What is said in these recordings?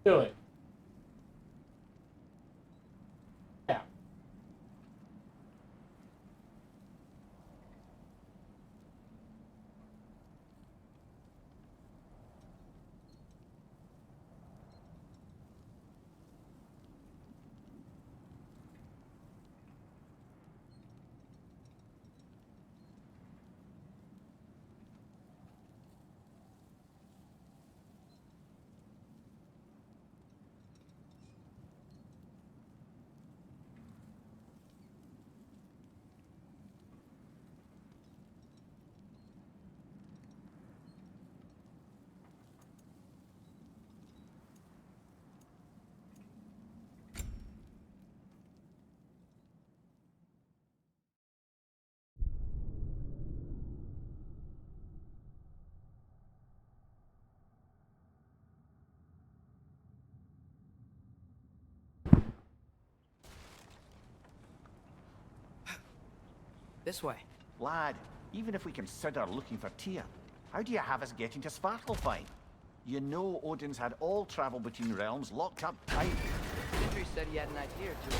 doing? Yeah. This way. Lad, even if we consider looking for Tyr, how do you have us getting to Svartalfheim? You know Odin's had all travel between realms locked up tight. Sindri said he had an idea or two.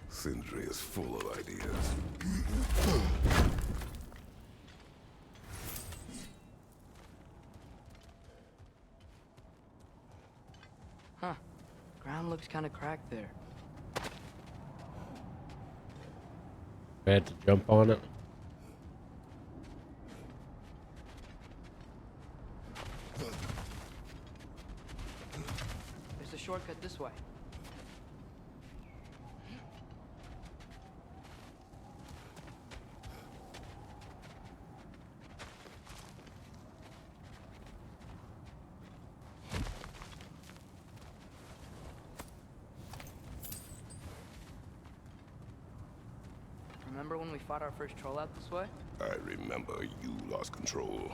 Sindri is full of ideas. Huh. Ground looks kind of cracked there. I had to jump on it. There's a shortcut this way. Remember when we fought our first troll out this way? I remember you lost control.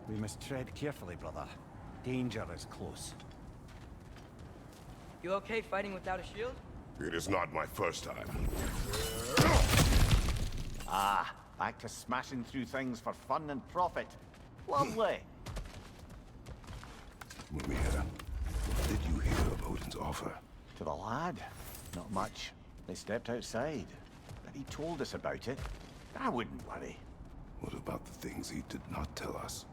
We must tread carefully, brother. Danger is close. You okay fighting without a shield? It is not my first time. Ah, back to smashing through things for fun and profit. Lovely. Mimir, what did you hear of Odin's offer? To the lad, not much. They stepped outside, but he told us about it. I wouldn't worry. What about the things he did not tell us?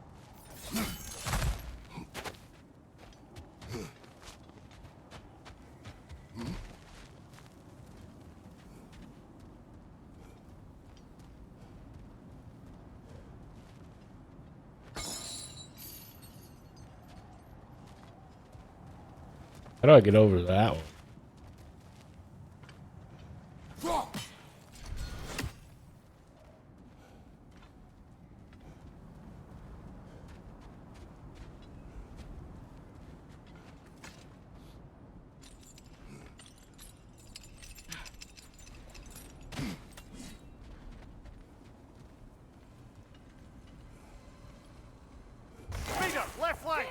How do I get over that one? Speeder, left flank!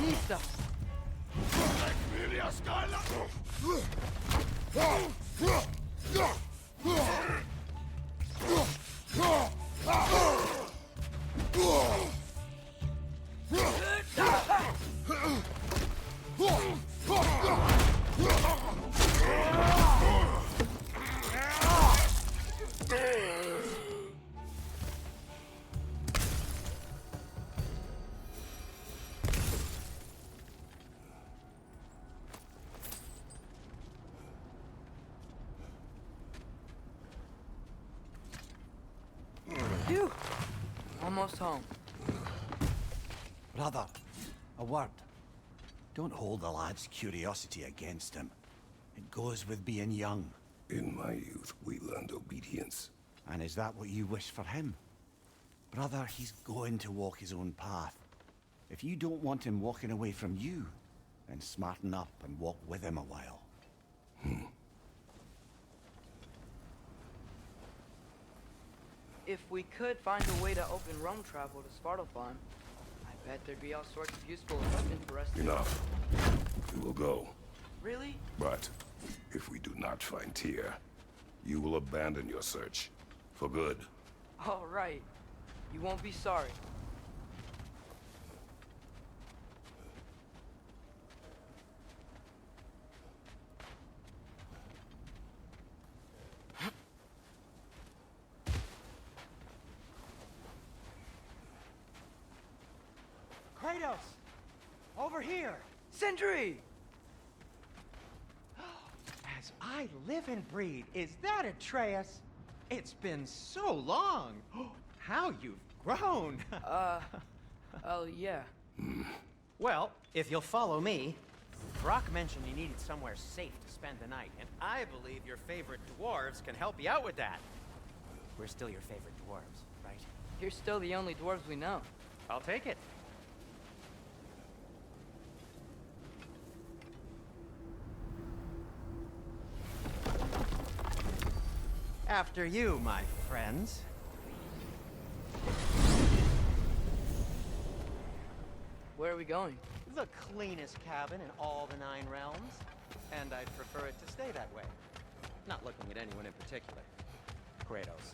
Nista! Phew! Almost home. Brother, a word. Don't hold the lad's curiosity against him. It goes with being young. In my youth, we learned obedience. And is that what you wish for him? Brother, he's going to walk his own path. If you don't want him walking away from you, and smarten up and walk with him a while. If we could find a way to open realm travel to Svartalfheim, I bet there'd be all sorts of useful equipment for us to... Enough. We will go. Really? But if we do not find Tyr, you will abandon your search. For good. All right. You won't be sorry. Kratos! Over here! Sentry! As I live and breathe, is that Atreus? It's been so long! How you've grown! Oh, yeah. Well, if you'll follow me, Brock mentioned you needed somewhere safe to spend the night, and I believe your favorite dwarves can help you out with that. We're still your favorite dwarves, right? You're still the only dwarves we know. I'll take it. After you, my friends. Where are we going? The cleanest cabin in all the 9 realms. And I'd prefer it to stay that way. Not looking at anyone in particular. Kratos.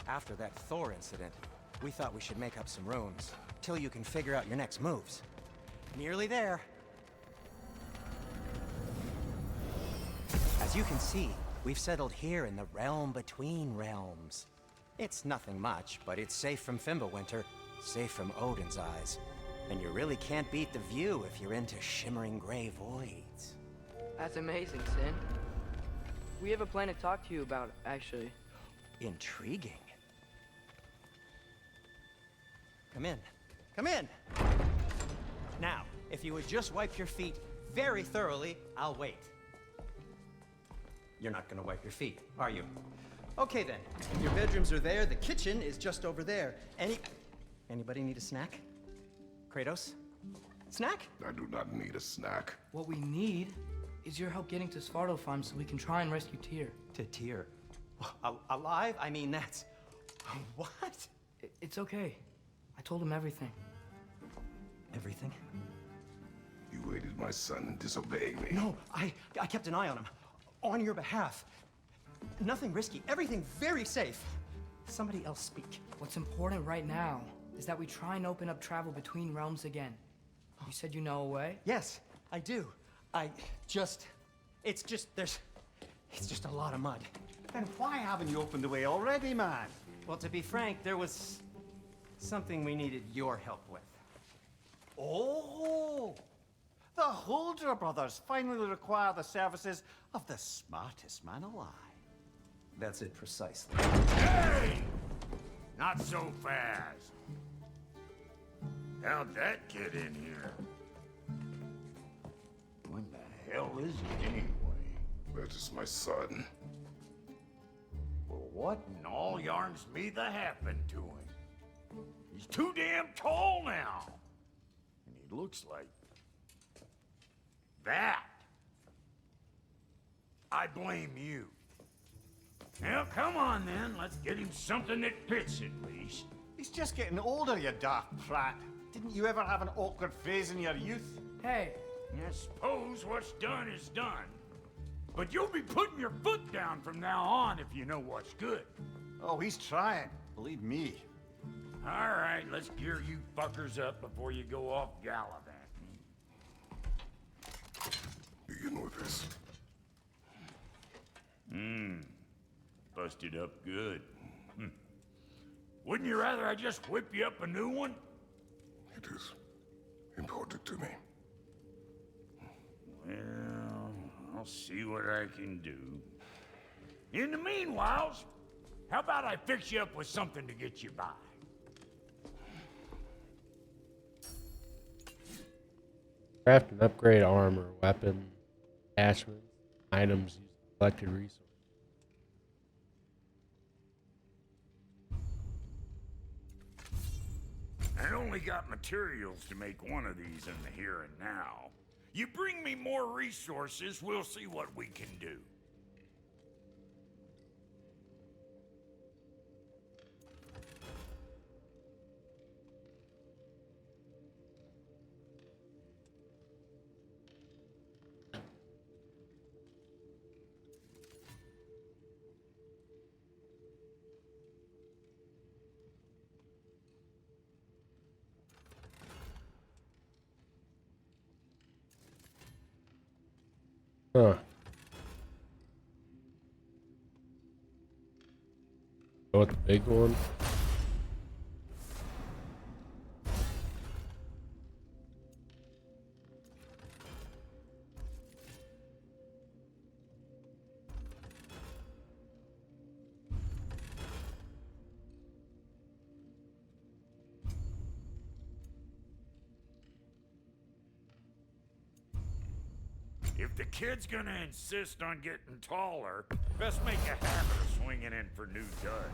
After that Thor incident, we thought we should make up some rooms, till you can figure out your next moves. Nearly there. As you can see, we've settled here in the realm between realms. It's nothing much, but it's safe from Fimbulwinter, safe from Odin's eyes. And you really can't beat the view if you're into shimmering gray voids. That's amazing, Sin. We have a plan to talk to you about, actually. Intriguing. Come in. Come in! Now, if you would just wipe your feet very thoroughly, I'll wait. You're not gonna wipe your feet, are you? Okay then. Your bedrooms are there, the kitchen is just over there. Anybody need a snack? Kratos? Snack? I do not need a snack. What we need is your help getting to Svartalfheim so we can try and rescue Tyr. To Tyr. Alive? I mean, that's... What? It's okay. I told him everything. Everything? You aided my son in disobeying me. No, I kept an eye on him. On your behalf. Nothing risky. Everything very safe. Somebody else speak. What's important right now is that we try and open up travel between realms again. You said you know a way? Yes, I do. It's just a lot of mud. Then why haven't you opened the way already, man? Well, to be frank, there was something we needed your help with. Oh! The Holder brothers finally require the services of the smartest man alive. That's it precisely. Hey! Not so fast. How'd that get in here? When the hell is he anyway? That is my son. Well, what in all yarns me that happened to him? He's too damn tall now. And he looks like... that. I blame you. Now, come on then. Let's get him something that fits at least. He's just getting older, you daft prat. Didn't you ever have an awkward phase in your youth? Hey, I suppose what's done is done. But you'll be putting your foot down from now on if you know what's good. Oh, he's trying. Believe me. All right, let's gear you fuckers up before you go off gallivanting. Begin with this. Busted up good. Wouldn't you rather I just whip you up a new one? It is important to me. Well, I'll see what I can do. In the meanwhile, how about I fix you up with something to get you by? Craft and upgrade armor, weapon, attachments, items using collected resources. I only got materials to make one of these in the here and now. You bring me more resources, we'll see what we can do. Huh. Go with the big one. If the kid's gonna insist on getting taller, best make a habit of swinging in for new duds.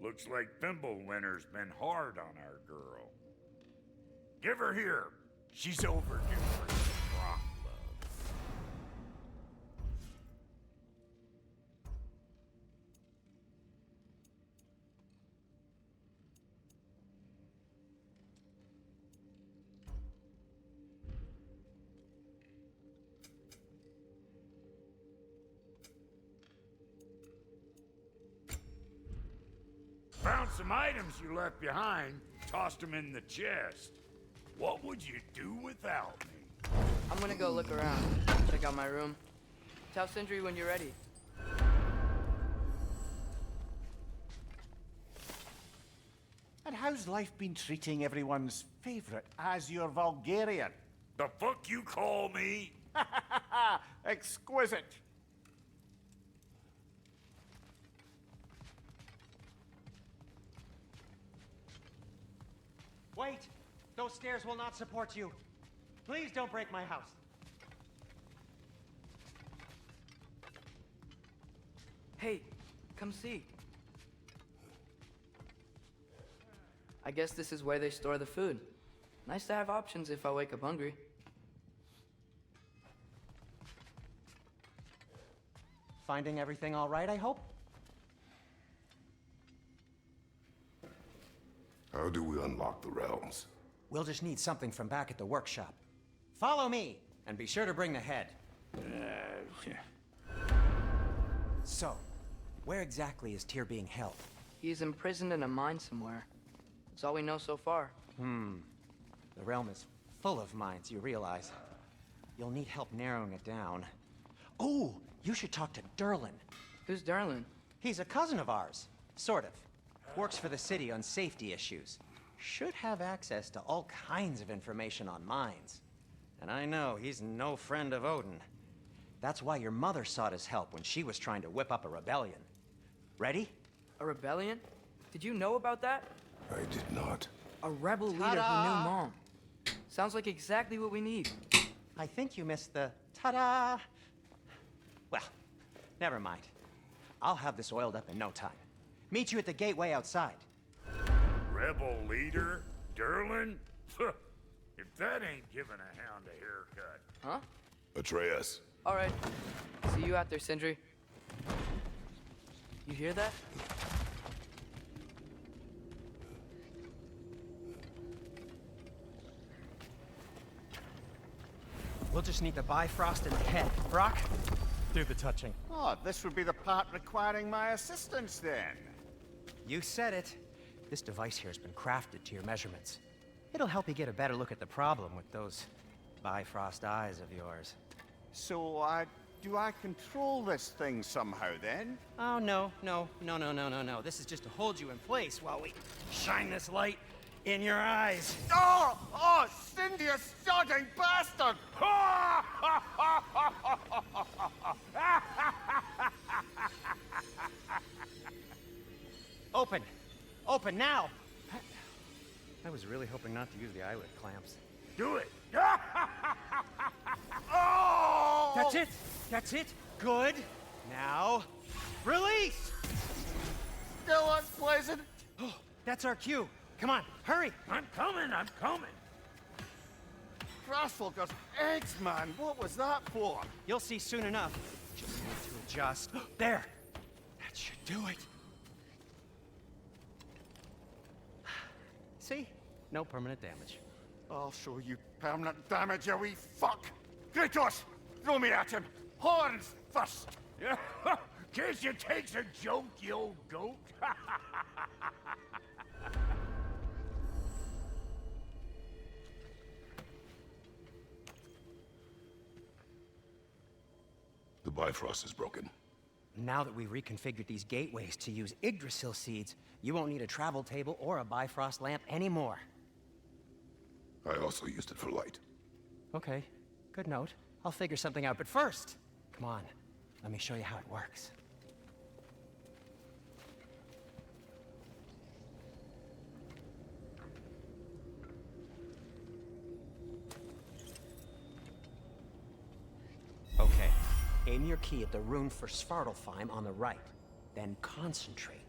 Looks like Thimblewinter's been hard on our girl. Give her here. She's overdue for some rock love. Found some items you left behind, tossed them in the chest. What would you do without me? I'm gonna go look around, check out my room. Tell Sindri when you're ready. And how's life been treating everyone's favorite Azure Vulgarian? The fuck you call me? Exquisite. Wait! Those stairs will not support you. Please don't break my house. Hey, come see. I guess this is where they store the food. Nice to have options if I wake up hungry. Finding everything all right, I hope? How do we unlock the realms? We'll just need something from back at the workshop. Follow me, and be sure to bring the head. So, where exactly is Tyr being held? He's imprisoned in a mine somewhere. That's all we know so far. The realm is full of mines, you realize. You'll need help narrowing it down. Oh, you should talk to Derlin. Who's Darlin? He's a cousin of ours. Sort of. Works for the city on safety issues. Should have access to all kinds of information on mines. And I know he's no friend of Odin. That's why your mother sought his help when she was trying to whip up a rebellion. Ready? A rebellion? Did you know about that? I did not. A rebel leader who knew Mom. Sounds like exactly what we need. I think you missed the ta-da. Well, never mind. I'll have this oiled up in no time. Meet you at the gateway outside. Rebel leader? Derlin? If that ain't giving a hound a haircut. Huh? Atreus. All right. See you out there, Sindri. You hear that? We'll just need the Bifrost and the head. Brock, do the touching. Oh, this would be the part requiring my assistance then. You said it. This device here has been crafted to your measurements. It'll help you get a better look at the problem with those Bifrost eyes of yours. So, do I control this thing somehow then? Oh, no. This is just to hold you in place while we shine this light in your eyes. Oh! Oh, Cindy, you sodding bastard! Open! Open now! I was really hoping not to use the eyelid clamps. Do it. Oh! That's it! That's it! Good! Now, release! Still unpleasant. Oh, that's our cue. Come on, hurry! I'm coming. Crossfogger's eggs, man. What was that for? You'll see soon enough. Just need to adjust. There! That should do it. See? No permanent damage. I'll show you permanent damage, you wee fuck! Kratos! Throw me at him! Horns first! Guess you takes a joke, you old goat. The Bifrost is broken. Now that we've reconfigured these gateways to use Yggdrasil seeds, you won't need a travel table or a Bifrost lamp anymore. I also used it for light. Okay, good note. I'll figure something out, but first, come on, let me show you how it works. Okay, aim your key at the rune for Svartalfheim on the right, then concentrate.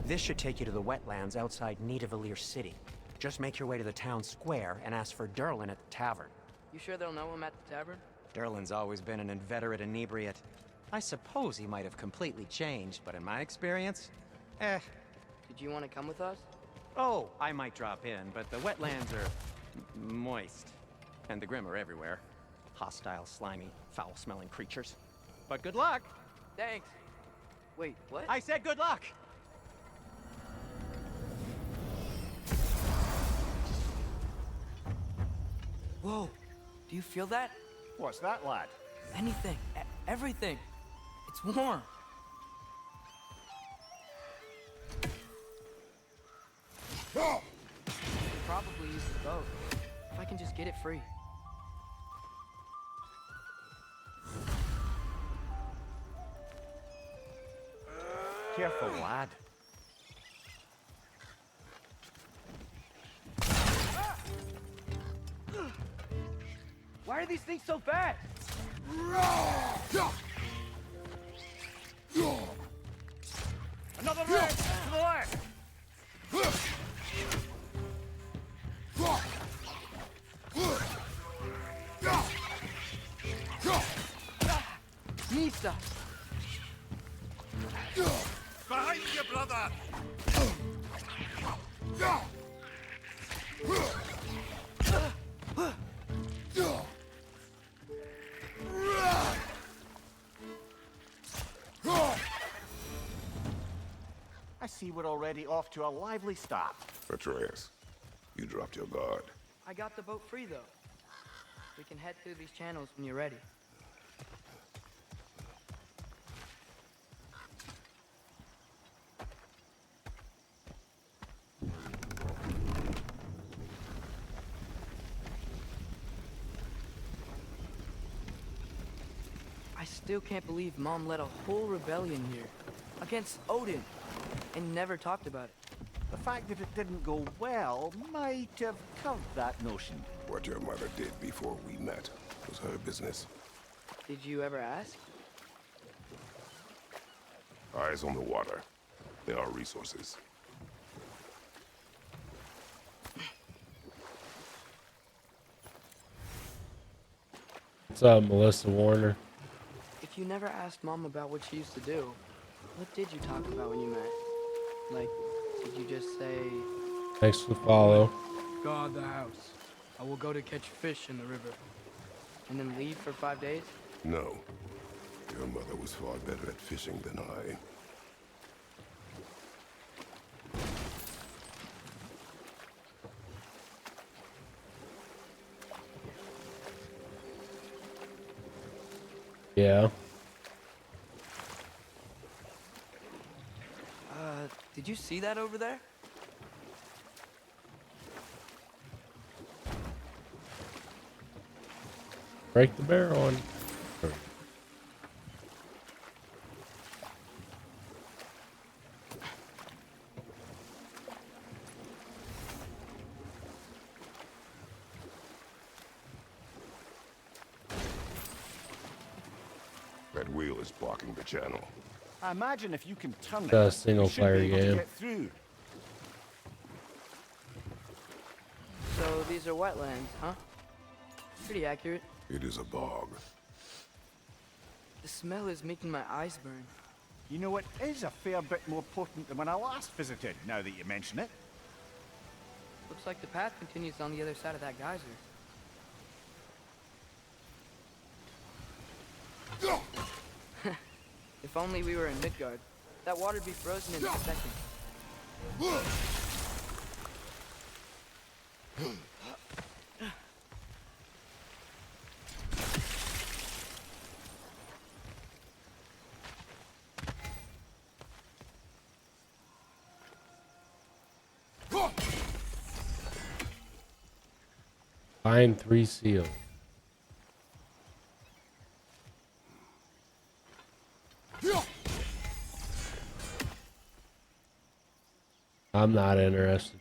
This should take you to the wetlands outside Nidavellir City. Just make your way to the town square and ask for Durlin at the tavern. You sure they'll know him at the tavern? Durlin's always been an inveterate inebriate. I suppose he might have completely changed, but in my experience, Did you want to come with us? Oh, I might drop in, but the wetlands are moist. And the Grim are everywhere. Hostile, slimy, foul-smelling creatures. But good luck! Thanks. Wait, what? I said good luck! Whoa, do you feel that? What's that, lad? Anything, everything. It's warm. Probably use the boat. If I can just get it free. Careful, lad. Why are these things so fast? Another man to the left. Nista! Behind you, brother. I see we're already off to a lively start. Atreus, you dropped your guard. I got the boat free, though. We can head through these channels when you're ready. I still can't believe Mom led a whole rebellion here. Against Odin. And never talked about it. The fact that it didn't go well might have covered that notion. What your mother did before we met was her business. Did you ever ask? Eyes on the water. There are resources. What's up, Melissa Warner? If you never asked Mom about what she used to do, what did you talk about when you met? Like, did you just say, Thanks for the follow. guard the house. I will go to catch fish in the river. And then leave for 5 days? No. Your mother was far better at fishing than I. Yeah. Did you see that over there? Break the barrel on. That wheel is blocking the channel. I imagine if you can turn it, A single you should player be able to game. get through. So these are wetlands, huh? Pretty accurate. It is a bog. The smell is making my eyes burn. You know, it is a fair bit more potent than when I last visited, now that you mention it. Looks like the path continues on the other side of that geyser. If only we were in Midgard. That water'd be frozen in a second. Find 3 seals. I'm not interested.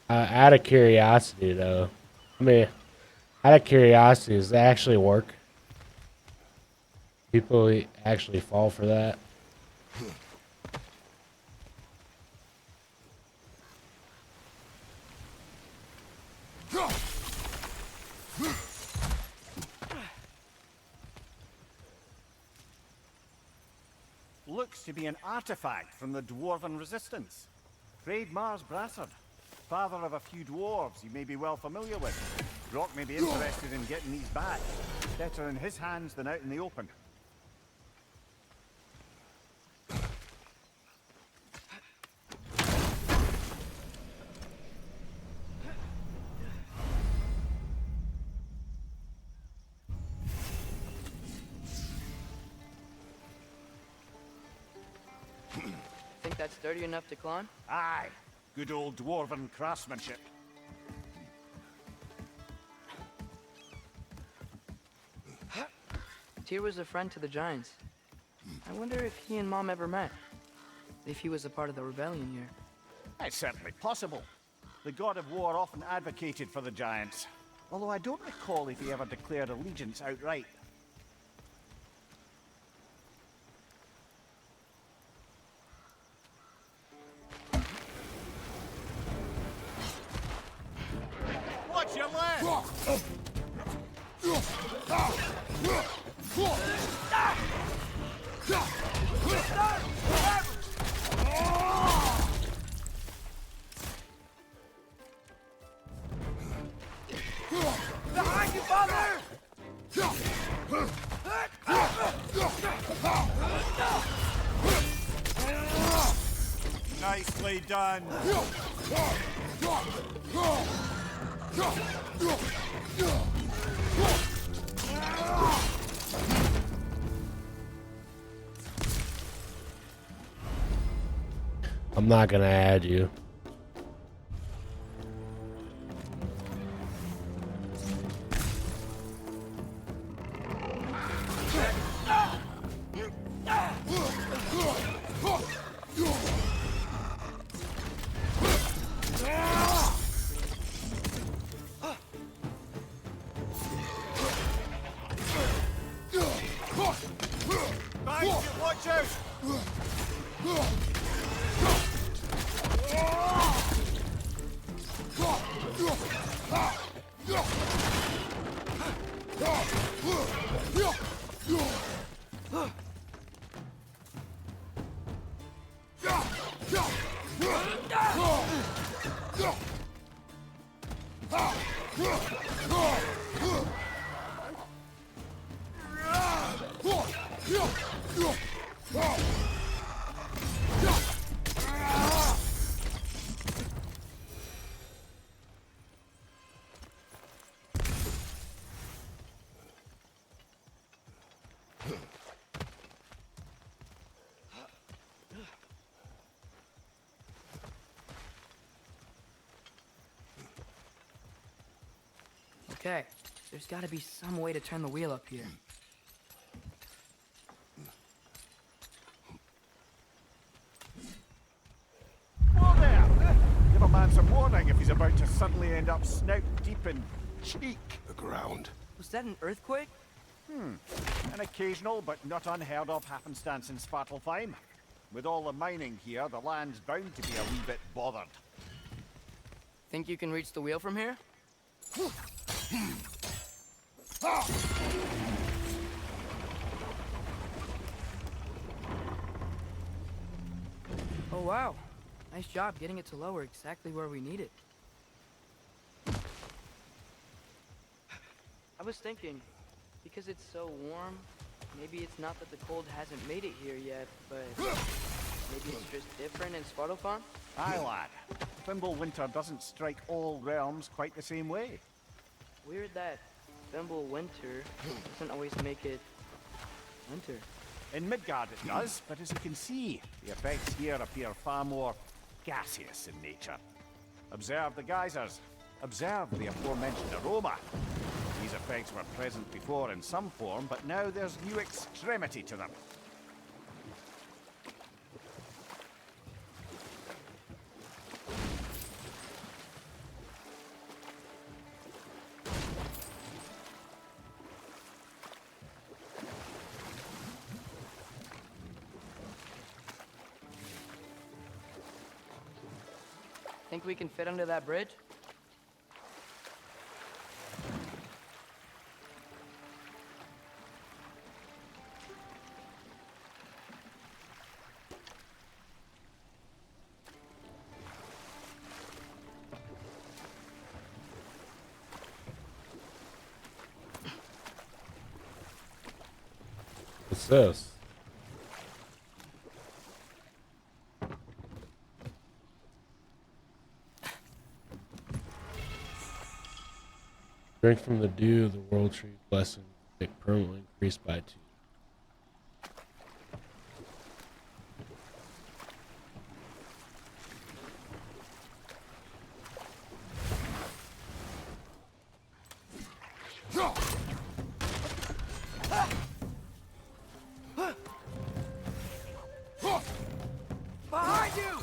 Out of curiosity, though. I mean, out of curiosity, does that actually work? People actually fall for that? Looks to be an artifact from the Dwarven Resistance. Freyd Mars Brassard, father of a few dwarves you may be well familiar with. Brock may be interested in getting these back. Better in his hands than out in the open. Think that's sturdy enough to climb? Aye, good old Dwarven craftsmanship. Tyr was a friend to the Giants. I wonder if he and Mom ever met. If he was a part of the rebellion here. It's certainly possible. The god of war often advocated for the Giants. Although I don't recall if he ever declared allegiance outright. Watch your left! Behind you, father! Nicely done. I'm not gonna add you. Watch out! Okay, there's gotta be some way to turn the wheel up here. Whoa there! Give a man some warning if he's about to suddenly end up snout deep in cheek. The ground. Was that an earthquake? An occasional but not unheard of happenstance in Svartalfheim. With all the mining here, the land's bound to be a wee bit bothered. Think you can reach the wheel from here? Oh wow, nice job getting it to lower exactly where we need it. I was thinking, because it's so warm, maybe it's not that the cold hasn't made it here yet, but maybe it's just different in Svartalfheim? Aye, lad. Fimbulwinter doesn't strike all realms quite the same way. Weird that Winter doesn't always make it winter. In Midgard it does, but as you can see, the effects here appear far more gaseous in nature. Observe the geysers. Observe the aforementioned aroma. These effects were present before in some form, but now there's new extremity to them. Think we can fit under that bridge? What's this? Drink from the dew of the world tree blessing, make permanently increased by 2. Behind you!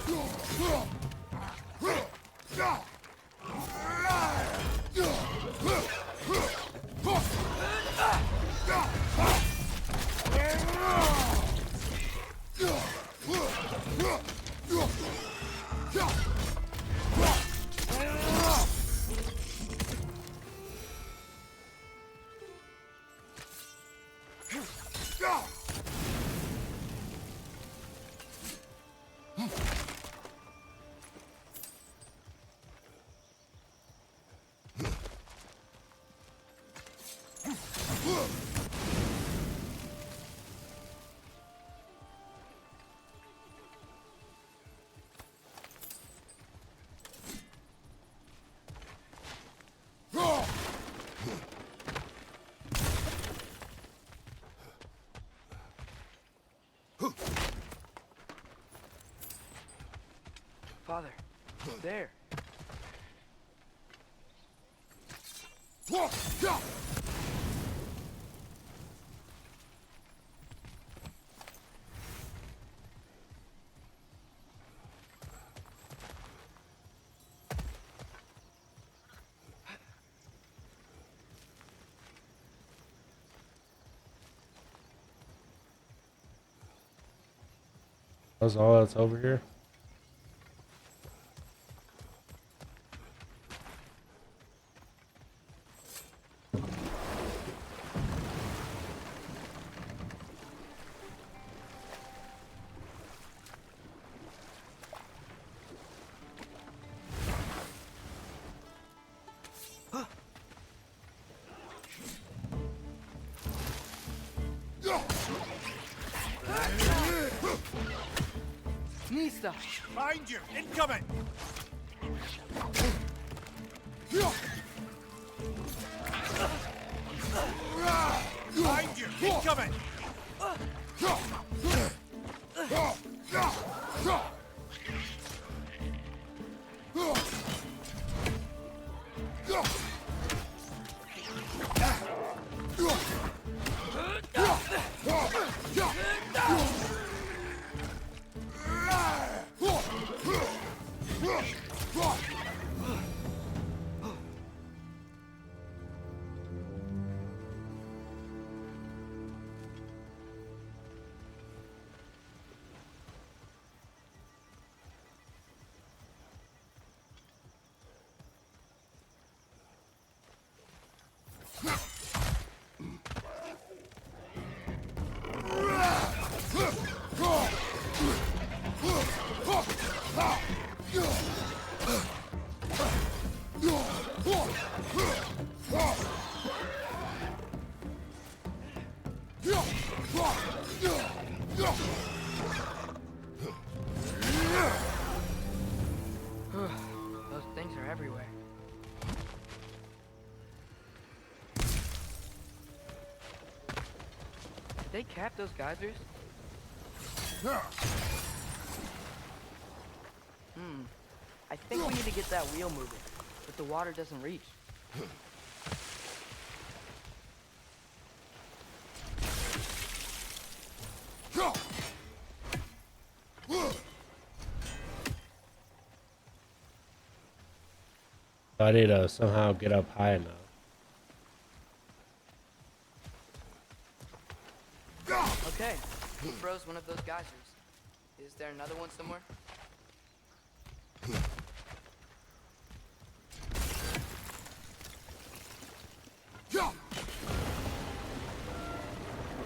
Father, there. That's all that's over here. Nista! Behind you! Incoming! Behind you! Incoming! Those things are everywhere. Did they cap those geysers? I think we need to get that wheel moving, but the water doesn't reach. I need to somehow get up high enough. Okay, we froze one of those geysers. Is there another one somewhere?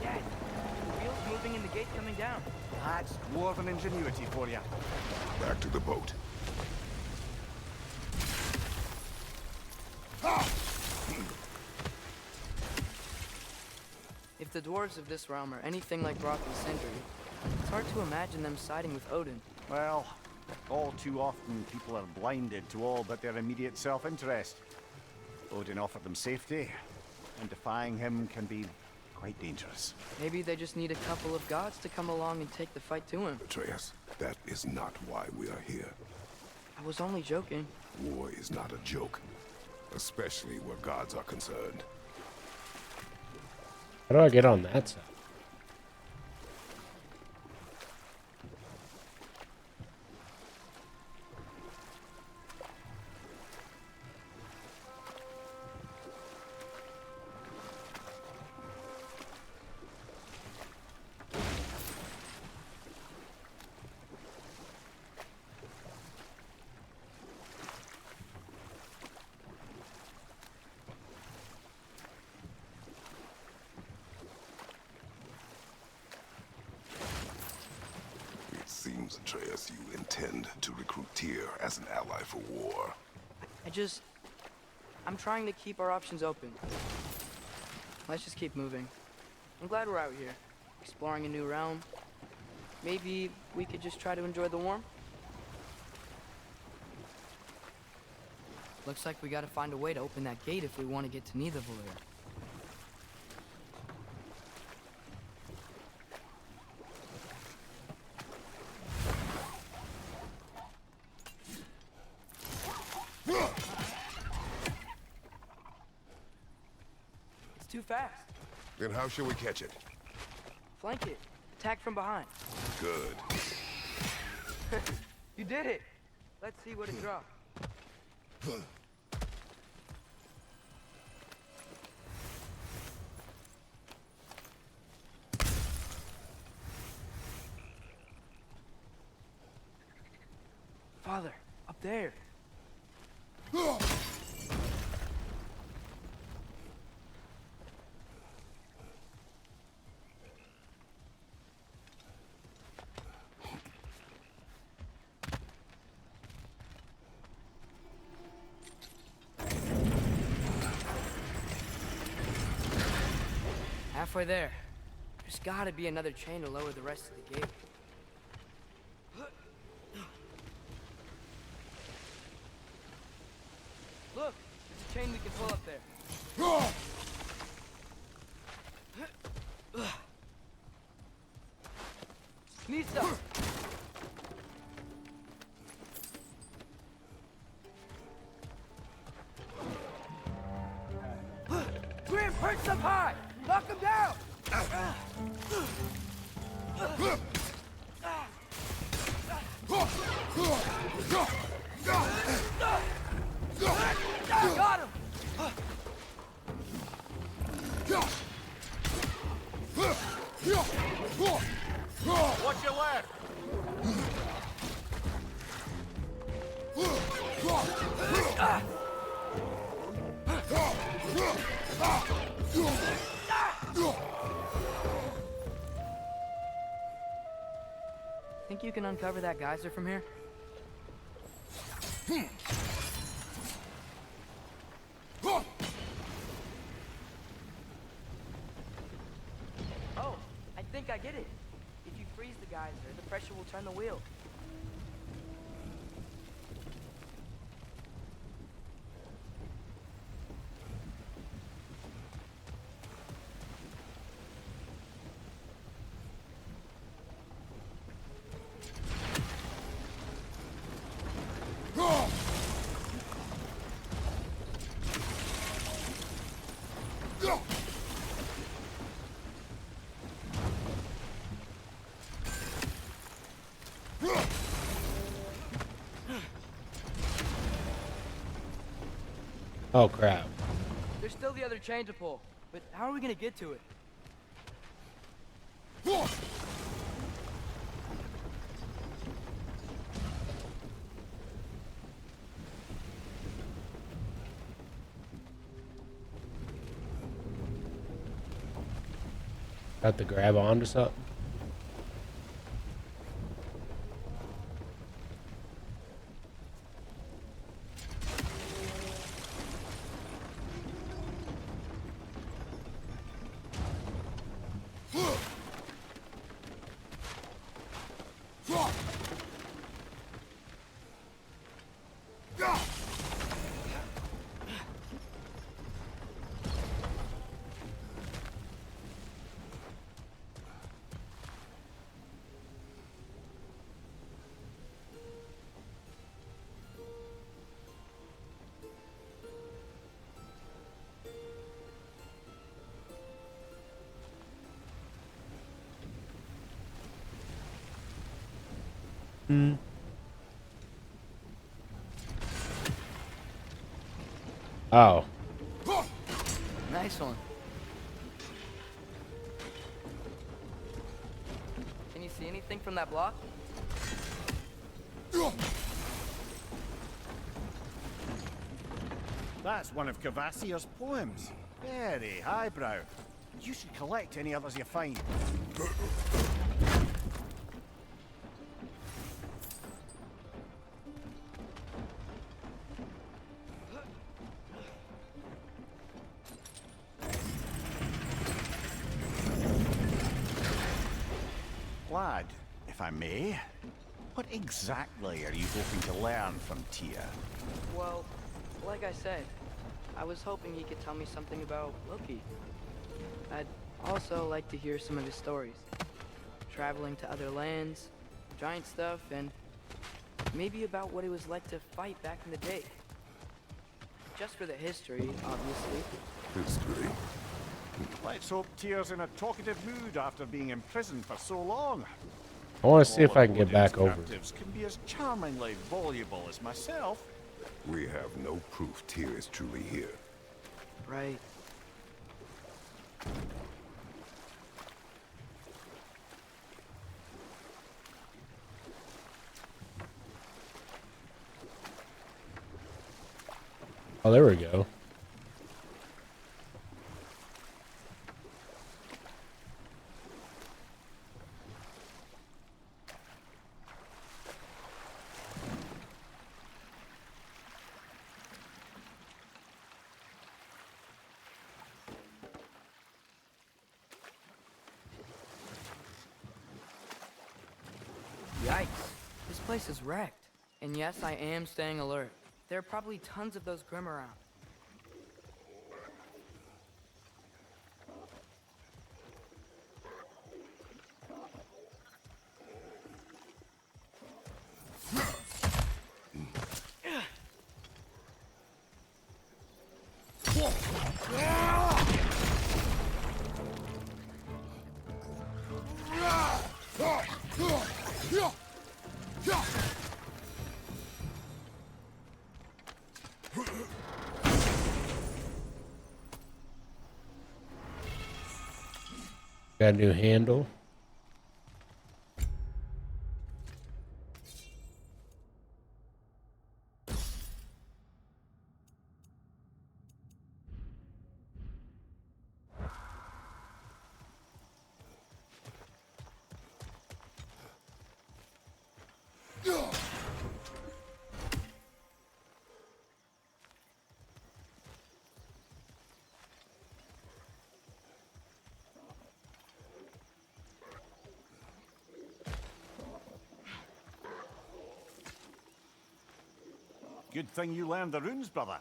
Dad, the wheel's moving and the gate's coming down. That's dwarven ingenuity for you. Back to the boat. If the dwarves of this realm are anything like Brock and Sindri, it's hard to imagine them siding with Odin. Well, all too often people are blinded to all but their immediate self-interest. Odin offered them safety, and defying him can be quite dangerous. Maybe they just need a couple of gods to come along and take the fight to him. Atreus, that is not why we are here. I was only joking. War is not a joke, especially where gods are concerned. How do I get on that side? It seems, Atreus, you intend to recruit Tyr as an ally for war. I'm trying to keep our options open. Let's just keep moving. I'm glad we're out here, exploring a new realm. Maybe we could just try to enjoy the warmth? Looks like we gotta find a way to open that gate if we want to get to Nidavellir. It's too fast. Then how shall we catch it? Flank it. Attack from behind. Good. You did it! Let's see what it dropped. Father, up there. Halfway there. There's gotta be another chain to lower the rest of the gate. Look, there's a chain we can pull up there. Need some. Grim, perch up high! Knock him down! Got him! What's your left? Think you can uncover that geyser from here? Oh, I think I get it. If you freeze the geyser, the pressure will turn the wheel. Oh crap. There's still the other chain to pull, but how are we gonna get to it? Got to grab onto something. Oh. Nice one. Can you see anything from that block? That's one of Cavassier's poems. Very highbrow. You should collect any others you find. Lad, if I may, what exactly are you hoping to learn from Tyr? Well, like I said, I was hoping he could tell me something about Loki. I'd also like to hear some of his stories. Traveling to other lands, giant stuff, and maybe about what it was like to fight back in the day. Just for the history, obviously. History. Let's hope Tyr's in a talkative mood after being imprisoned for so long. I want to see if All I can get Odin's back over. captives can be as charmingly voluble as myself. We have no proof Tyr is truly here. Right. Oh, there we go. Yikes. This place is wrecked. And yes, I am staying alert. There are probably tons of those Grim around. Got a new handle. Good thing you learned the runes, brother.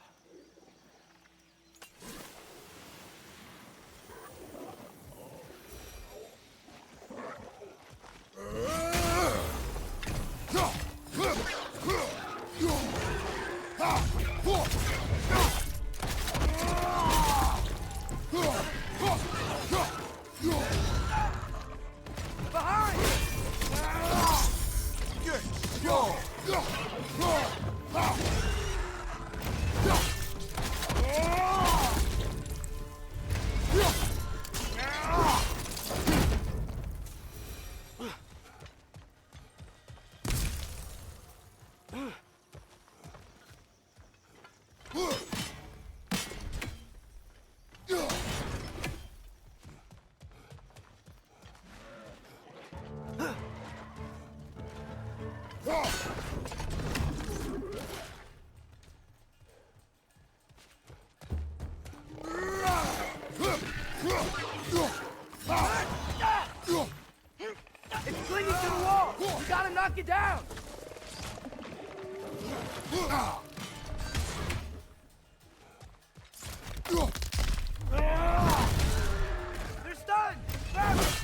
It's clinging to the wall! You gotta knock it down! They're stunned! Grab it!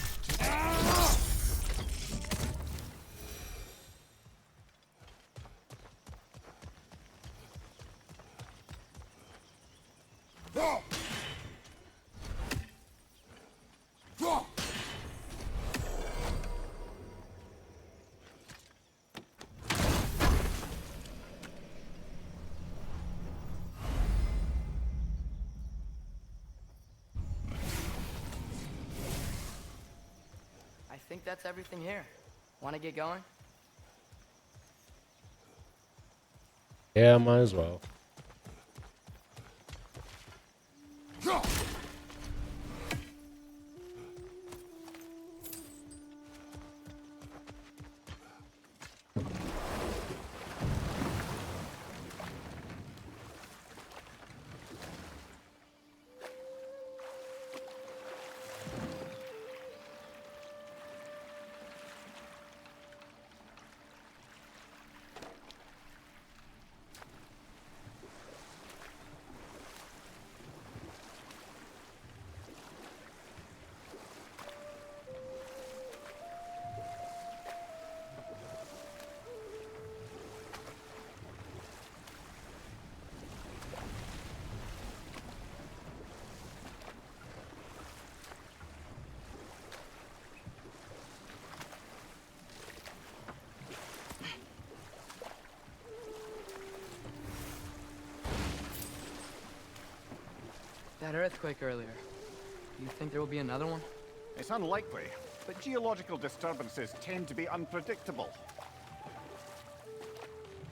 I think that's everything here. Wanna get going? Yeah, might as well. That earthquake earlier. Do you think there will be another one? It's unlikely, but geological disturbances tend to be unpredictable.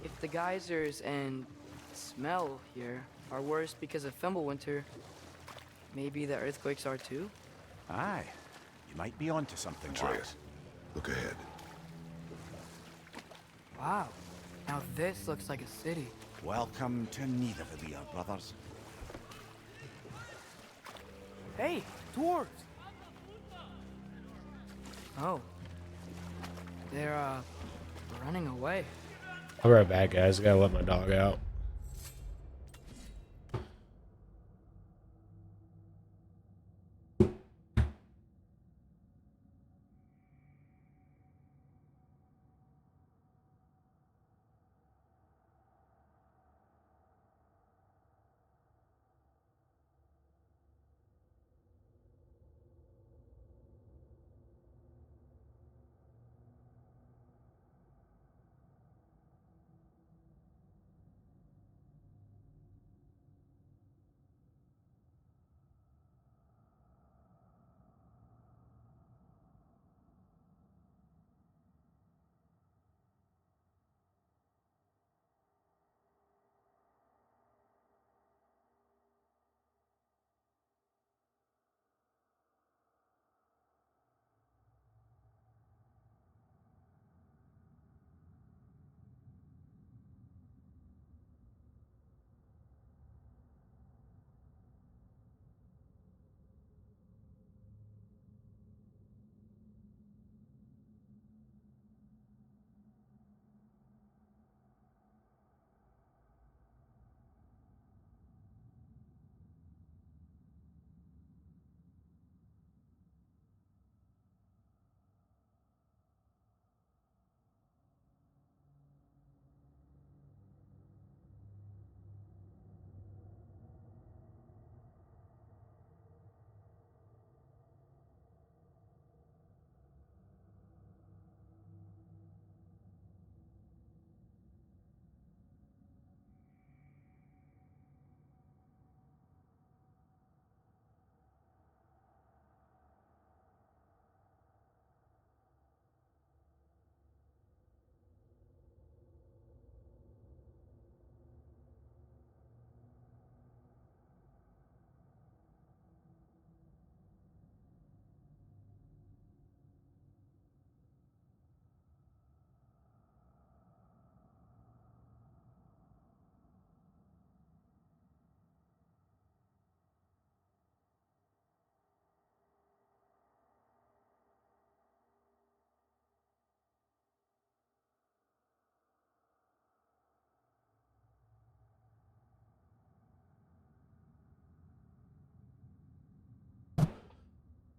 If the geysers and smell here are worse because of Fimbulwinter, maybe the earthquakes are too? Aye. You might be onto something, lad. Atreus, look ahead. Wow. Now this looks like a city. Welcome to Nidavellir, brothers. Hey, dwarves! Oh. They're, running away. I'll be right back, guys. Gotta let my dog out.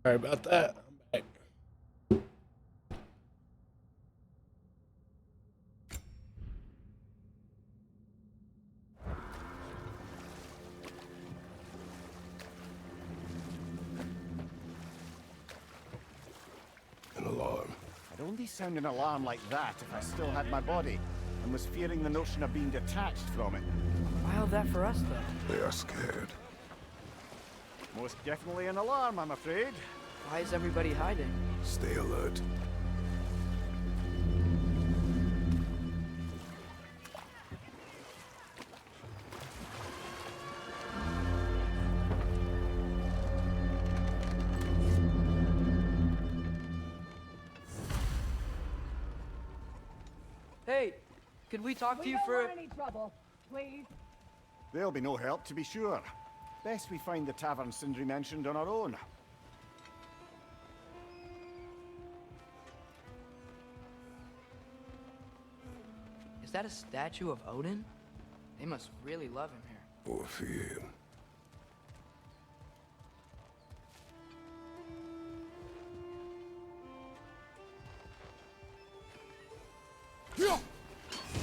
Sorry about that. I'm back. An alarm. I'd only sound an alarm like that if I still had my body, and was fearing the notion of being detached from it. Wild that for us, though. They are scared. Most definitely an alarm, I'm afraid. Why is everybody hiding? Stay alert. Hey, could we talk to you don't for want any trouble, please. There'll be no help, to be sure. Best we find the tavern Sindri mentioned on our own. Is that a statue of Odin? They must really love him here. Or fear him.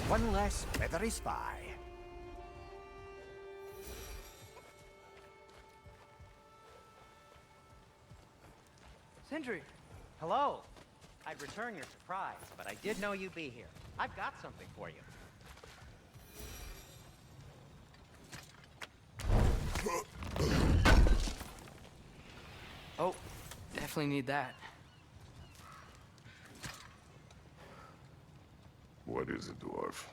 One less feathery spy. Sindri! Hello. I'd return your surprise, but I did know you'd be here. I've got something for you. Oh, definitely need that. What is it, dwarf?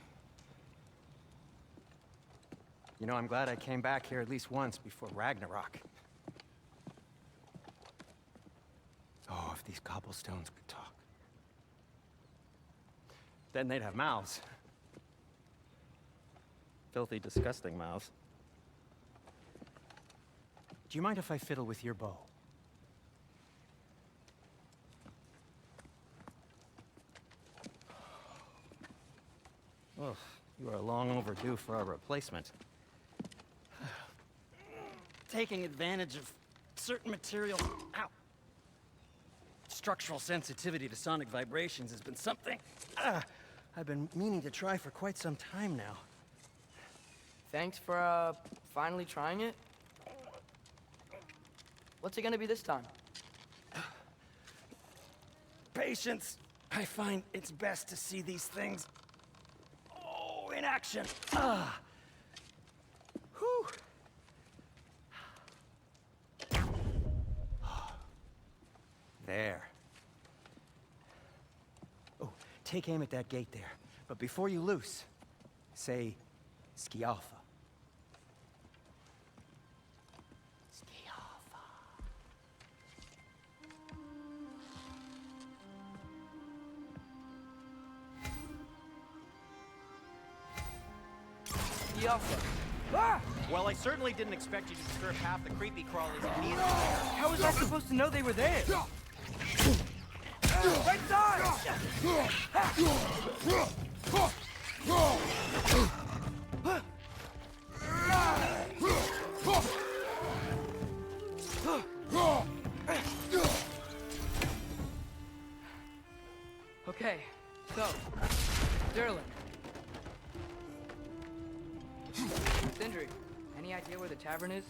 You know, I'm glad I came back here at least once before Ragnarok. Oh, if these cobblestones could talk. Then they'd have mouths. Filthy, disgusting mouths. Do you mind if I fiddle with your bow? Oh, you are long overdue for a replacement. Taking advantage of certain materials. Ow! Structural sensitivity to sonic vibrations has been something I've been meaning to try for quite some time now. Thanks for, finally trying it. What's it gonna be this time? Patience. I find it's best to see these things, in action. Whew. There. Oh, take aim at that gate there. But before you loose, say, Skialfa. Skialfa. Skialfa. Ah! Well, I certainly didn't expect you to disturb half the creepy crawlies immediately. How was I supposed to know they were there? Right side! Okay, so, Derlin. Sindri, any idea where the tavern is?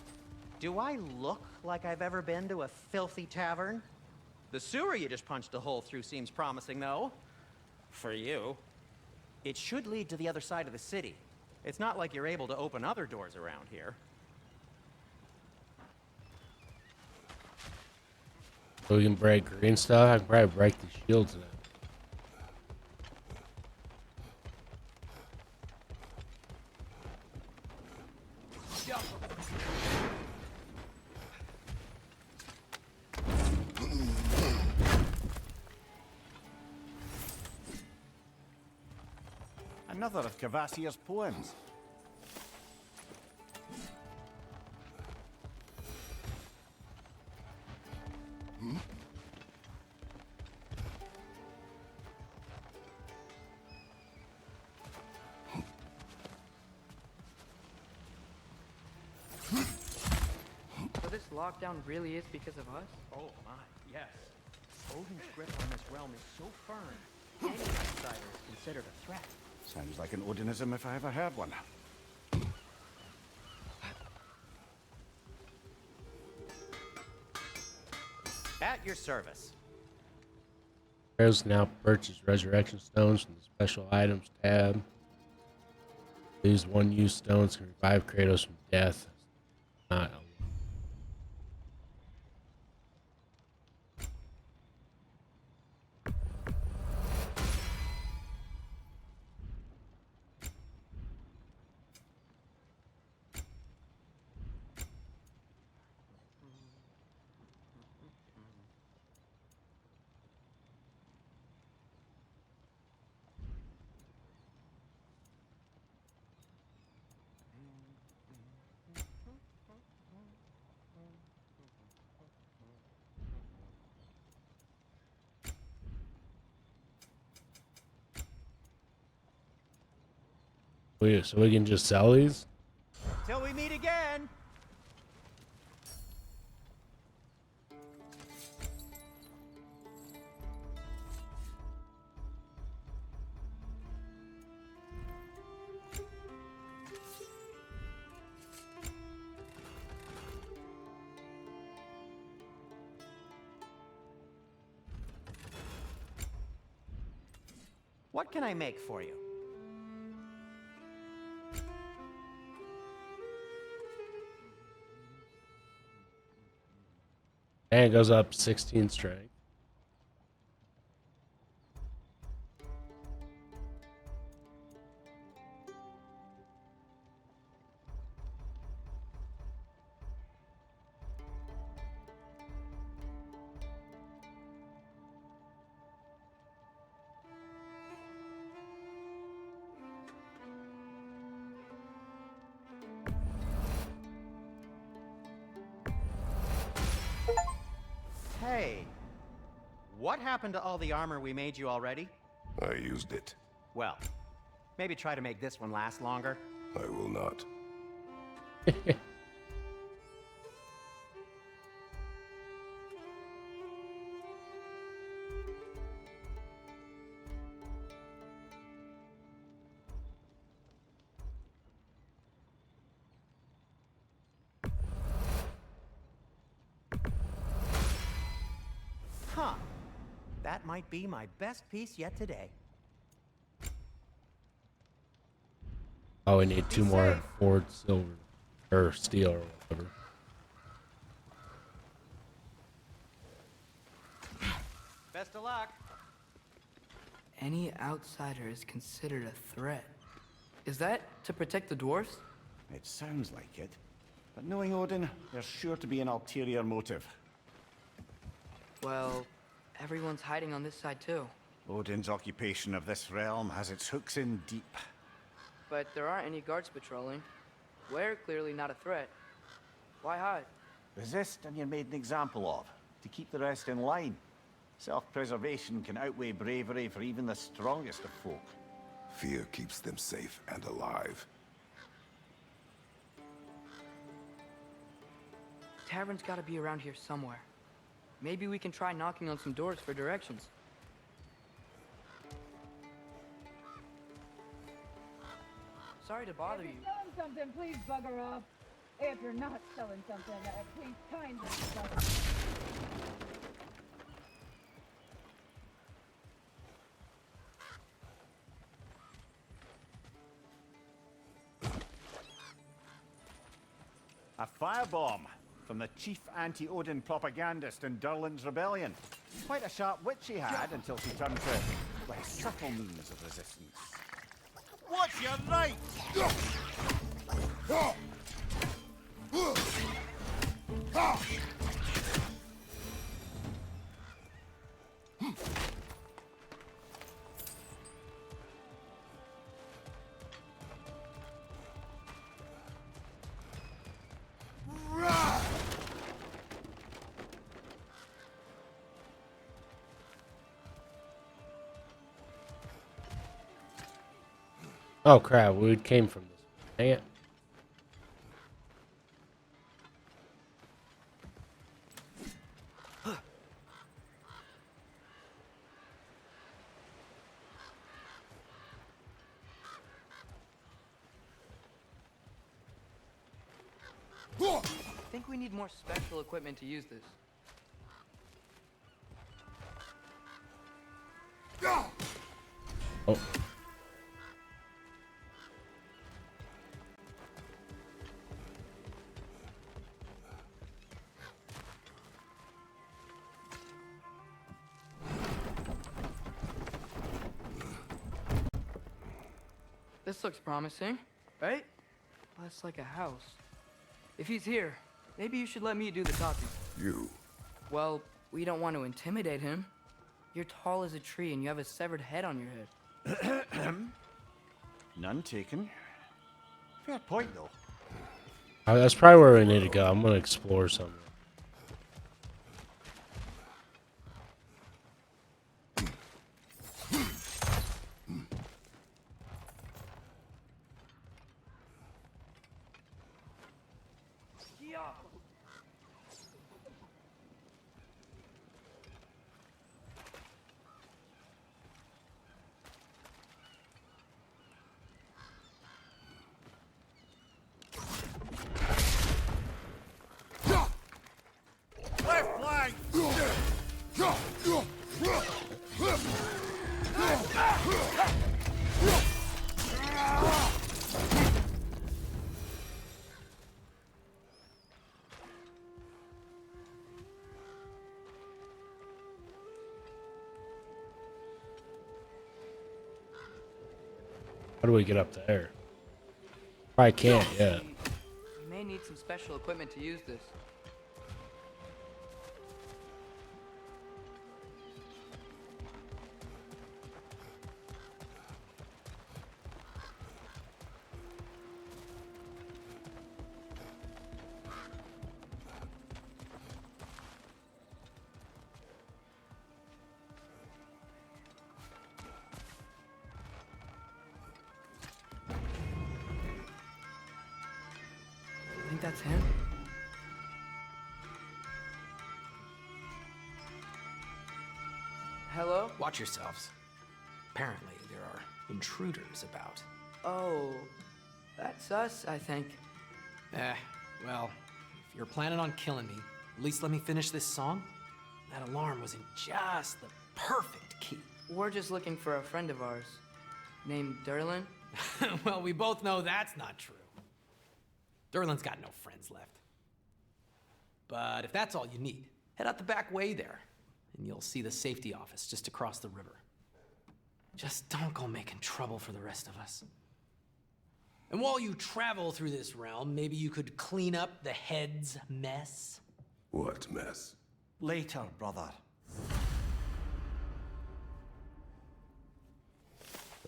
Do I look like I've ever been to a filthy tavern? The sewer you just punched a hole through seems promising, though. For you. It should lead to the other side of the city. It's not like you're able to open other doors around here. So we can break green stuff. I can probably break the shields now. Another of Kvasir's poems. So this lockdown really is because of us? Oh my, yes. Odin's grip on this realm is so firm, any outsider is considered a threat. Sounds like an Odinism if I ever heard one. At your service. Players now purchase resurrection stones from the special items tab. These one-use stones can revive Kratos from death. Not so we can just sell these? Till we meet again. What can I make for you? And it goes up 16 strength. Hey, what happened to all the armor we made you already? I used it. Well, maybe try to make this one last longer. I will not. Huh. That might be my best piece yet today. Oh, we need 2 more Ford silver or steel or whatever. Best of luck. Any outsider is considered a threat. Is that to protect the dwarfs? It sounds like it. But knowing Odin, there's sure to be an ulterior motive. Well, everyone's hiding on this side too. Odin's occupation of this realm has its hooks in deep. But there aren't any guards patrolling. We're clearly not a threat. Why hide? Resist and you're made an example of, to keep the rest in line. Self-preservation can outweigh bravery for even the strongest of folk. Fear keeps them safe and alive. Tavern's gotta be around here somewhere. Maybe we can try knocking on some doors for directions. Sorry to bother If you. you're selling something, please bugger off. If you're not selling something, please kindly bugger off. A firebomb from the chief anti-Odin propagandist in Durlin's rebellion. Quite a sharp wit she had until she turned to less subtle means of resistance. What's your right? Oh crap, we came from this. Dang it. I think we need more special equipment to use this. Oh. This looks promising, right? Less like a house. If he's here, maybe you should let me do the talking. You. Well, we don't want to intimidate him. You're tall as a tree and you have a severed head on your head. None taken. Fair point, though. That's probably where we need to go. I'm gonna explore something. Left flank! How do we get up there? Probably can't yet. We may need some special equipment to use this. that's him. Hello? Watch yourselves. Apparently, there are intruders about. Oh, that's us, I think. Well, if you're planning on killing me, at least let me finish this song. That alarm was in just the perfect key. We're just looking for a friend of ours named Derlin. Well, we both know that's not true. Derlin's got no friends left. But if that's all you need, head out the back way there, and you'll see the safety office just across the river. Just don't go making trouble for the rest of us. And while you travel through this realm, maybe you could clean up the head's mess? What mess? Later, brother.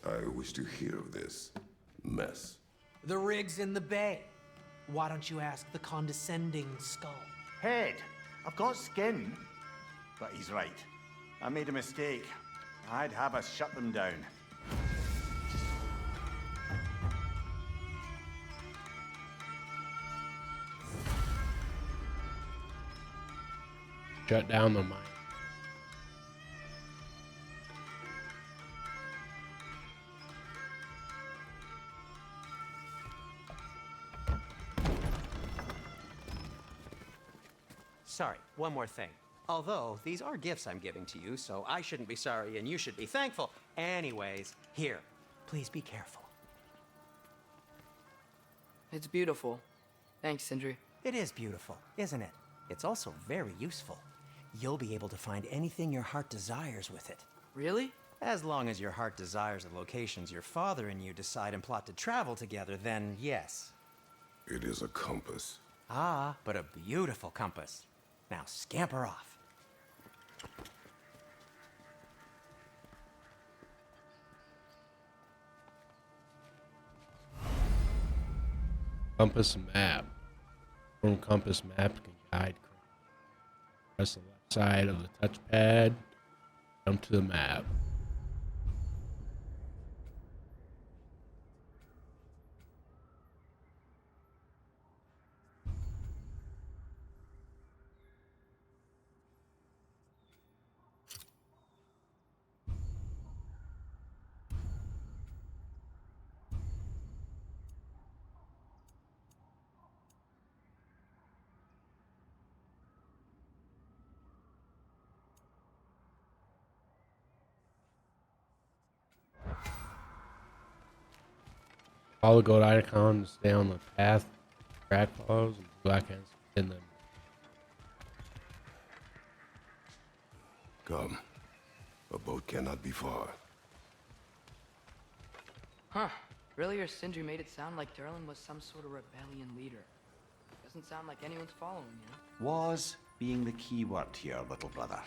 I wish to hear of this mess. The rig's in the bay. Why don't you ask the condescending skull? Head, I've got skin. But he's right. I made a mistake. I'd have us shut them down. Shut down the mine. Sorry, one more thing. Although, these are gifts I'm giving to you, so I shouldn't be sorry and you should be thankful. Anyways, here, please be careful. It's beautiful. Thanks, Sindri. It is beautiful, isn't it? It's also very useful. You'll be able to find anything your heart desires with it. Really? As long as your heart desires the locations your father and you decide and plot to travel together, then yes. It is a compass. Ah, but a beautiful compass. Now scamper off. Compass map. From compass map can guide. Press the left side of the touchpad. Jump to the map. Follow the gold icon to stay on the path. Track follows and blue icons in them. Come. A boat cannot be far. Huh. Earlier, Sindri made it sound like Derlin was some sort of rebellion leader. Doesn't sound like anyone's following, you know? Was being the key word here, little brother.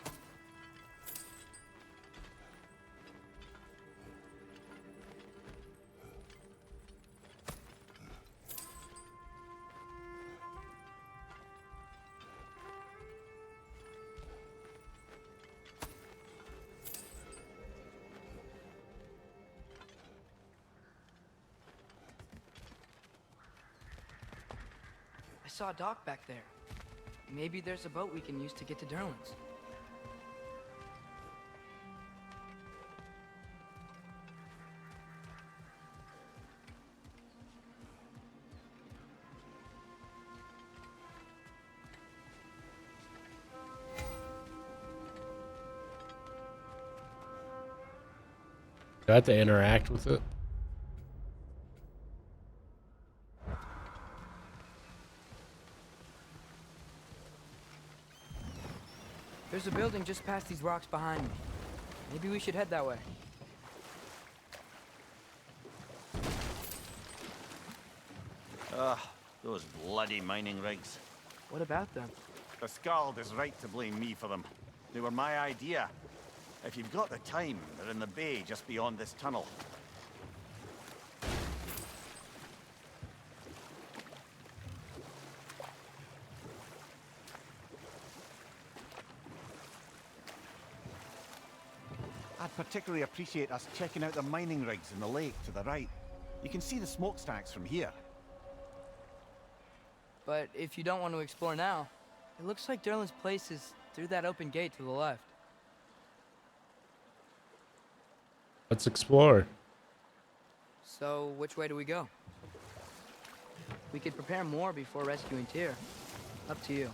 I saw a dock back there. Maybe there's a boat we can use to get to Derlin's. Do I have to interact with it? There's a building just past these rocks behind me. Maybe we should head that way. Ugh, those bloody mining rigs. What about them? The Skald is right to blame me for them. They were my idea. If you've got the time, they're in the bay just beyond this tunnel. I'd particularly appreciate us checking out the mining rigs in the lake to the right. You can see the smokestacks from here. But if you don't want to explore now, it looks like Durlin's place is through that open gate to the left. Let's explore. So, which way do we go? We could prepare more before rescuing Tyr. Up to you.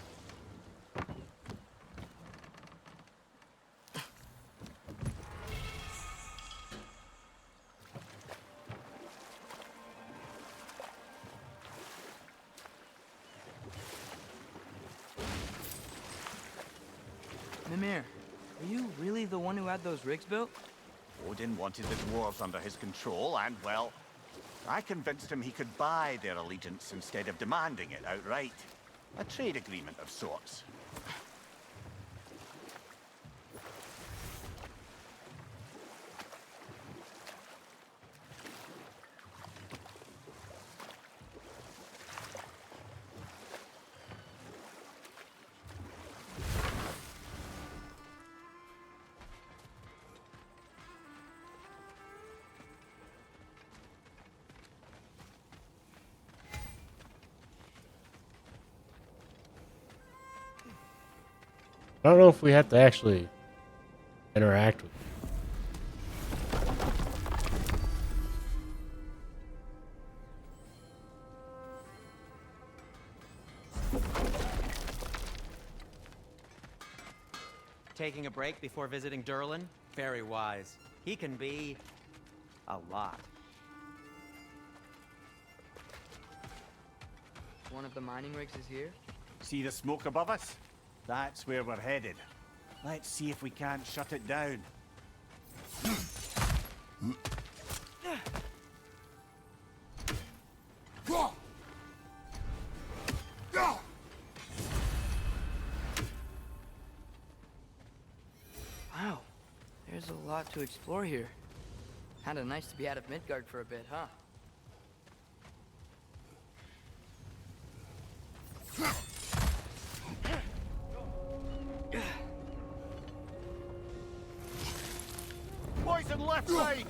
Mimir, are you really the one who had those rigs built? Odin wanted the dwarves under his control, and, well, I convinced him he could buy their allegiance instead of demanding it outright. A trade agreement of sorts. I don't know if we have to actually interact with them. Taking a break before visiting Durlin? Very wise. He can be a lot. One of the mining rigs is here? See the smoke above us? That's where we're headed. Let's see if we can't shut it down. Wow, there's a lot to explore here. Kinda nice to be out of Midgard for a bit, huh? Poison left side!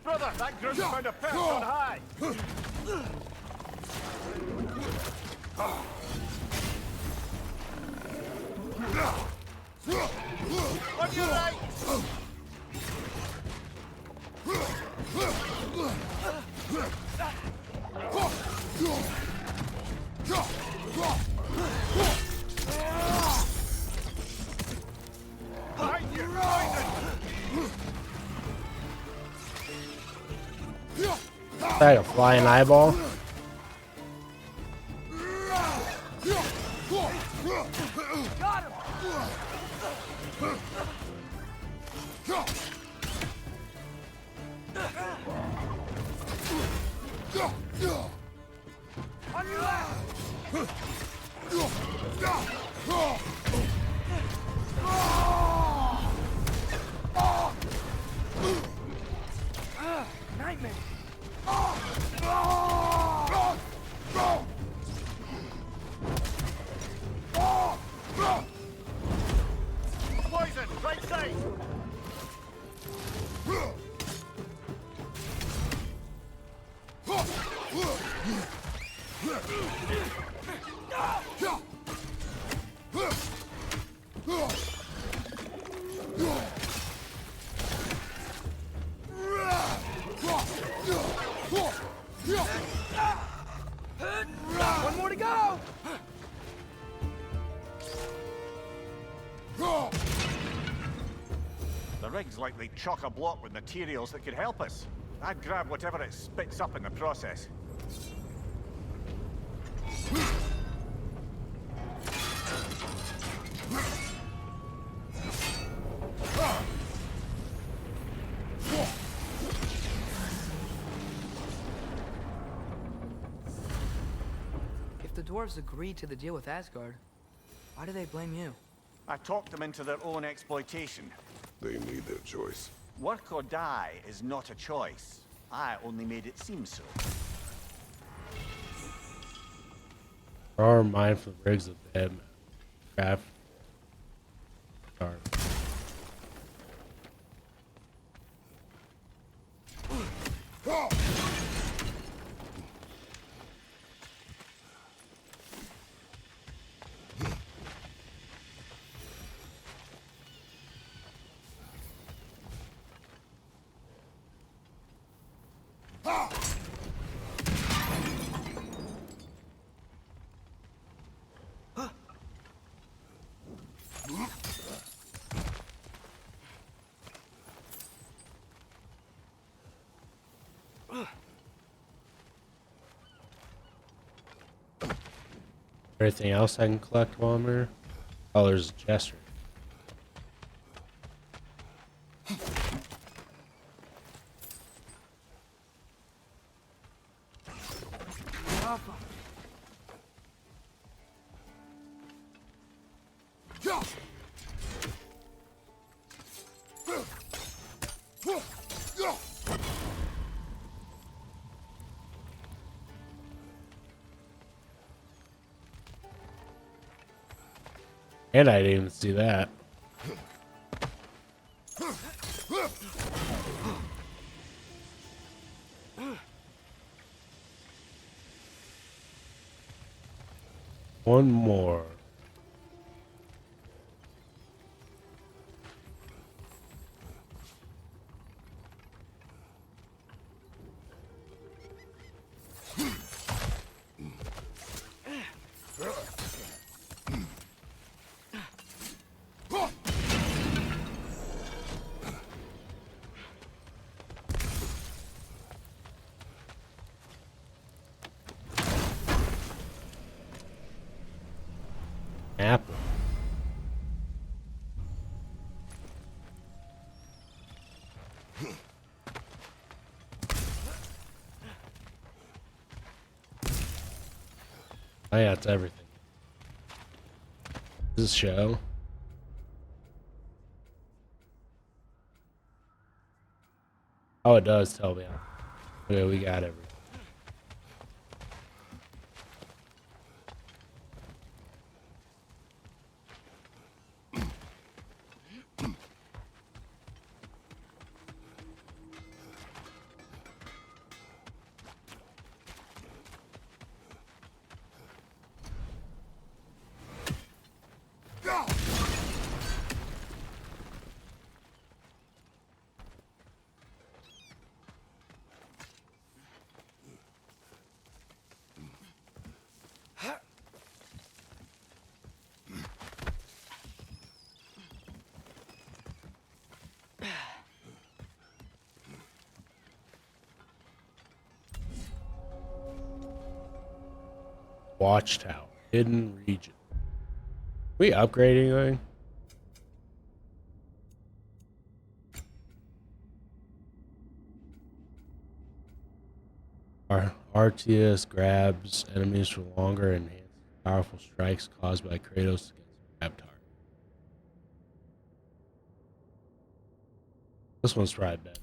Brother, that grunt found a perch on high! On your right! Behind you! Is that a flying eyeball? Got him! On your left! Nightmare! Poison, right side! One more to go! The rig's likely chock-a-block with materials that could help us. I'd grab whatever it spits up in the process. If the dwarves agreed to the deal with Asgard, why do they blame you? I talked them into their own exploitation. They made their choice. Work or die is not a choice. I only made it seem so. There are mindful rigs of dead craft. Dark. Anything else I can collect while I'm here? Oh, there's a jester. And I didn't even see that. One more. Apple. Oh yeah, it's everything. This show. Oh, it does tell me. Okay, we got everything. Watchtower. Hidden region. We upgrading anything? Our RTS grabs enemies for longer and enhances powerful strikes caused by Kratos against grab target. This one's tried better.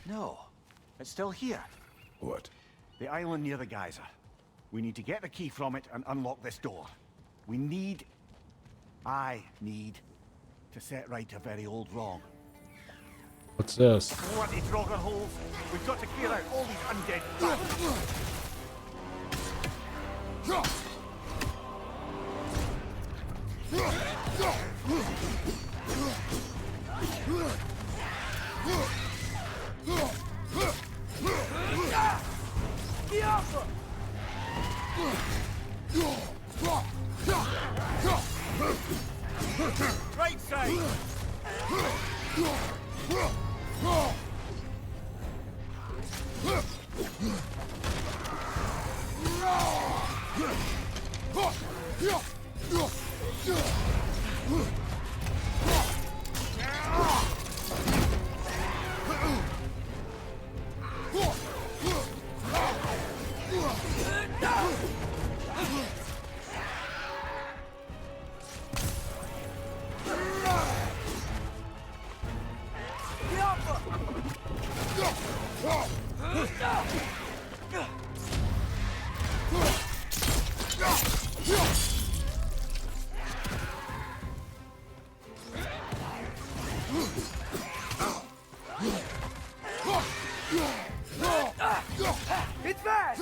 No, it's still here. What? The island near the geyser. We need to get the key from it and unlock this door. I need to set right a very old wrong. What's this? Bloody Draugr holes! We've got to clear out all these undead bastards! Right side! It's back!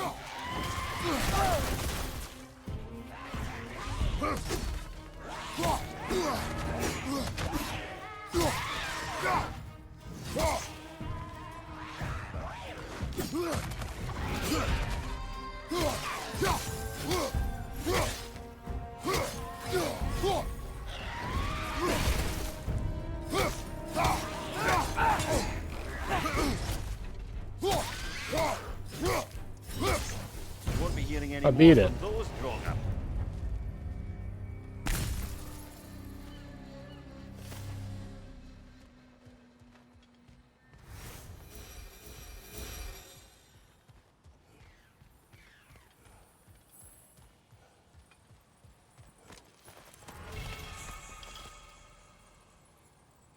You won't be hearing any I beat it. more from those Draugr.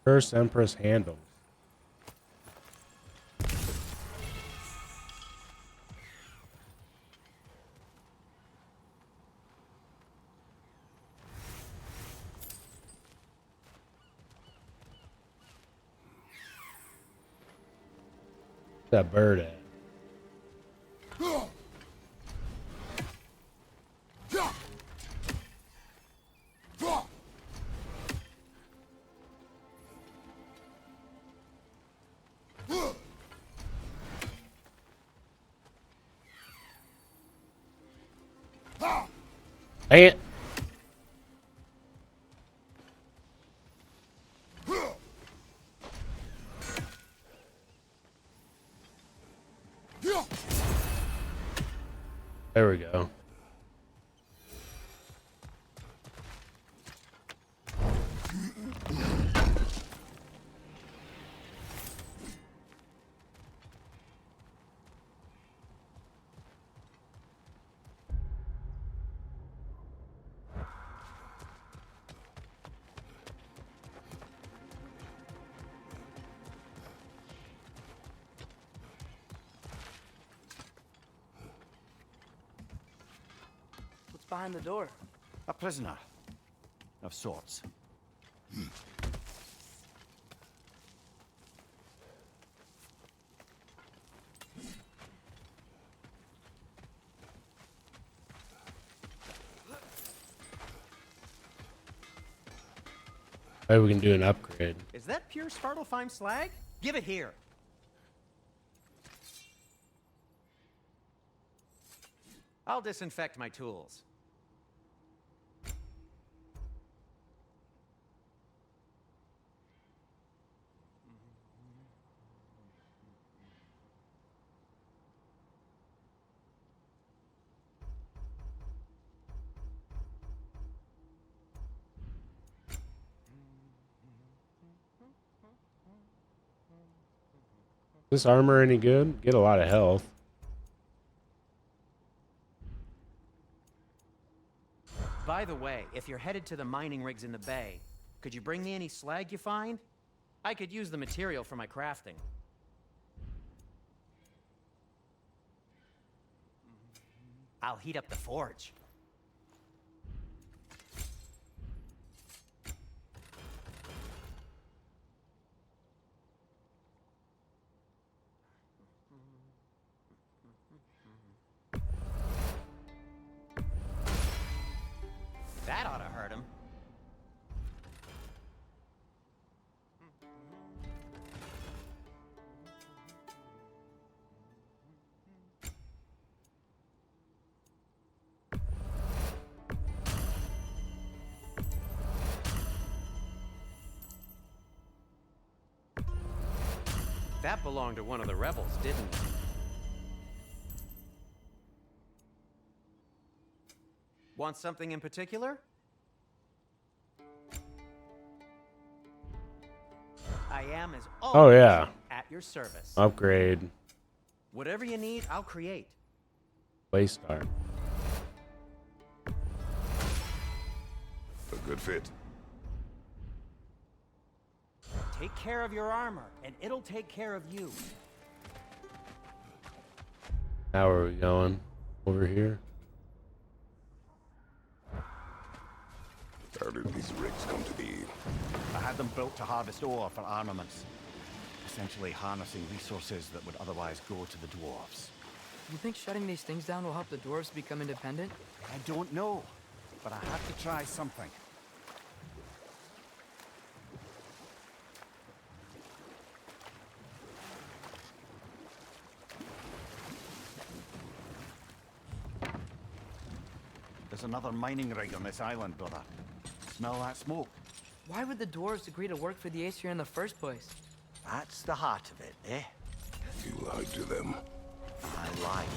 First Empress handles. That bird at? Dang it. There we go. What's behind the door? A prisoner. Of sorts. Maybe we can do an upgrade. Is that pure Svartalfheim slag? Give it here. I'll disinfect my tools. Is this armor any good? Get a lot of health. By the way, if you're headed to the mining rigs in the bay, could you bring me any slag you find? I could use the material for my crafting. I'll heat up the forge. That ought to hurt him. That belonged to one of the rebels, didn't it? Want something in particular? I am, as always, Oh yeah, at your service. upgrade. Whatever you need, I'll create. Waystar. A good fit. Take care of your armor, and it'll take care of you. Now where are we going? Over here? How did these rigs come to be? I had them built to harvest ore for armaments. Essentially harnessing resources that would otherwise go to the dwarves. You think shutting these things down will help the dwarves become independent? I don't know, but I have to try something. There's another mining rig on this island, brother. Smell that smoke? Why would the dwarves agree to work for the Aesir in the first place? That's the heart of it, eh? You lied to them. I lied.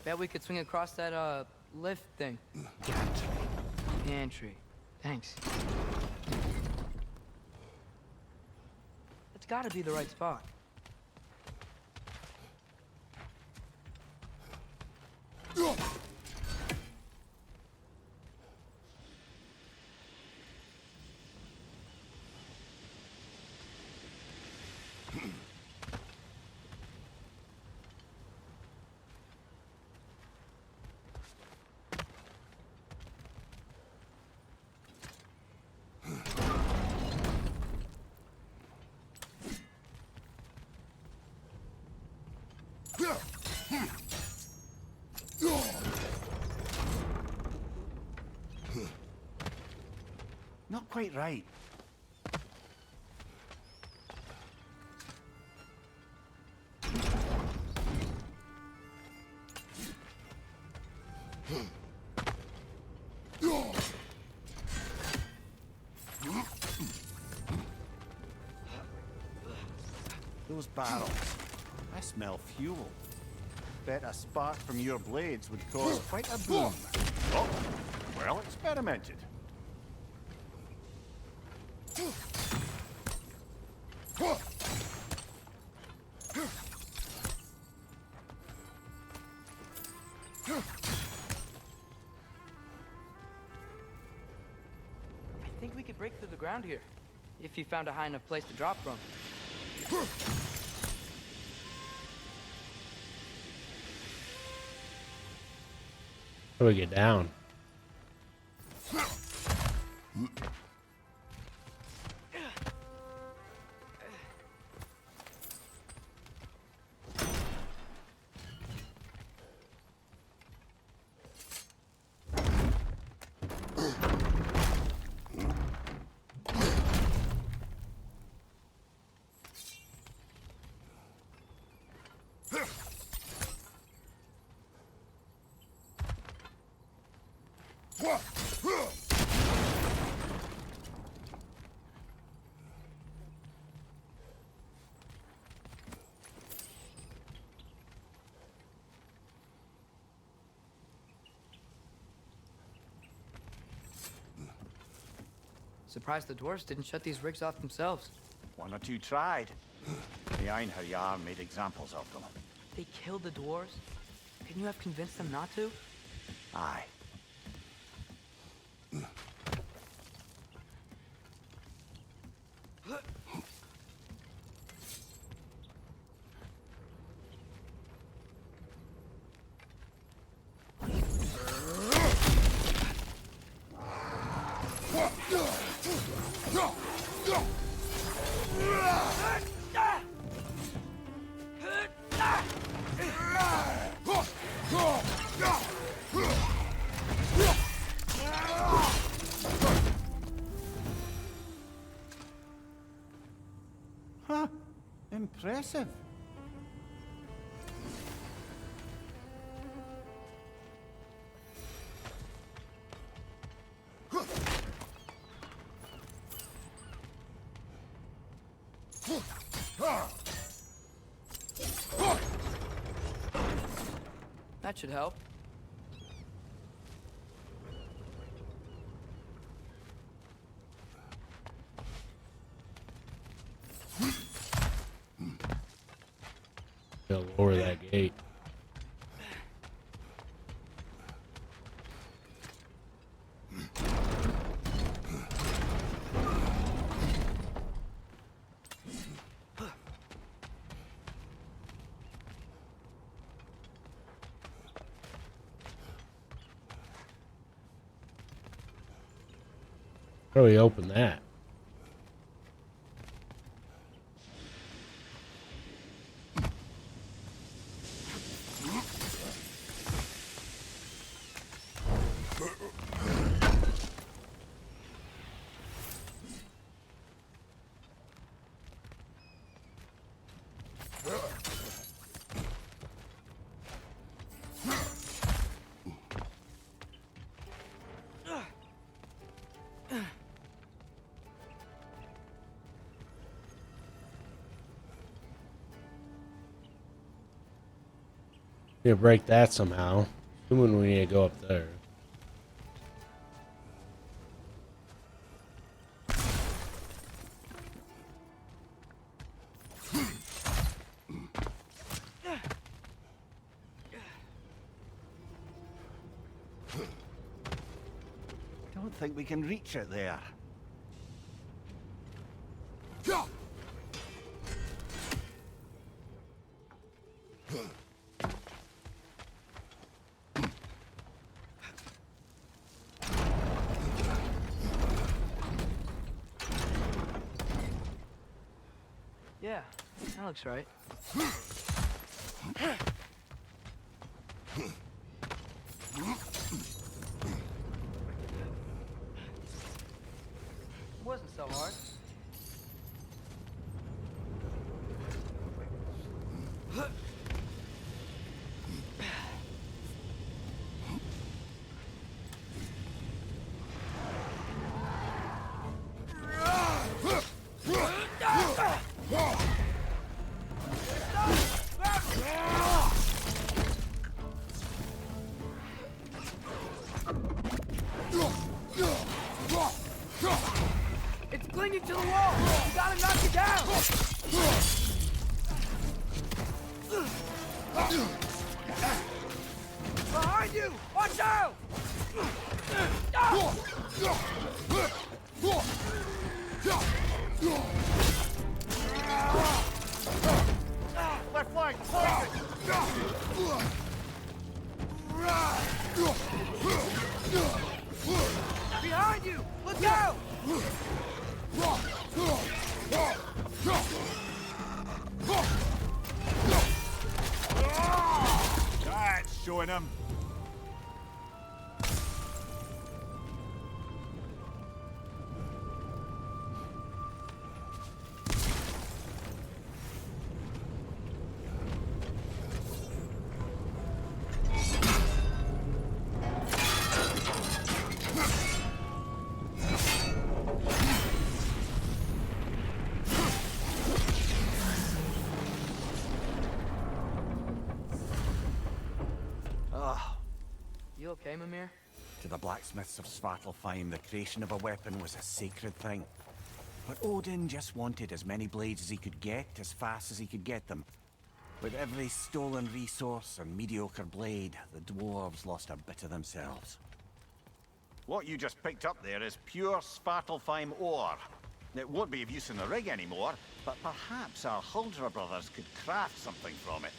Bet we could swing across that, lift thing. Gantry. Thanks. It's gotta be the right spot. Not quite right. Those barrels. I smell fuel. Bet a spark from your blades would cause quite a boom. Oh, well experimented. I think we could break through the ground here, if you found a high enough place to drop from. How do we get down? Surprised the dwarves didn't shut these rigs off themselves. One or two tried. The Einherjar made examples of them. They killed the dwarves? Couldn't you have convinced them not to? Aye. Huh. Impressive. That should help. They'll lower that gate. How do we open that? Need to break that somehow. Assuming we need to go up there. Don't think we can reach it there. Yeah, that looks right. Wasn't so hard. It's clinging to the wall! You gotta knock it down! Behind you! Watch out! Left flank, Behind you! Look out! That's showing him. You okay, Mimir? To the blacksmiths of Svartalfheim, the creation of a weapon was a sacred thing. But Odin just wanted as many blades as he could get, as fast as he could get them. With every stolen resource and mediocre blade, the dwarves lost a bit of themselves. What you just picked up there is pure Svartalfheim ore. It won't be of use in the rig anymore, but perhaps our Huldra brothers could craft something from it.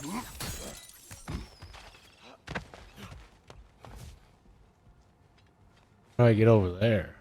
How do I get over there?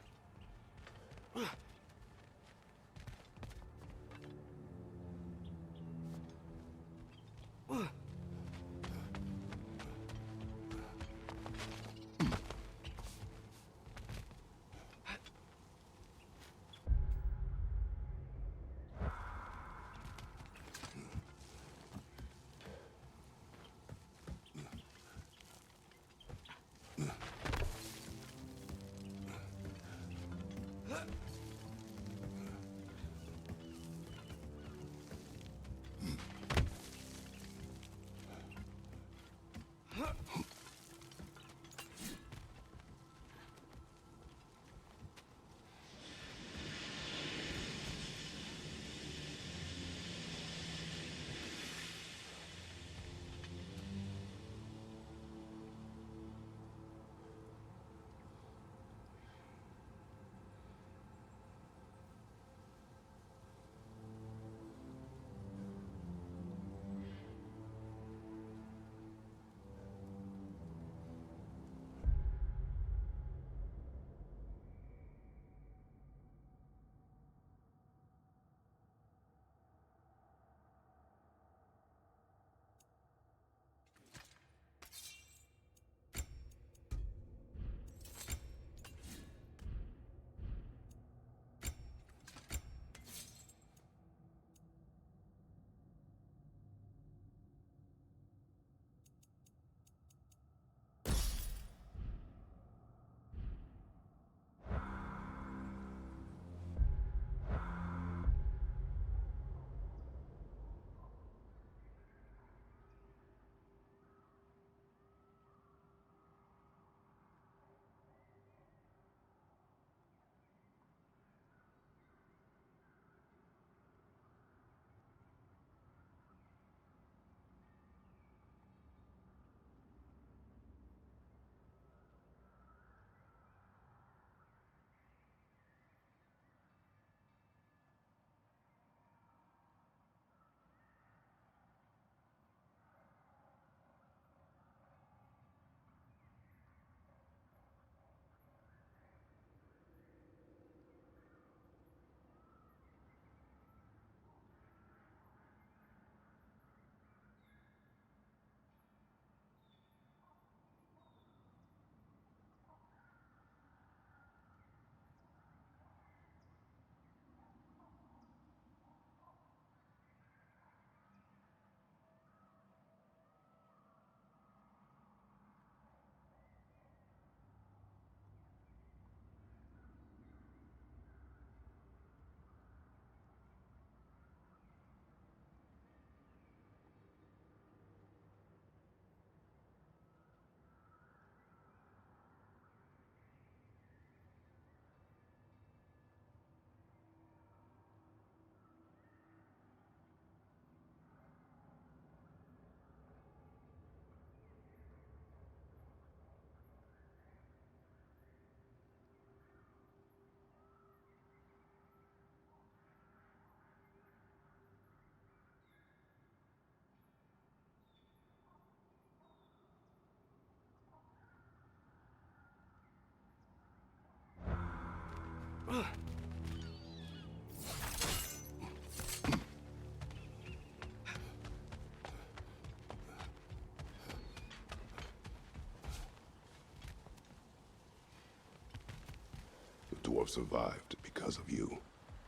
The dwarf survived because of you.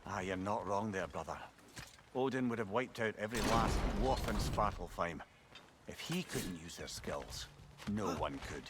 Ah, you're not wrong there, brother. Odin would have wiped out every last dwarf in Svartalfheim. If he couldn't use their skills, no one could.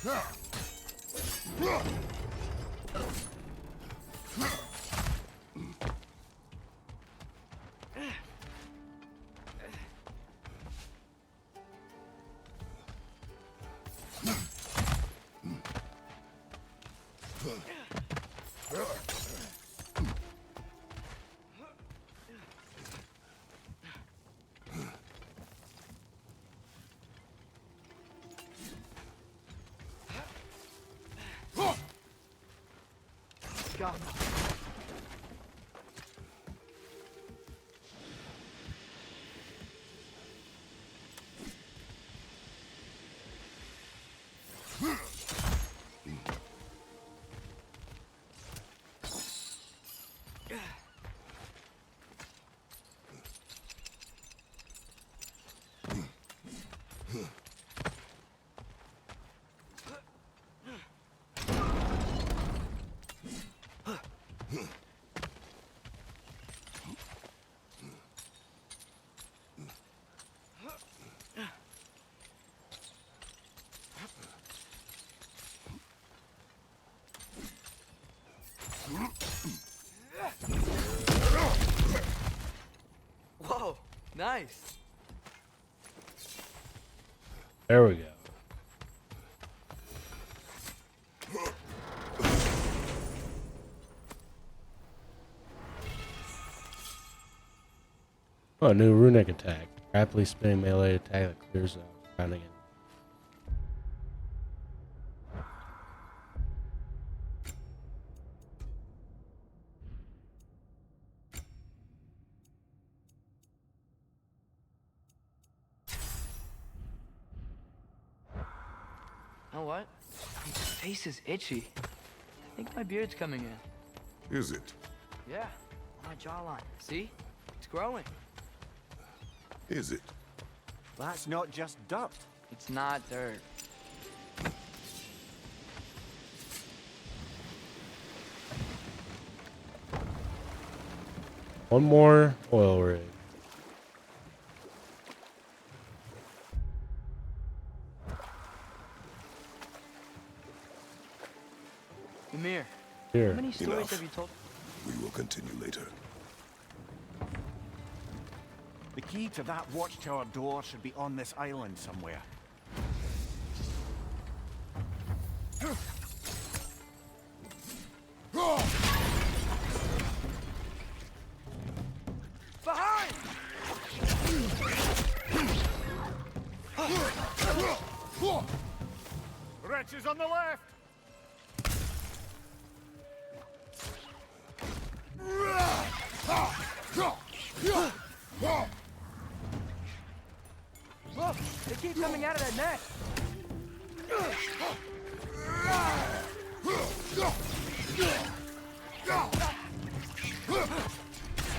Go. Whoa, nice. There we go. Oh, a new runic attack. Rapidly spinning melee attack that clears out surrounding it. You know what? My face is itchy. I think my beard's coming in. Is it? Yeah, on my jawline. See? It's growing. Is it? That's not just dirt. It's not dirt. One more oil rig. Ymir, Here. how many stories Enough. have you told? We will continue later. The key to that watchtower door should be on this island somewhere. Behind! Wretches on the left! Look, they keep coming out of that nest.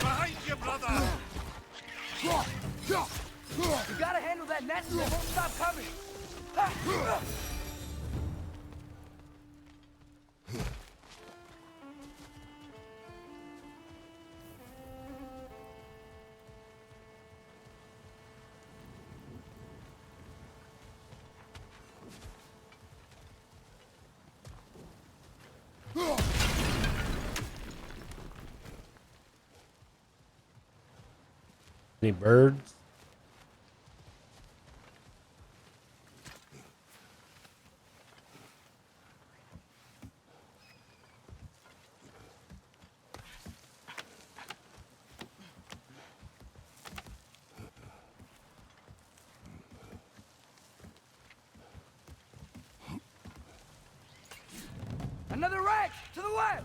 Behind you, brother! You gotta handle that nest or they won't stop coming. Any birds? Another wreck! To the left!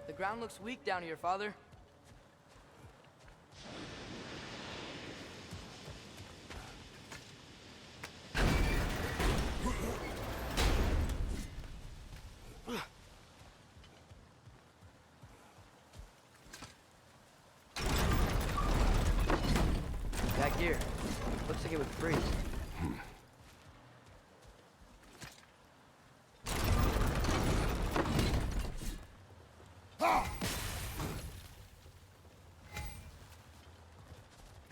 The ground looks weak down here, Father. That gear. Looks like it would freeze.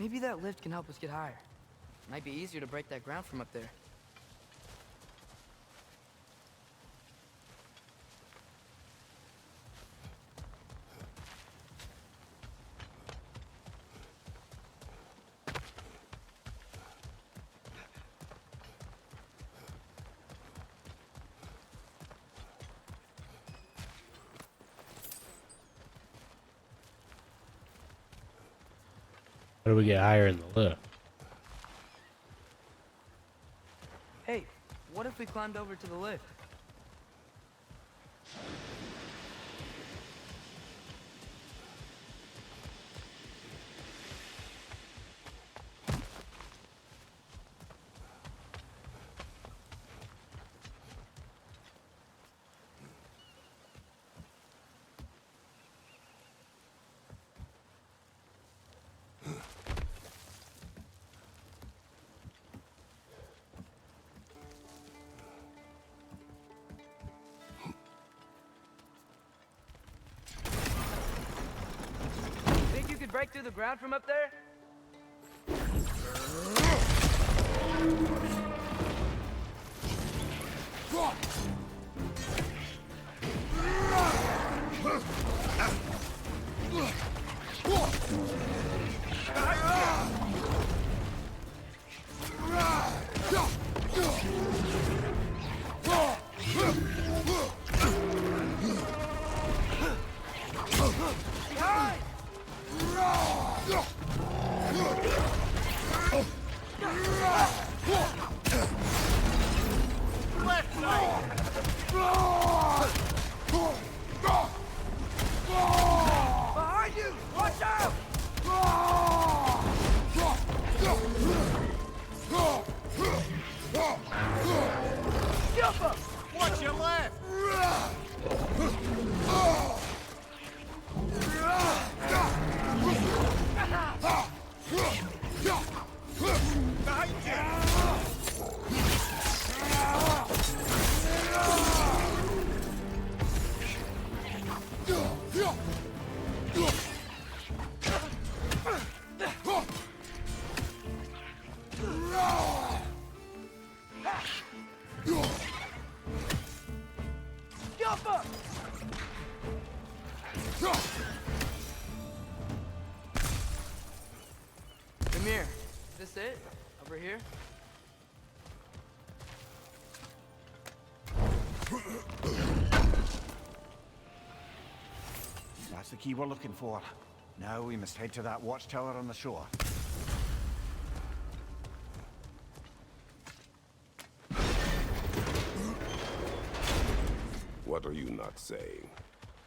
Maybe that lift can help us get higher. Might be easier to break that ground from up there. How do we get higher in the lift? Hey, what if we climbed over to the lift? Think you could break through the ground from up there? Behind you! Watch out! Jump up! Watch your left! Jump up! Come here. Is this it? Over here? That's the key we're looking for. Now we must head to that watchtower on the shore. What are you not saying?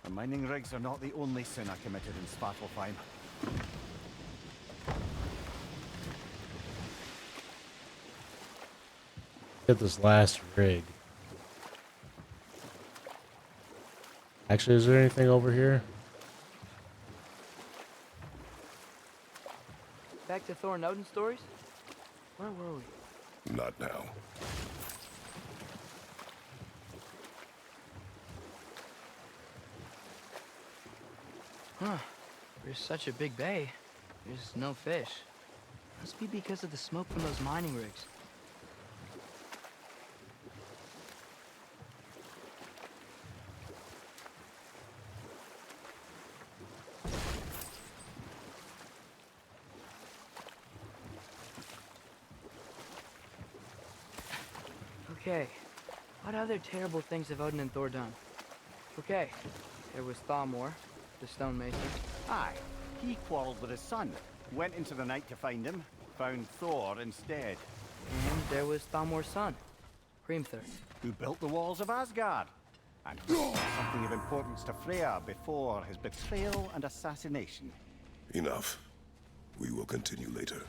The mining rigs are not the only sin I committed in Svartalfheim. Get this last rig. Actually, is there anything over here? Back to Thor and Odin stories? Where were we? Not now. Huh. There's such a big bay. There's no fish. Must be because of the smoke from those mining rigs. Okay, what other terrible things have Odin and Thor done? Okay, there was Thamor, the stonemason. Aye, he quarreled with his son, went into the night to find him, found Thor instead, And there was Thamor's son, Hrimthur. who built the walls of Asgard, and whispered something of importance to Freya before his betrayal and assassination. Enough. We will continue later.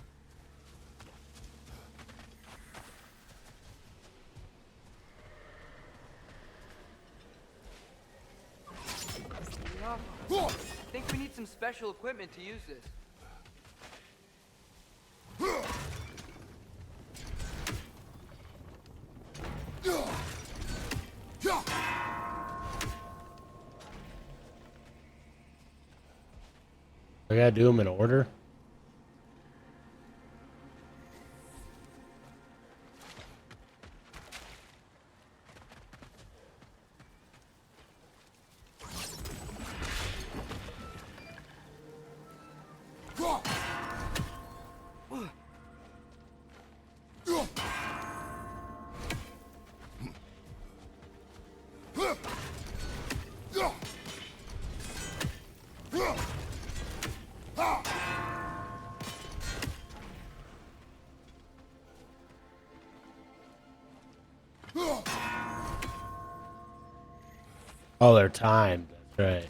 I think we need some special equipment to use this. I gotta do them in order. Oh, they're timed. That's right.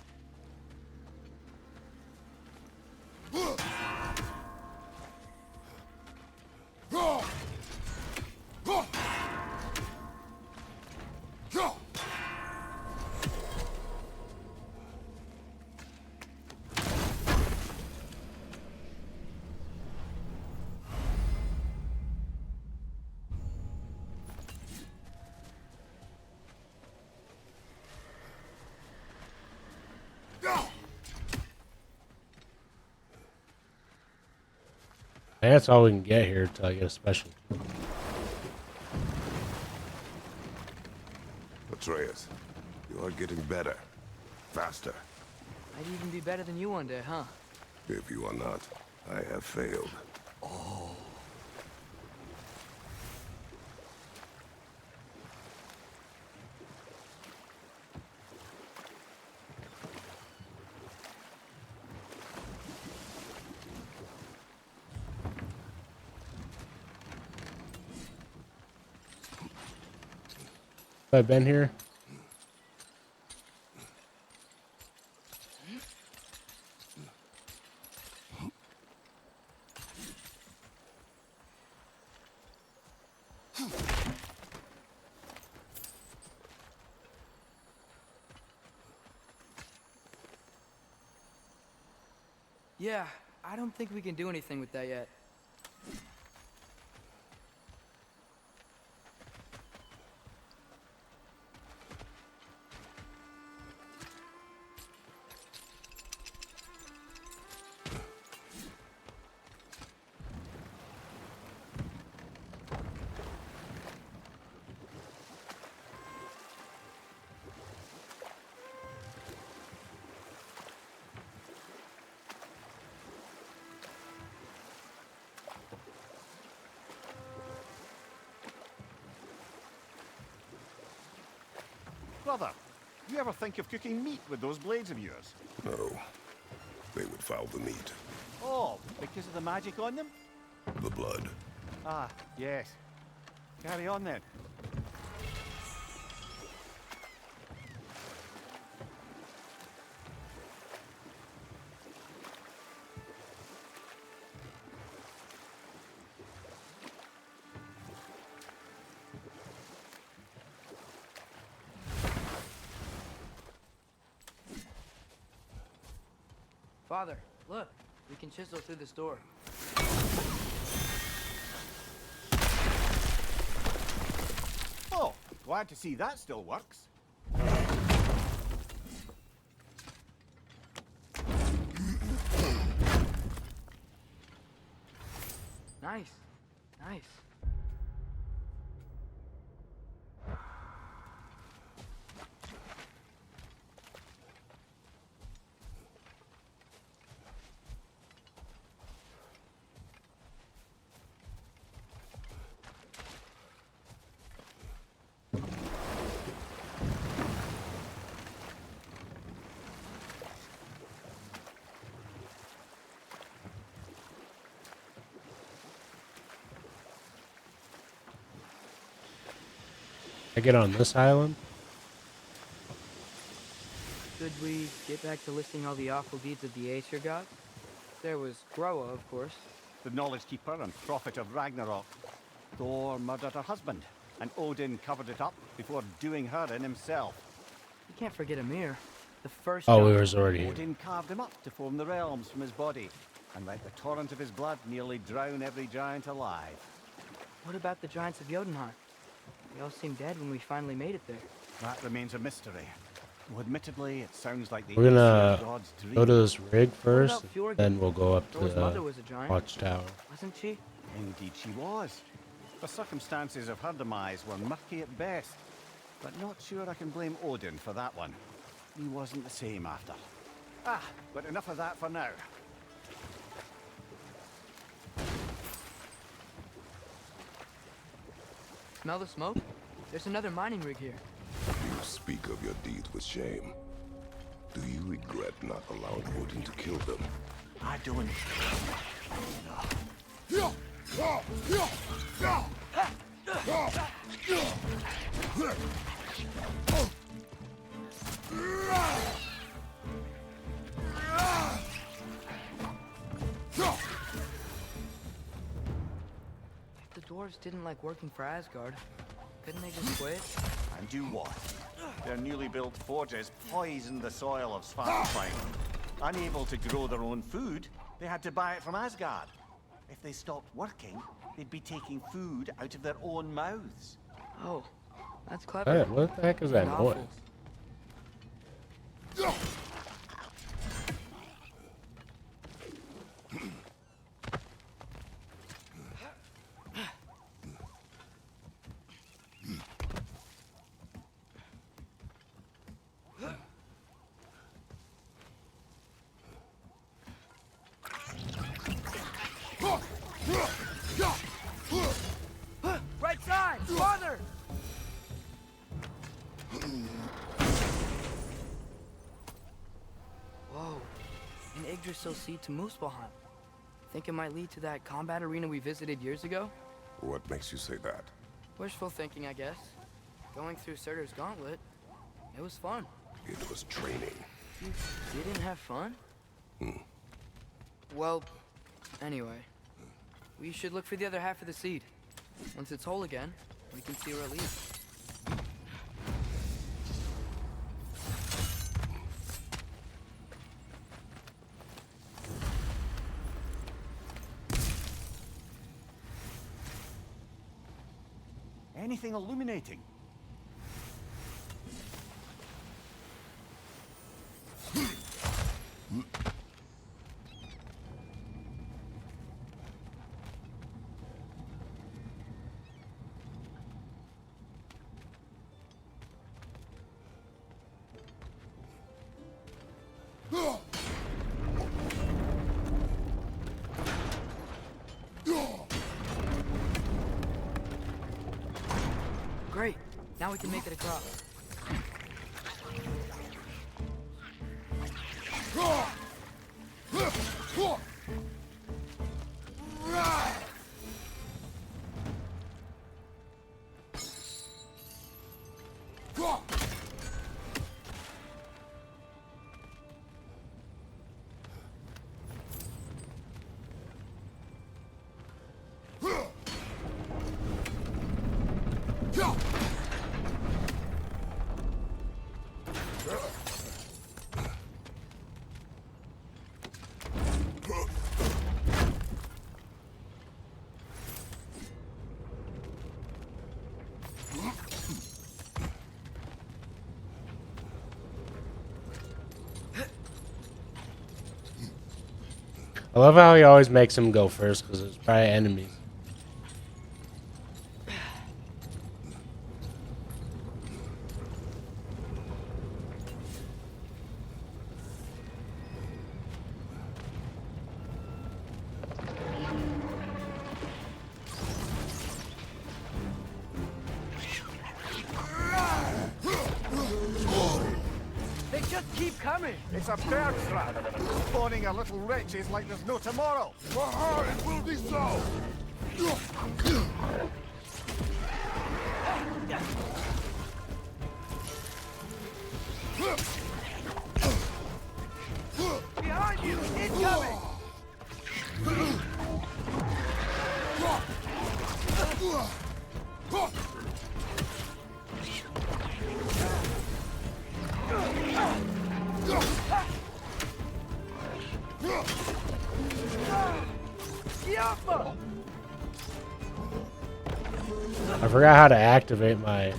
And that's all we can get here until I get a special. Atreus, you are getting better. Faster. I'd even be better than you one day, huh? If you are not, I have failed. Have I been here? Yeah, I don't think we can do anything with that yet. Brother, you ever think of cooking meat with those blades of yours? No. They would foul the meat. Oh, because of the magic on them? The blood. Ah, yes. Carry on then. Father, look. We can chisel through this door. Oh, glad to see that still works. Nice. Nice. I get on this island? Should we get back to listing all the awful deeds of the Aesir gods? There was Groa, of course. The knowledge keeper and prophet of Ragnarok. Thor murdered her husband, and Odin covered it up before doing her in himself. You can't forget Ymir, the first Oh, we giant. was already here. Odin carved him up to form the realms from his body, and let the torrent of his blood nearly drown every giant alive. What about the giants of Jotunheim? They all seemed dead when we finally made it there. That remains a mystery. Though admittedly, it sounds like the We're gonna Aesir gods' dream. go to this rig first, about Fjord? then we'll go up to Thor's mother the was a giant, watchtower. wasn't she? Indeed she was. The circumstances of her demise were murky at best, but not sure I can blame Odin for that one. He wasn't the same after. Ah, but enough of that for now. smell the smoke? There's another mining rig here. You speak of your deeds with shame. Do you regret not allowing Odin to kill them? I don't. The dwarves didn't like working for Asgard. Couldn't they just quit? And do what? Their newly built forges poisoned the soil of Svartalfheim. Unable to grow their own food, they had to buy it from Asgard. If they stopped working, they'd be taking food out of their own mouths. Oh, that's clever. Hey, what the heck is that And noise? awful. Right side! Farther! Whoa. An Yggdrasil seed to Muspelheim. Think it might lead to that combat arena we visited years ago? What makes you say that? Wishful thinking, I guess. Going through Surtur's gauntlet, it was fun. It was training. You didn't have fun? Well, anyway. We should look for the other half of the seed. Once it's whole again, we can see where it leads. Anything illuminating? Great. Now we can make it across. I love how he always makes him go first because it's probably enemies. They just keep coming! It's a bear trap. Spawning a little wretches like there's no tomorrow. For her, it will be so! Behind you! Incoming! I forgot how to activate my...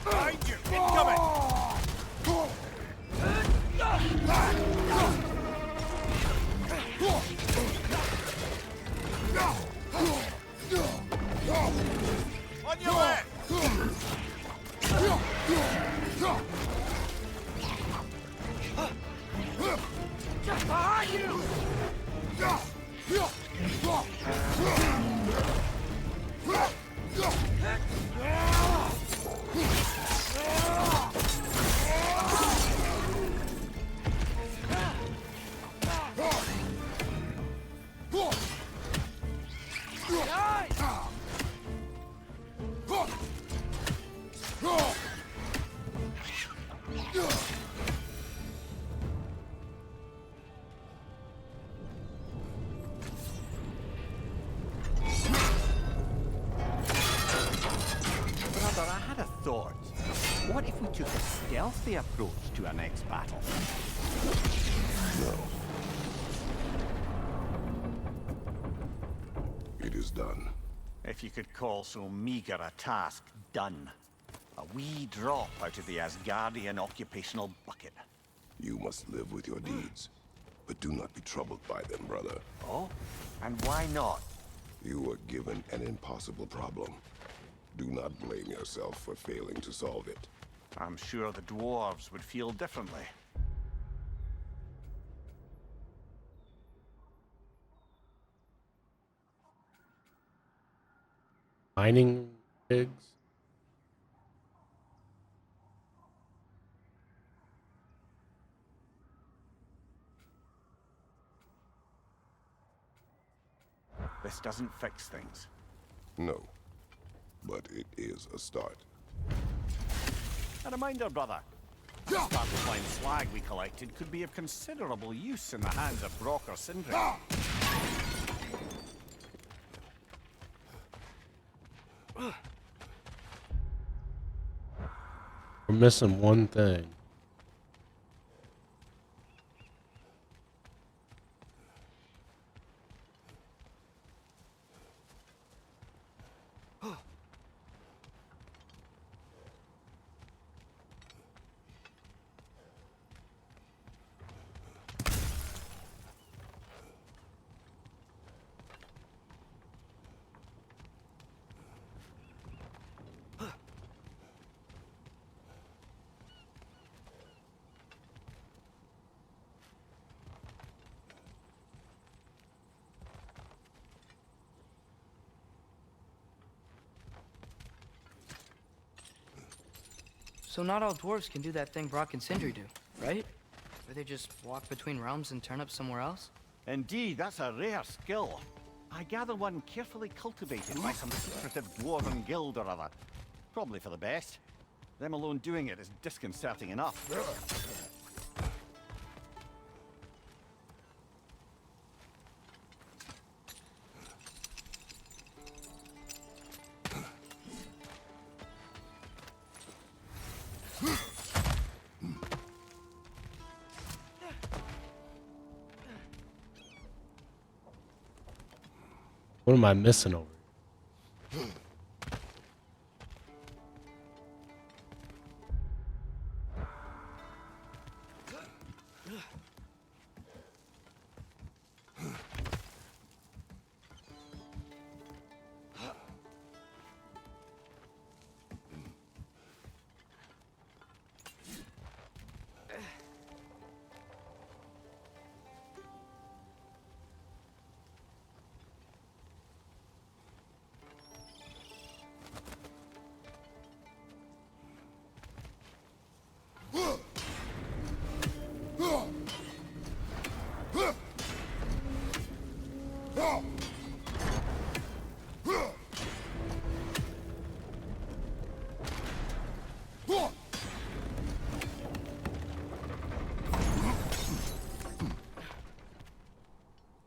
Behind you! Incoming! On your left! Brother, I had a thought. What if we took a stealthy approach to our next battle? No. It is done. If you could call so meager a task done. A wee drop out of the Asgardian occupational bucket. You must live with your deeds, but do not be troubled by them, brother. Oh? And why not? You were given an impossible problem. Do not blame yourself for failing to solve it. I'm sure the dwarves would feel differently. Mining rigs. This doesn't fix things. No, but it is a start. A reminder, brother. The start-of-line slag we collected could be of considerable use in the hands of Brock or Sindri. We're missing one thing. So not all dwarves can do that thing Brock and Sindri do, right? Where they just walk between realms and turn up somewhere else? Indeed, that's a rare skill. I gather one carefully cultivated by some secretive dwarven guild or other. Probably for the best. Them alone doing it is disconcerting enough. What am I missing over here?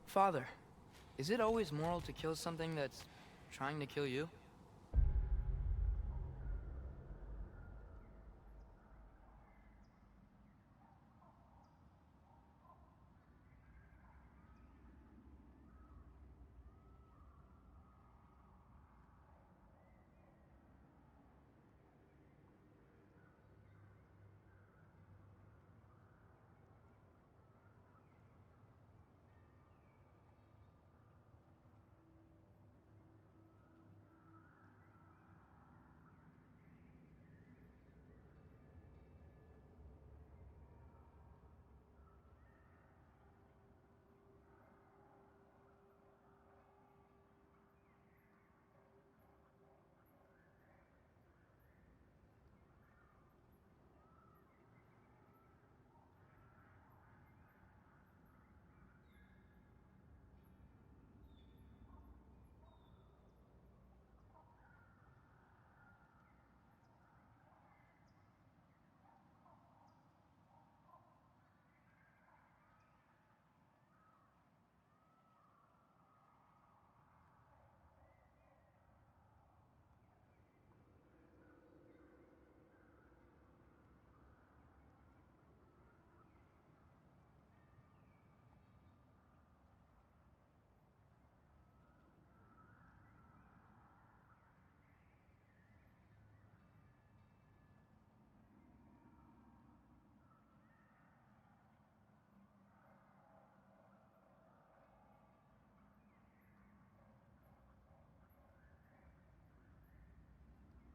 Father, is it always moral to kill something that's trying to kill you?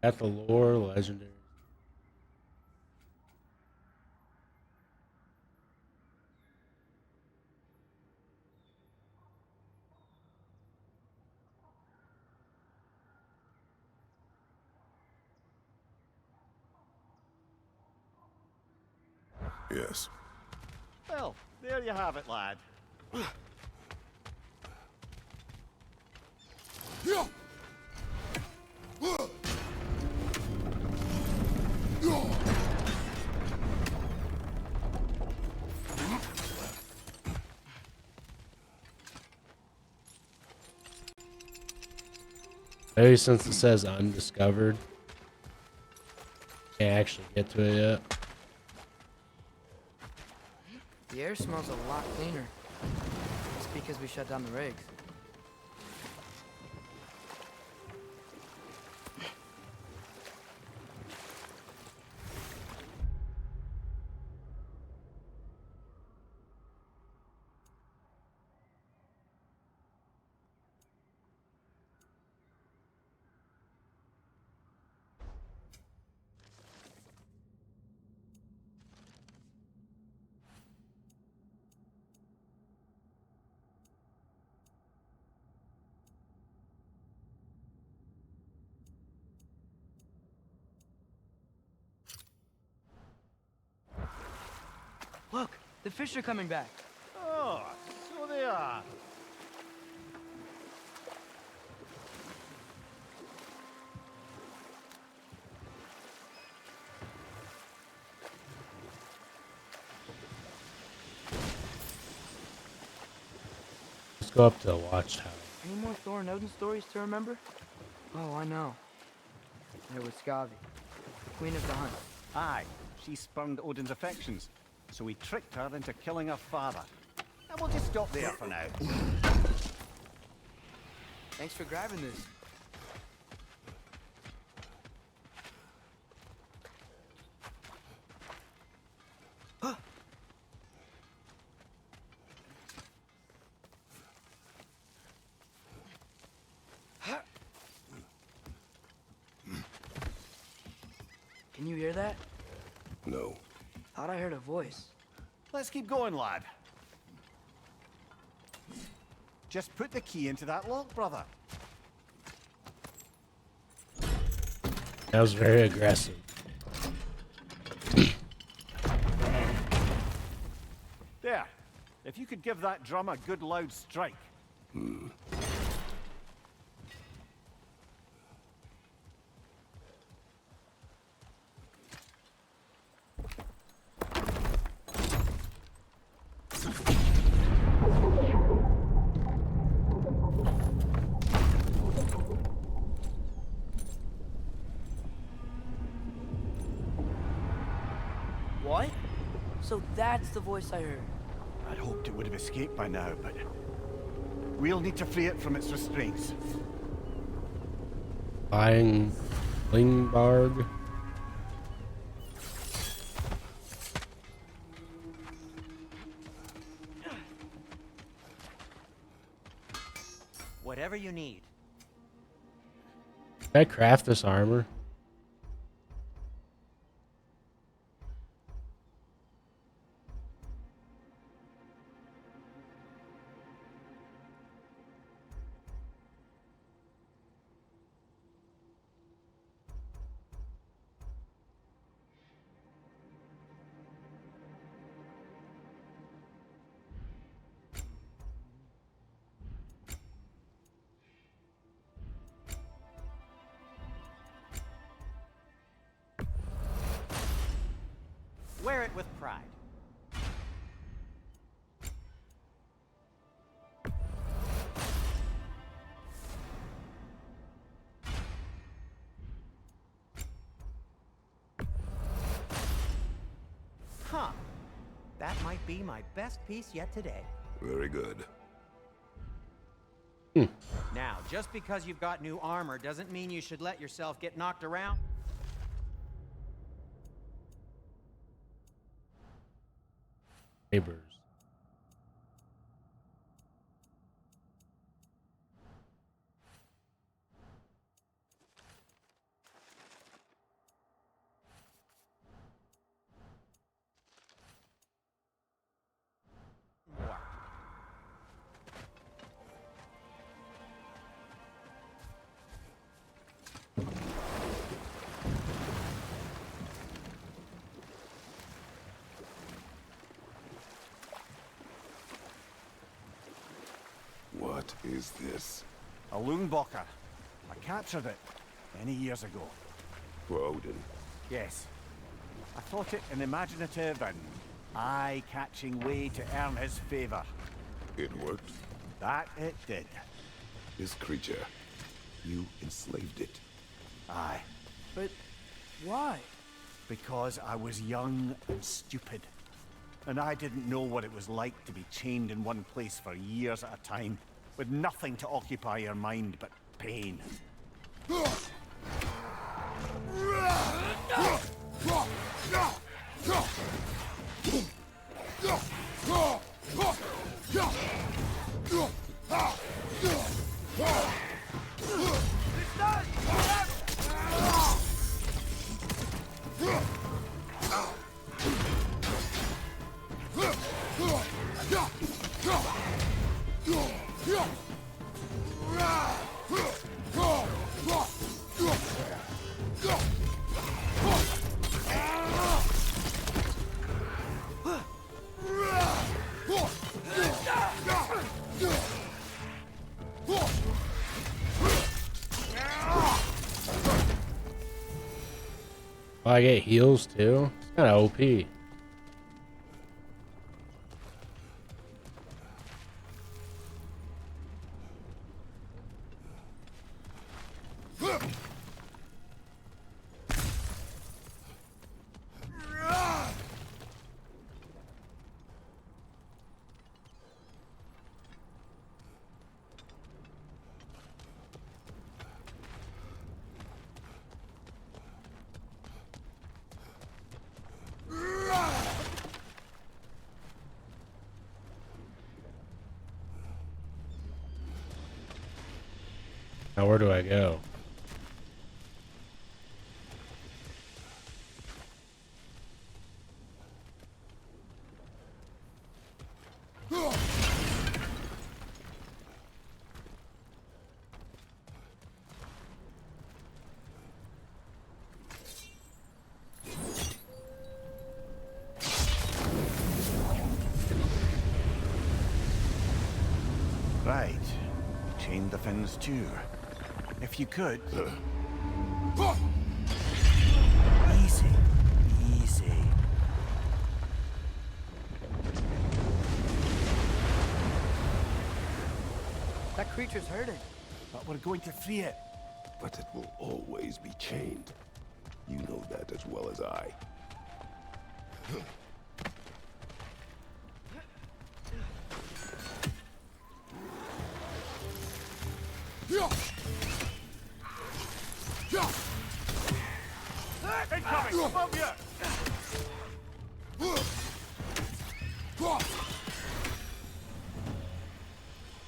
Got the lore, legendary. Yes. Well, there you have it, lad. Maybe since it says undiscovered, can't actually get to it yet. The air smells a lot cleaner. It's because we shut down the rigs. Look, the fish are coming back. Oh, so they are. Let's go up to the watchtower. Any more Thor and Odin stories to remember? Oh, I know. There was Skavi, Queen of the Hunt. Aye, she spurned Odin's affections, so he tricked her into killing her father. And we'll just stop there for now. Thanks for grabbing this. Can you hear that? No. Thought I heard a voice. Let's keep going, lad. Just put the key into that lock, brother. That was very aggressive. There. If you could give that drum a good loud strike. What? So that's the voice I heard. I'd hoped it would have escaped by now, but we'll need to free it from its restraints. Flying Lingbarg. Whatever you need. Can I craft this armor? Wear it with pride. Huh. That might be my best piece yet today. Very good. Now, just because you've got new armor doesn't mean you should let yourself get knocked around. Neighbors. What is this? A Loonbocker. I captured it many years ago. For Odin. Yes. I thought it an imaginative and eye-catching way to earn his favor. It worked? That it did. This creature, you enslaved it. Aye. But why? Because I was young and stupid. And I didn't know what it was like to be chained in one place for years at a time, with nothing to occupy your mind but pain. Oh, I get heals too? It's kind of OP. Now where do I go? Right. Chain the fins too. If you could. Easy. Easy. That creature's hurting. But we're going to free it. But it will always be chained. You know that as well as I. Incoming! Above you!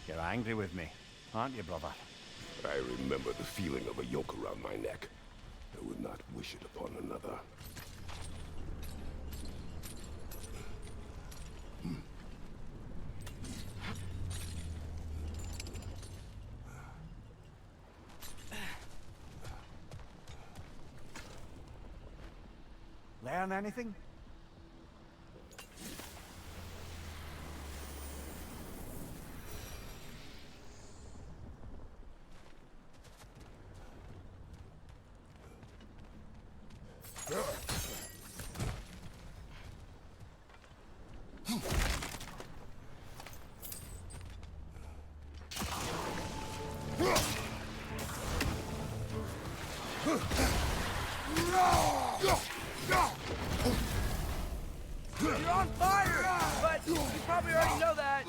You're angry with me, aren't you, brother? I remember the feeling of a yoke around my neck. I would not wish it upon another. Learn anything? You're on fire! But you probably already know that.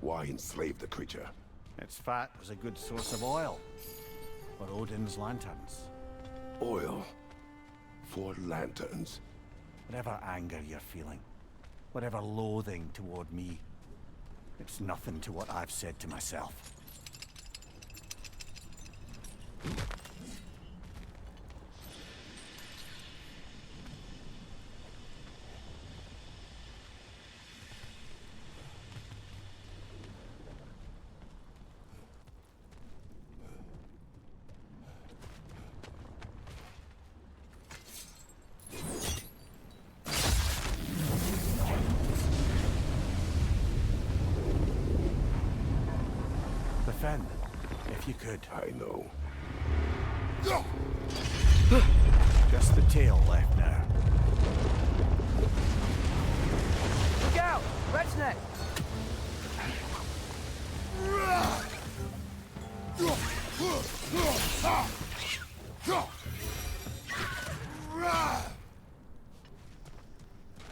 Why enslave the creature? Its fat was a good source of oil for Odin's lanterns. Oil. For lanterns. Whatever anger you're feeling, whatever loathing toward me, it's nothing to what I've said to myself. fin, if you could. I know. Just the tail left now. Look out! Red's neck!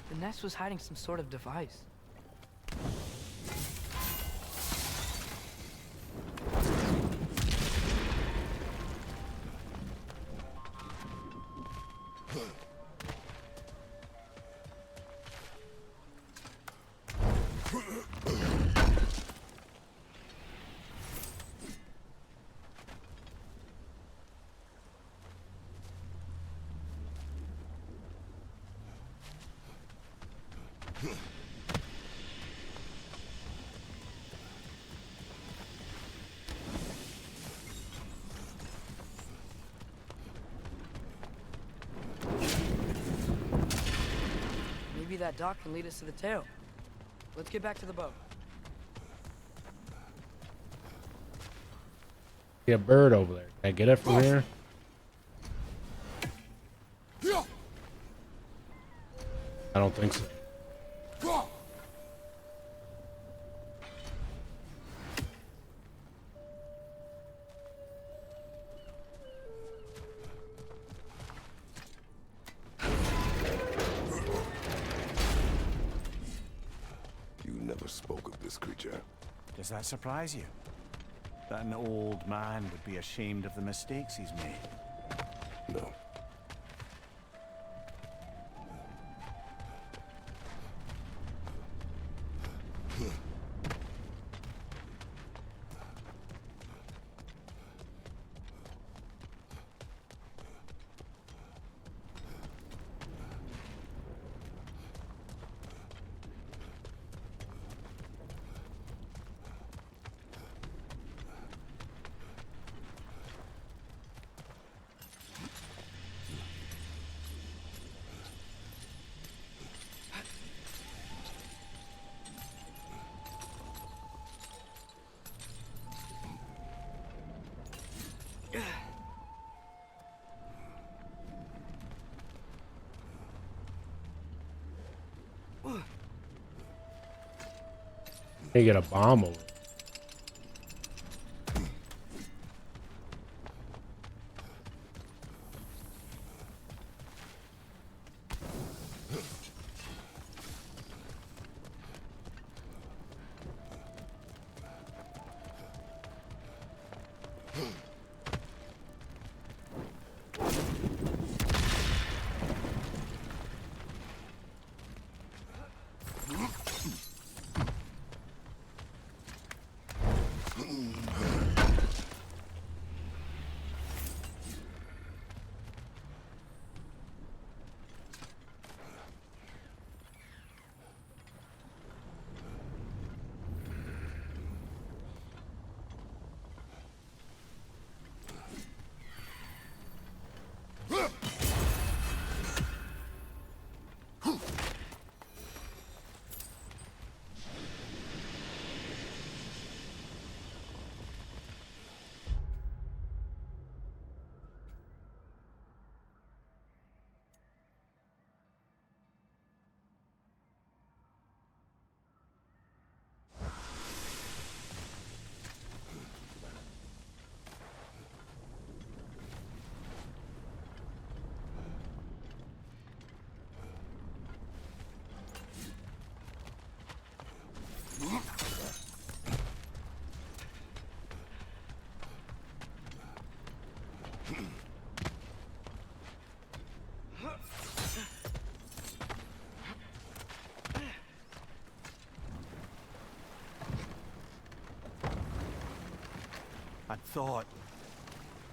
The nest was hiding some sort of device. Maybe that dock can lead us to the tail. Let's get back to the boat. See a bird over there. Can I get it from here? I don't think so. You never spoke of this creature. Does that surprise you? That an old man would be ashamed of the mistakes he's made? No. They get a bomb over.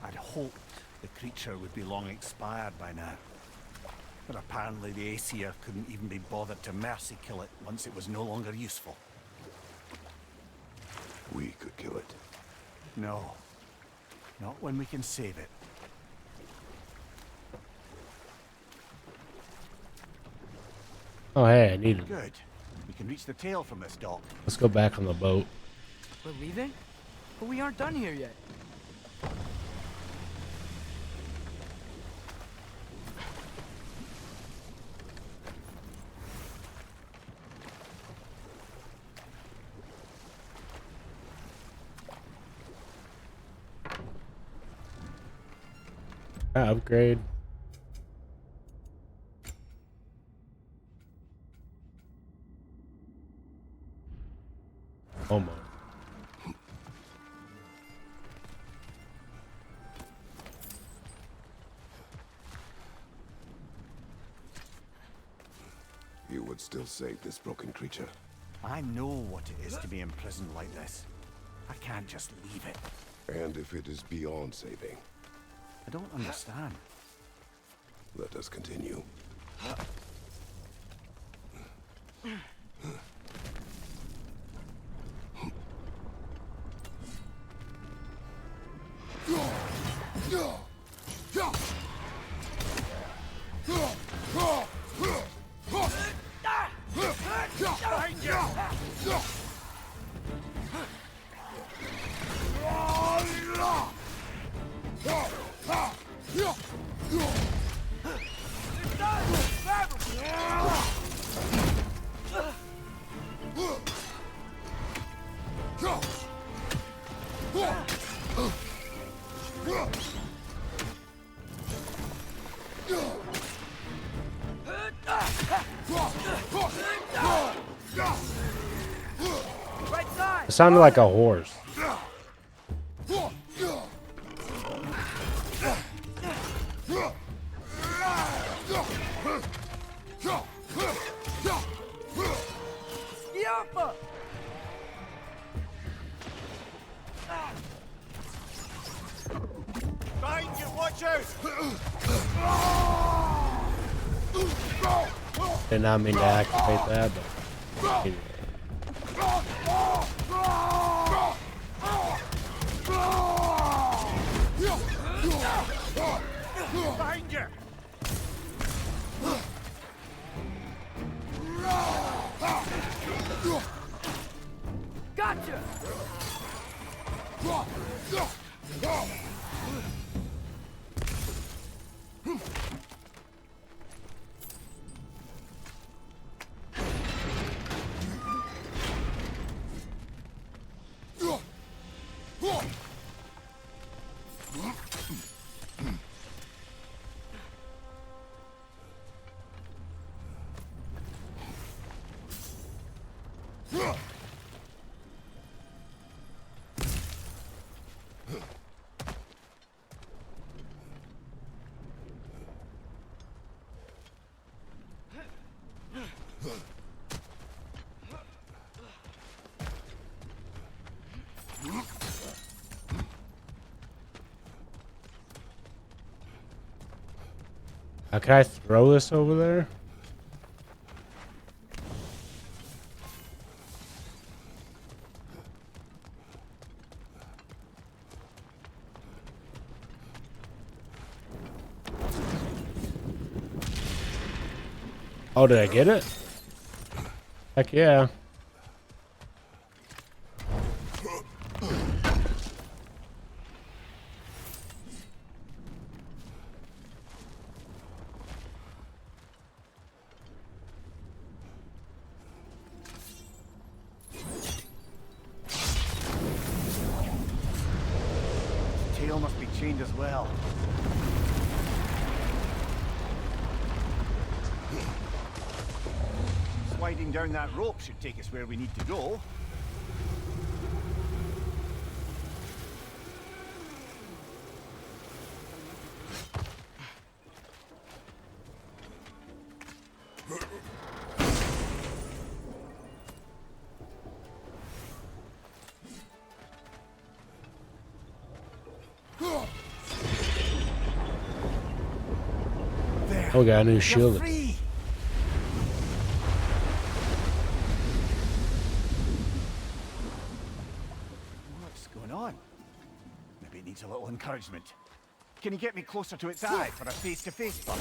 I'd hoped the creature would be long expired by now. But apparently the Aesir couldn't even be bothered to mercy kill it once it was no longer useful. We could kill it. No. Not when we can save it. Oh, hey, I need it. Good. We can reach the tail from this dock. Let's go back on the boat. We're leaving? But we aren't done here yet. Upgrade. Almost. You would still save this broken creature. I know what it is to be imprisoned like this. I can't just leave it. And if it is beyond saving, I don't understand. let us continue. It sounded like a horse. Yappa! Behind you, watch out! Did not mean to activate that, but anyway. Behind you! Gotcha! Can I throw this over there? Oh, did I get it? Heck yeah. Tail must be chained as well. Sliding down that rope should take us where we need to go. Oh, got a new You're shield. free! What's going on? Maybe it needs a little encouragement. Can you get me closer to its eye for a face-to-face bump?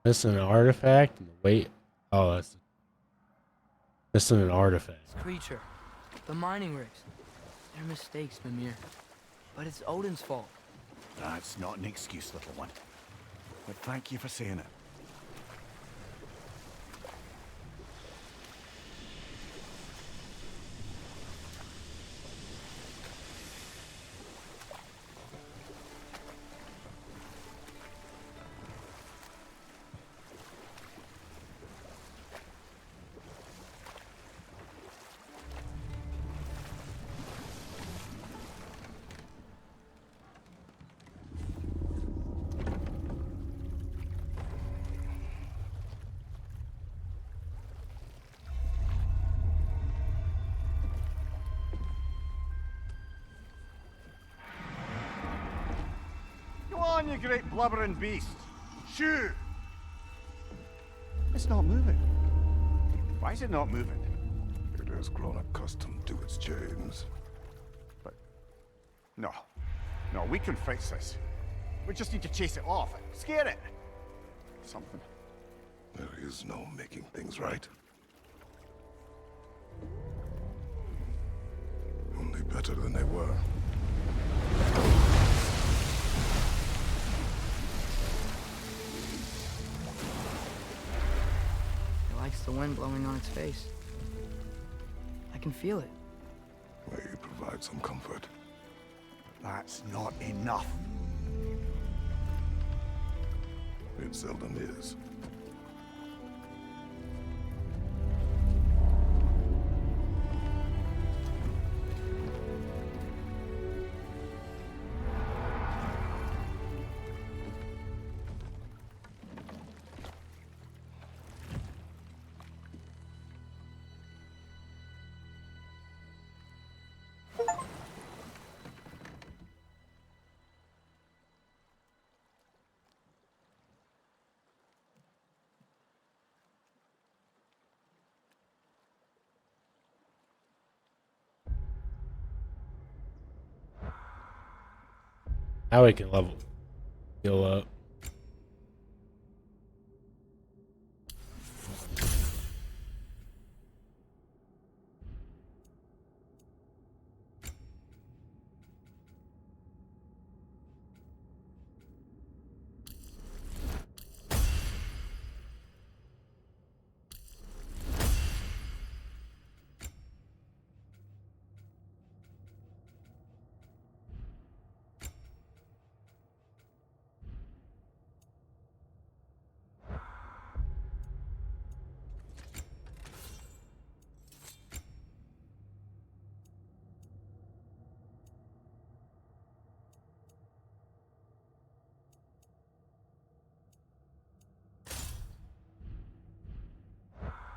Missing an artifact and the weight. Oh, that's missing an artifact. This creature, the mining rigs, they're mistakes, Mimir. But it's Odin's fault. That's not an excuse, little one. But thank you for saying it. Go on, you great blubbering beast. Shoo! It's not moving. Why is it not moving? It has grown accustomed to its chains. But... No. No, we can fix this. We just need to chase it off. Scare it. Something. There is no making things right. Only better than they were. It likes the wind blowing on its face. I can feel it. May provide some comfort. That's not enough. It seldom is. Now we can heal up.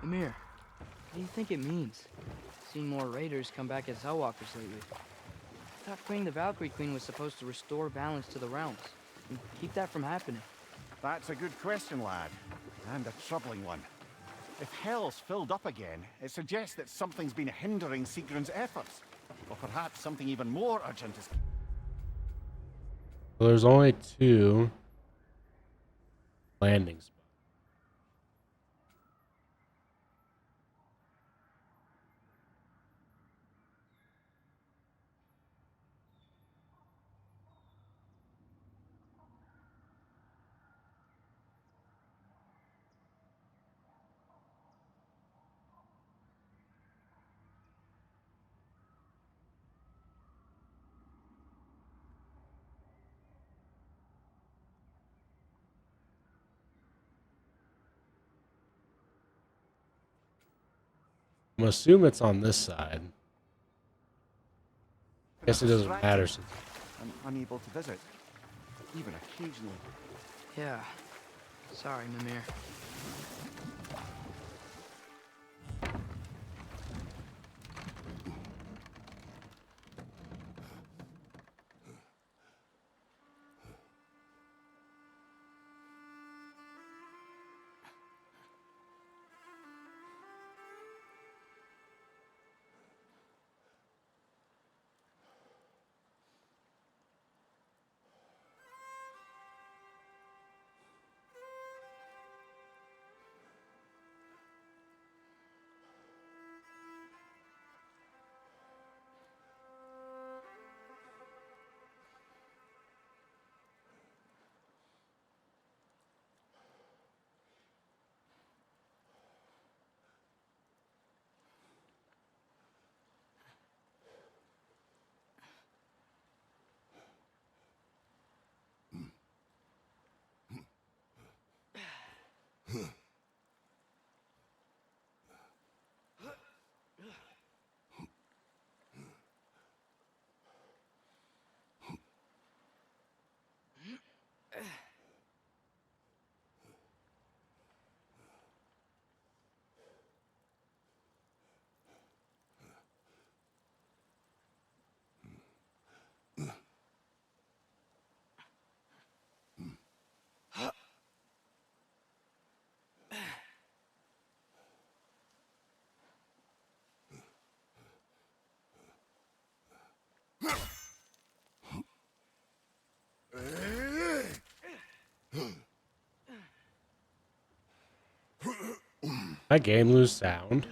Mimir, what do you think it means? Seeing more raiders come back as Hellwalkers lately. I thought freeing the Valkyrie Queen was supposed to restore balance to the realms and keep that from happening. That's a good question, lad. And a troubling one. If Hell's filled up again, it suggests that something's been hindering Sigrun's efforts. Or perhaps something even more urgent is... Well, there's only 2 landing spots. I'm gonna assume it's on this side. Guess it doesn't matter since I'm unable to visit. Even occasionally. Yeah. Sorry, Mimir. My game lose sound.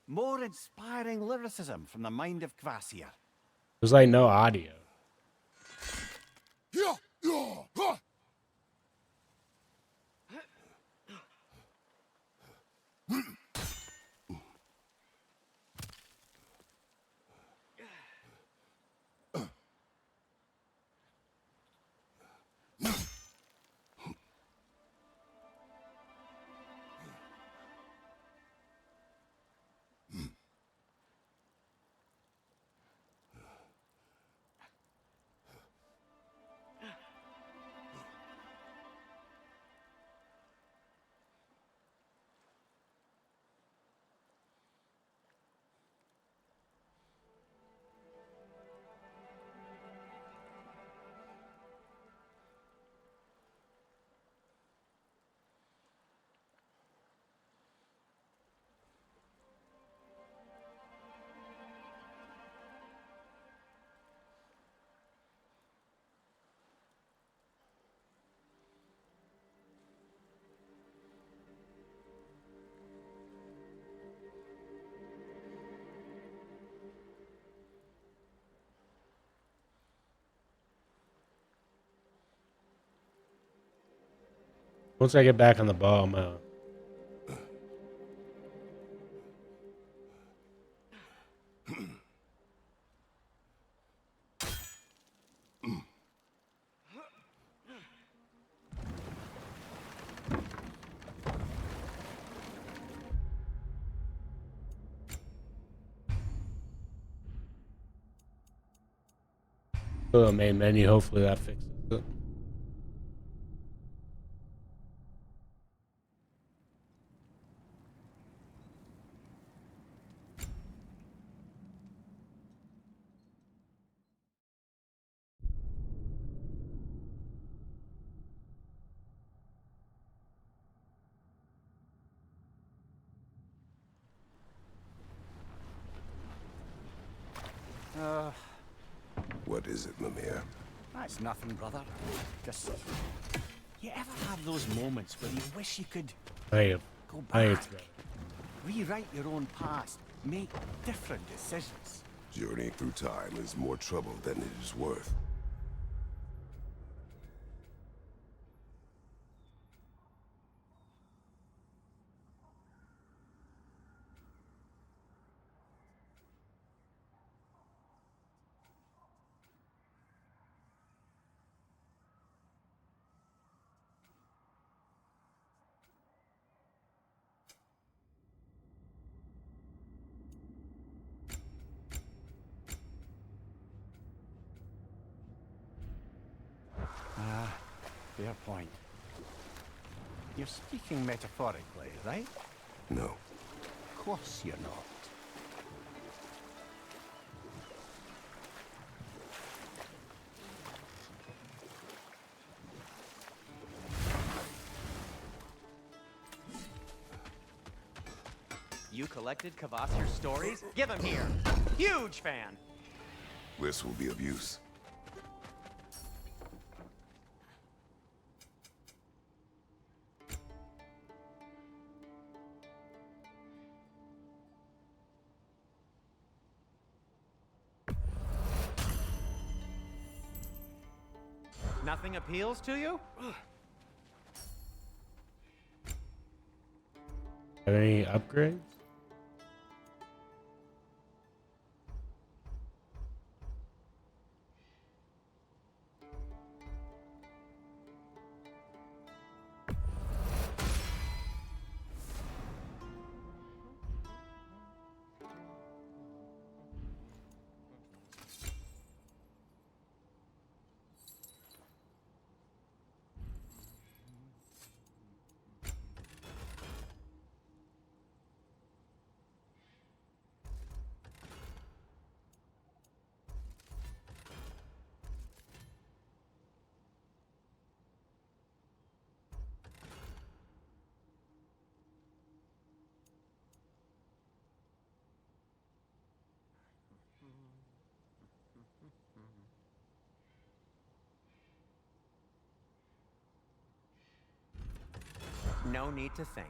More inspiring lyricism from the mind of Kvasir. There's like no audio. Once I get back on the ball, I'm go to the main menu. Hopefully that fixes it. What is it, Mimir? That's nothing, brother. Just... You ever have those moments where you wish you could I go think back, it's better. rewrite your own past, make different decisions? Journeying through time is more trouble than it is worth. Ah, fair point. You're speaking metaphorically, right? No. Of course you're not. You collected Kvasir's stories? Give him here. Huge fan. This will be of use. Nothing appeals to you? Have any upgrades? No need to thank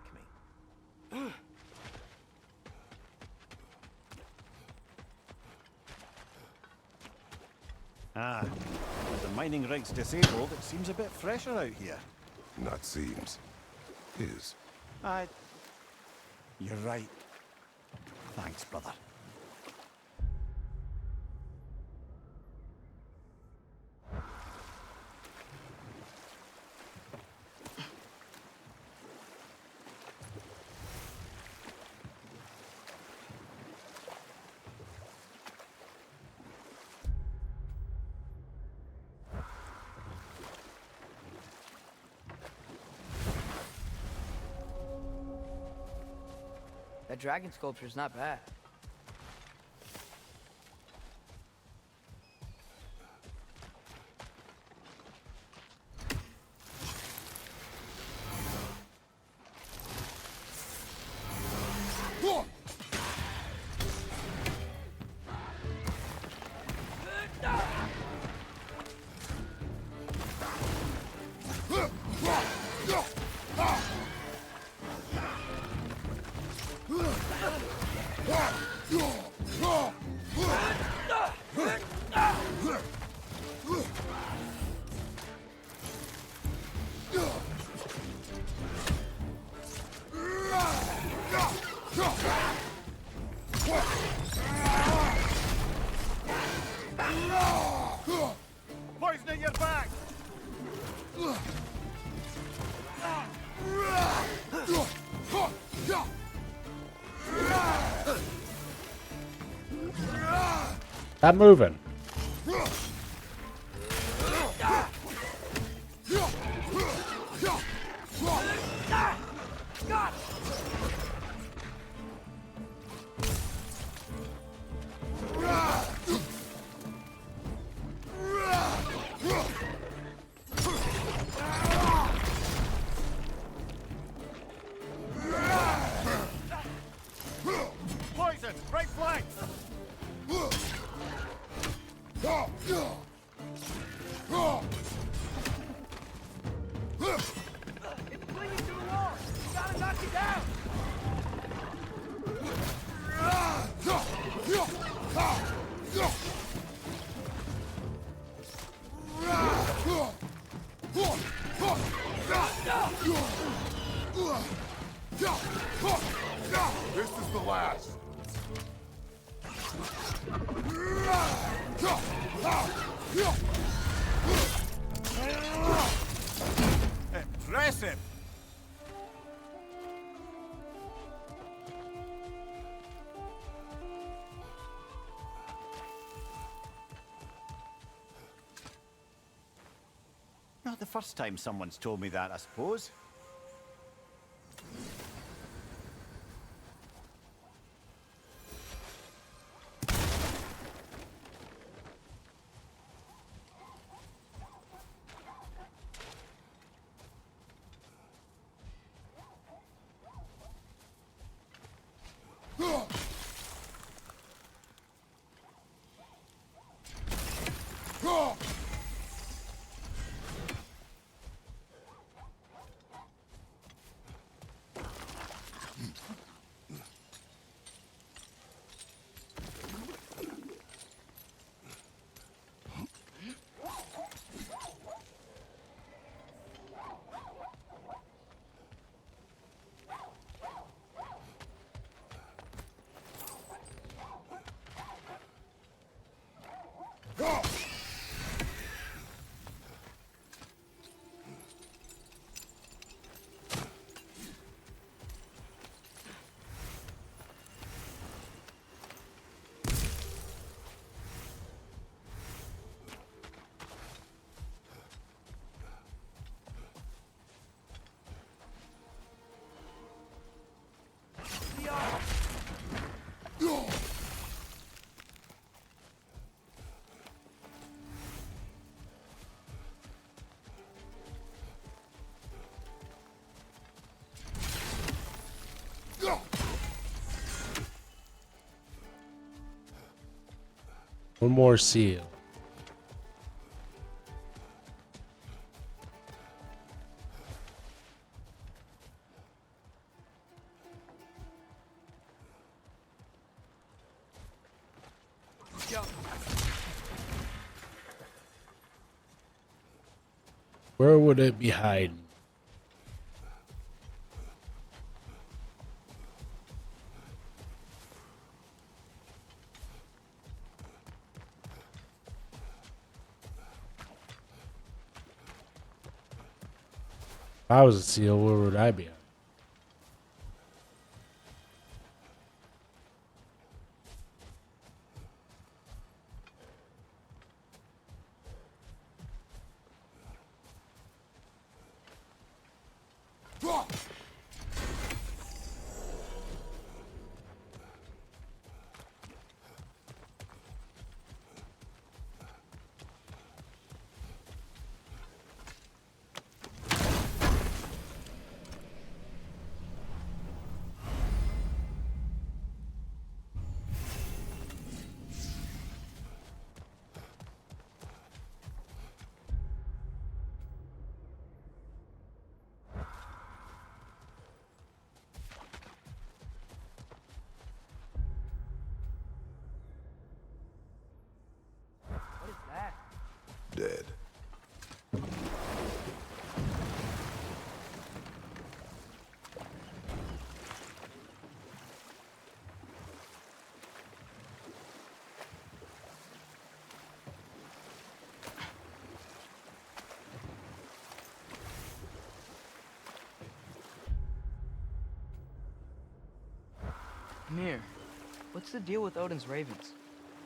me. Ah, with the mining rigs disabled, it seems a bit fresher out here. Not seems. Is. You're right. Thanks, brother. That dragon sculpture's not bad. Poison at your back! Stop moving. Poison! Right flank! It's clinging to the wall! You gotta knock it down! This is the last. Impressive! Not the first time someone's told me that, I suppose. One more seal. Yo. Where would it be hiding? If I was a seal, where would I be? What is that? Dead. Mir, what's the deal with Odin's ravens?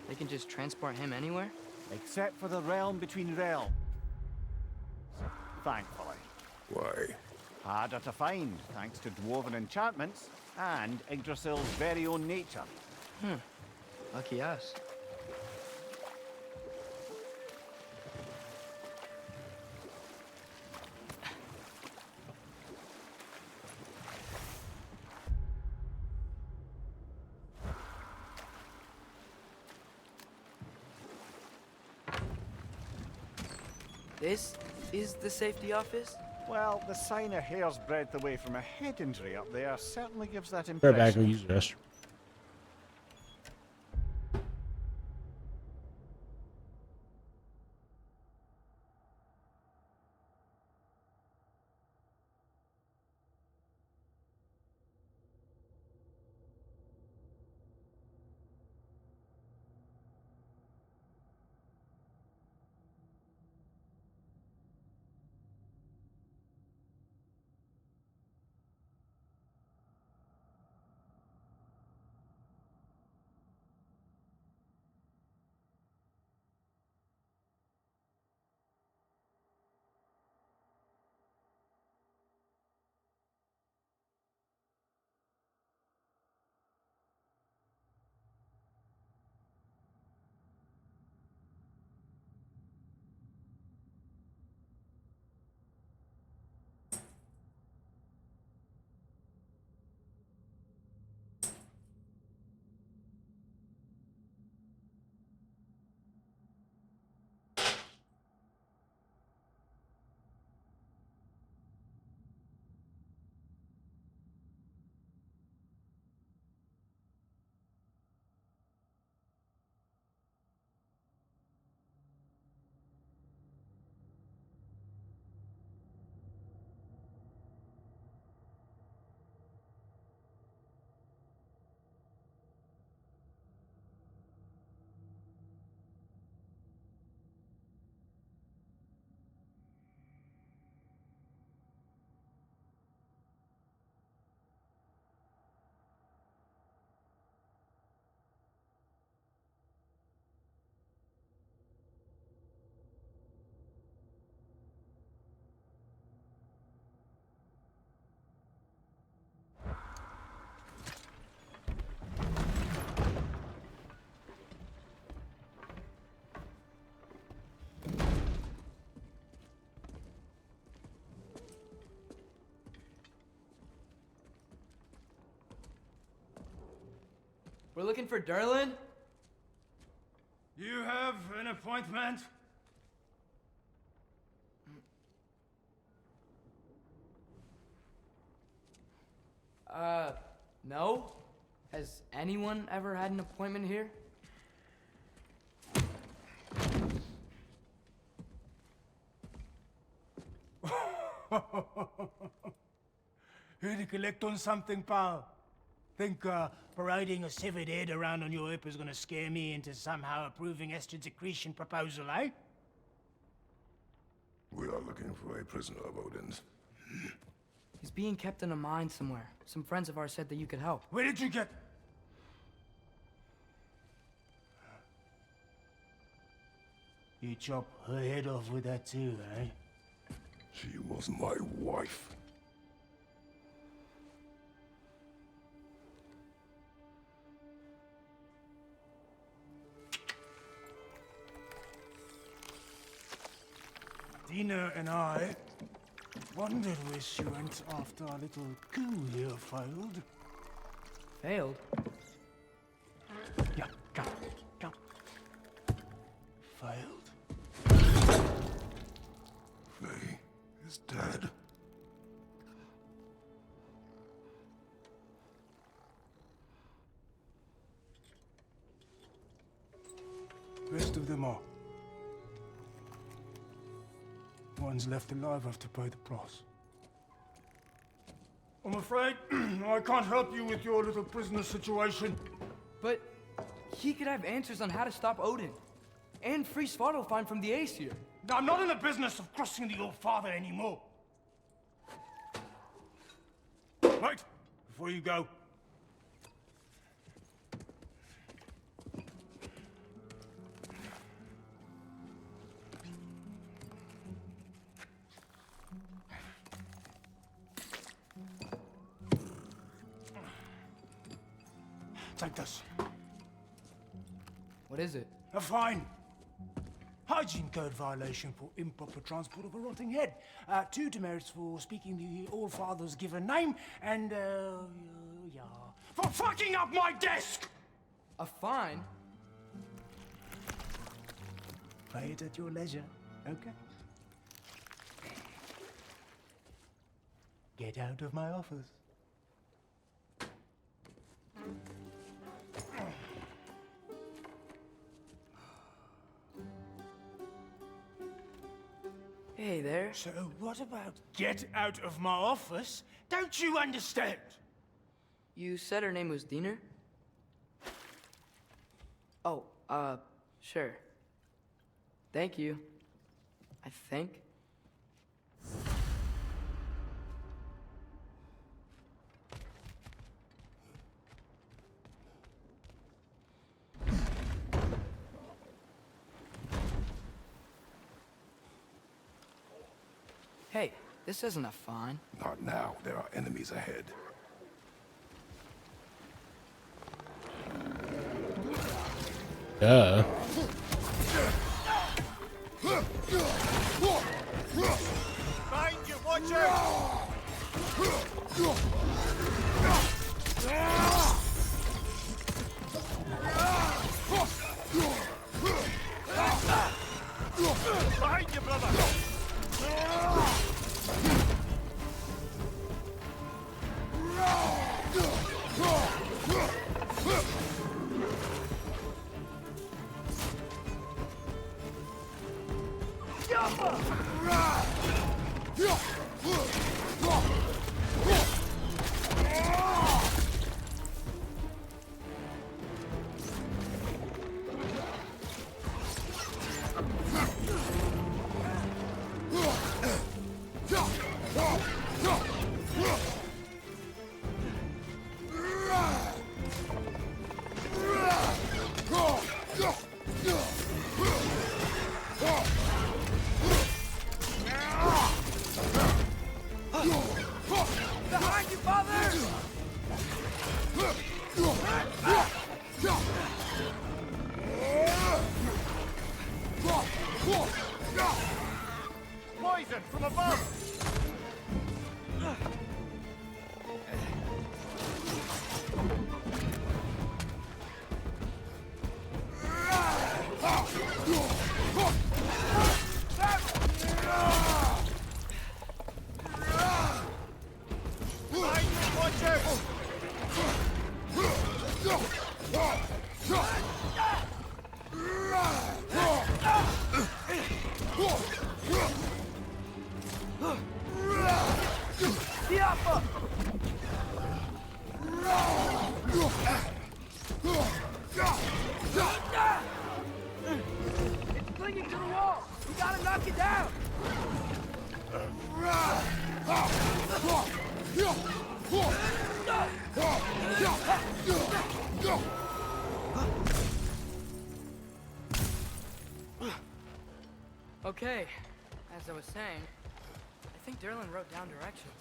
They can just transport him anywhere? Except for the realm between realms. Thankfully. Why? Harder to find, thanks to dwarven enchantments and Yggdrasil's very own nature. Lucky us. This is the safety office? Well, the sign a hair's breadth away from a head injury up there certainly gives that Right back impression. and use the restroom. We're looking for Durlin? You have an appointment? No? Has anyone ever had an appointment here? Here to collect on something, pal? Think parading a severed head around on your hip is gonna scare me into somehow approving Estrid's accretion proposal, eh? We are looking for a prisoner of Odin's. He's being kept in a mine somewhere. Some friends of ours said that you could help. Where did you get... You chop her head off with that too, eh? She was my wife. Dina and I wondered where she went after our little coup here failed. Failed? Yeah, come, come. Failed. Faye is dead. Rest of them are. One's left alive have to pay the price. I'm afraid I can't help you with your little prisoner situation. But he could have answers on how to stop Odin. And free Svartalfheim from the Aesir. I'm not in the business of crossing the old father anymore. Wait, before you go. Take this. What is it? A fine. Hygiene code violation for improper transport of a rotting head. 2 demerits for speaking the All-Father's given name, and, yeah. For fucking up my desk! A fine? Pay it at your leisure, okay? Get out of my office. Hey there. So what about get out of my office? Don't you understand? You said her name was Diener? Oh, sure. Thank you. I think. Hey, this isn't a fine. Not now. There are enemies ahead. Duh. Find you, watcher! Behind you, brother! Behind you, father! Poison from above! Behind you, watcher! Tiapa! It's clinging to the wall! We gotta knock it down! Okay, as I was saying, I think Derlin wrote down directions.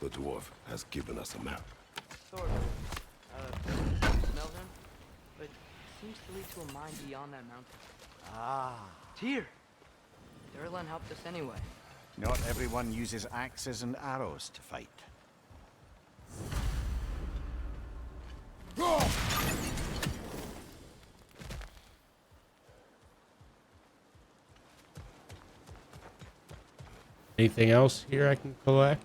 The dwarf has given us a map. Sort of. Smell him? But it seems to lead to a mine beyond that mountain. Ah. Tyr! Derlin helped us anyway. Not everyone uses axes and arrows to fight. Anything else here I can collect?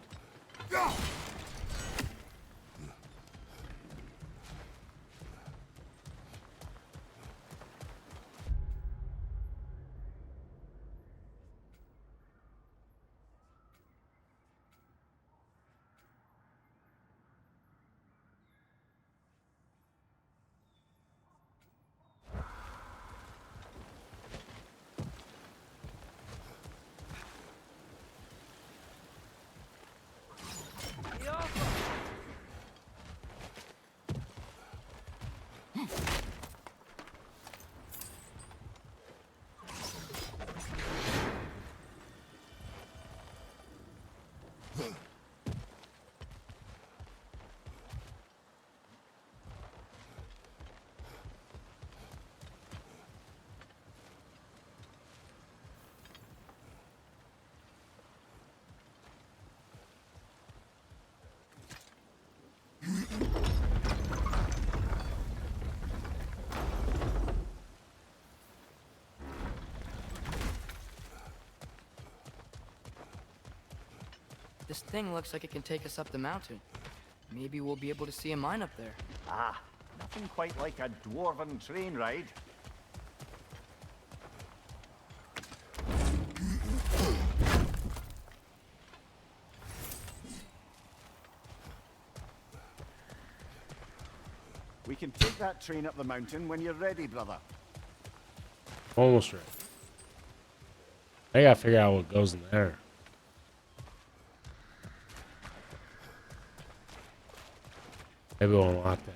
This thing looks like it can take us up the mountain. Maybe we'll be able to see a mine up there. Ah, nothing quite like a dwarven train ride. We can take that train up the mountain when you're ready, brother. Almost ready. I gotta figure out what goes in there. Maybe we'll unlock that.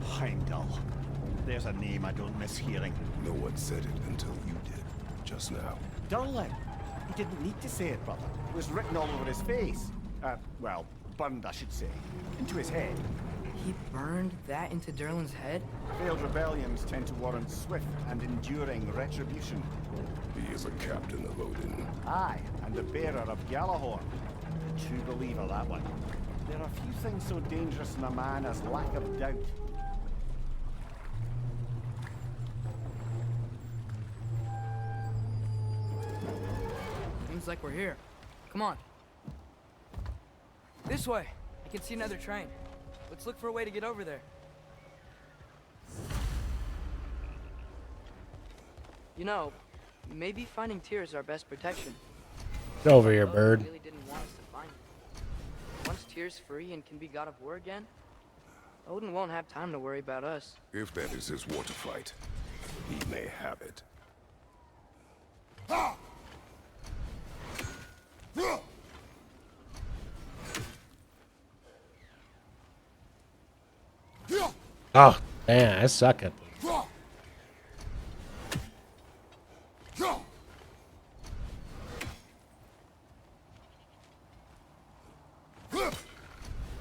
Heimdall. There's a name I don't miss hearing. No one said it until you did, just now. Durlin. He didn't need to say it, brother. It was written all over his face. Well, burned, I should say. Into his head. He burned that into Derlin's head? Failed rebellions tend to warrant swift and enduring retribution. He is a captain of Odin. Aye, and the bearer of Galahorn. A true believer, that one. There are few things so dangerous in a man as lack of doubt. Seems like we're here. Come on. This way. I can see another train. Let's look for a way to get over there. You know, maybe finding Tyr is our best protection. Get over here, Odin bird. really didn't want us to find him. Once Tyr's free and can be god of war again, Odin won't have time to worry about us. If that is his war to fight, he may have it. Oh, man, I suck at this.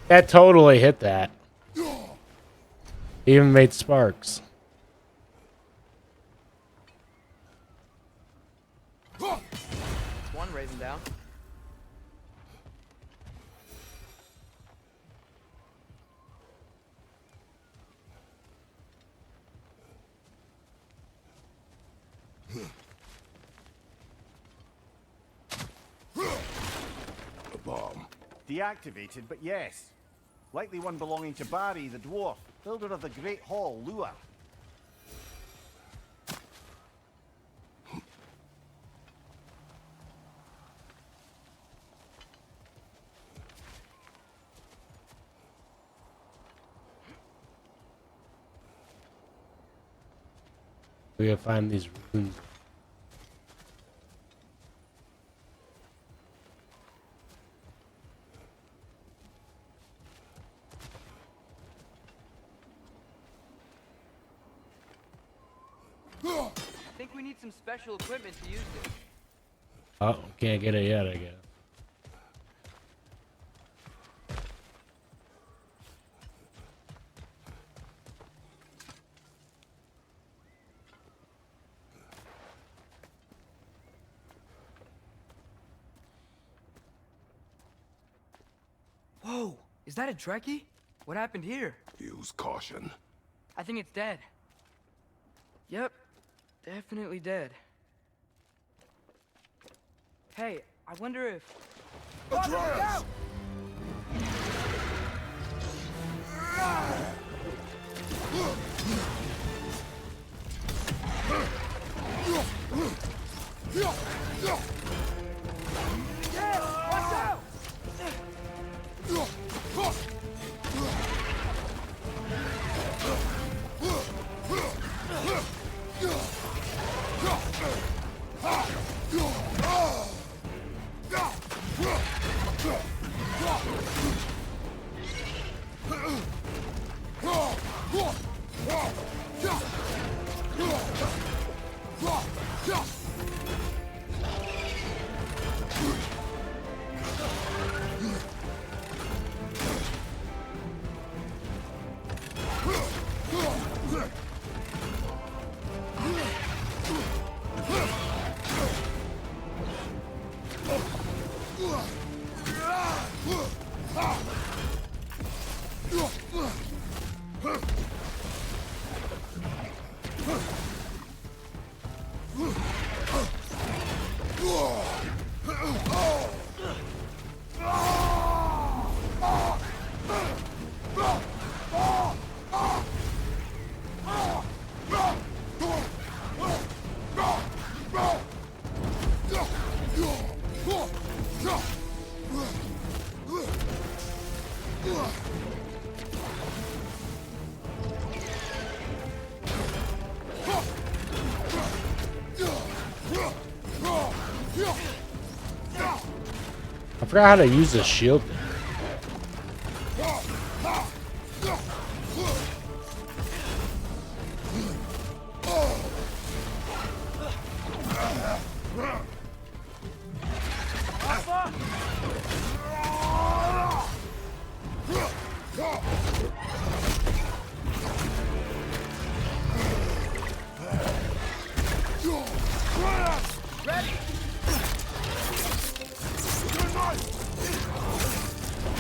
That totally hit that. Even made sparks. It's one raven down. deactivated, but yes. Likely one belonging to Barry, the dwarf, builder of the Great Hall, Lua. We gotta find these runes. I think we need some special equipment to use this. Oh, can't get it yet, I guess. Whoa, is that a Trekkie? What happened here? Use caution. I think it's dead. Yep, definitely dead. Hey, I wonder if... Atreus! Watch out! I forgot how to use the shield.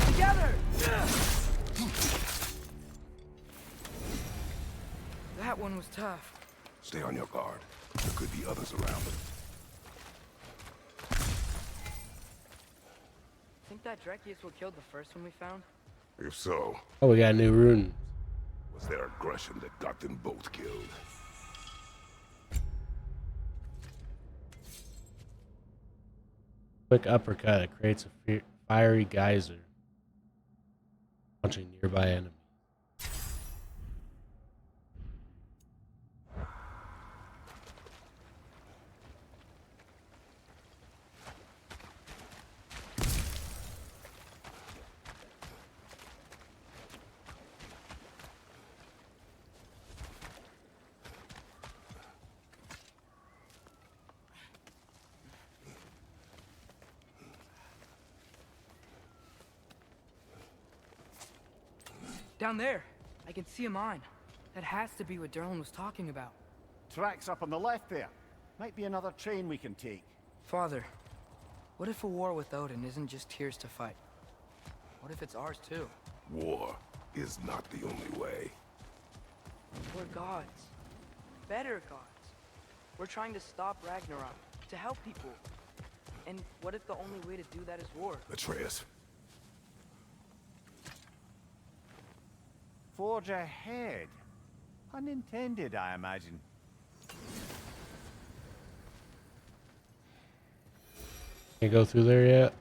Together! That one was tough. Stay on your guard. There could be others around. Think that Trekkie is what killed the first one we found? If so, Oh, we got a new rune. was their aggression that got them both killed? Quick uppercut. It creates a fiery geyser, launching nearby enemies. Down there, I can see a mine. That has to be what Derlin was talking about. Tracks up on the left there. Might be another train we can take. Father, what if a war with Odin isn't just Tyr's to fight? What if it's ours too? War is not the only way. We're gods. Better gods. We're trying to stop Ragnarok, to help people. And what if the only way to do that is war? Atreus, forge ahead. Unintended, I imagine. Can't go through there yet.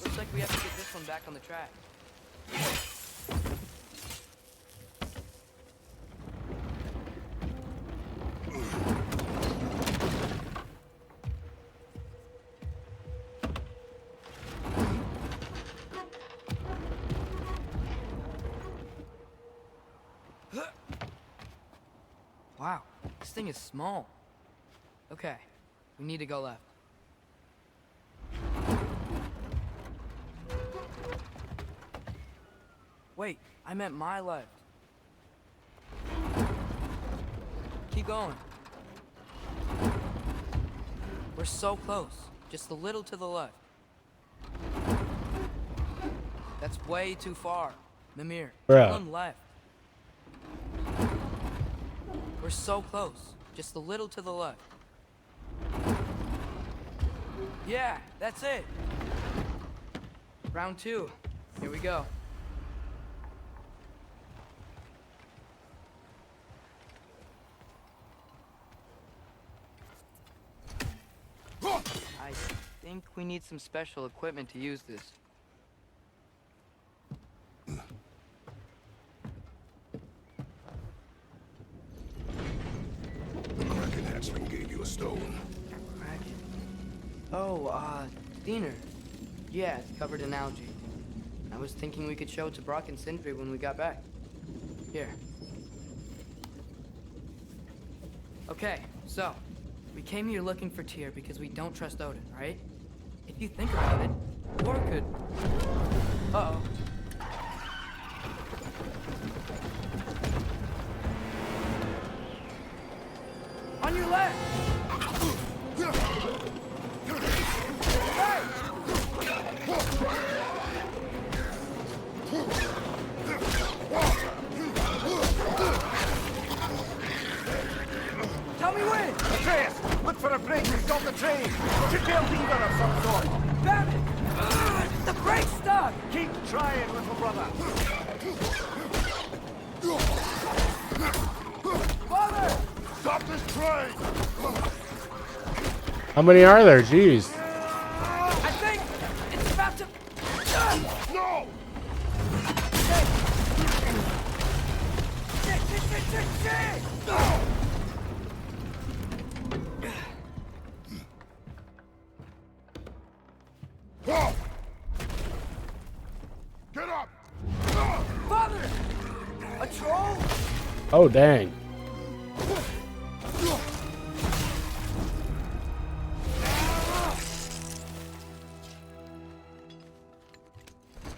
Looks like we have to get this one back on the track. Wow, this thing is small. Okay, we need to go left. Wait, I meant my left. Keep going. We're so close. Just a little to the left. That's way too far. Mimir, Bruh. turn left. We're so close. Just a little to the left. Yeah, that's it. Round 2. Here we go. I think we need some special equipment to use this. The Kraken hatchling gave you a stone. Kraken. Oh, Diener. Yeah, it's covered in algae. I was thinking we could show it to Brock and Sindri when we got back. Here. Okay, so, we came here looking for Tyr because we don't trust Odin, right? If you think about it, War could... Uh-oh. On your left! Hey! Tell me when! Atreus, look for a break to stop the train. Should be a lever of some sort. Damn it! The brake's stuck! Keep trying, little brother. Father! Stop this train! How many are there? Jeez. I think it's about to... No! Shit! troll? Oh, dang.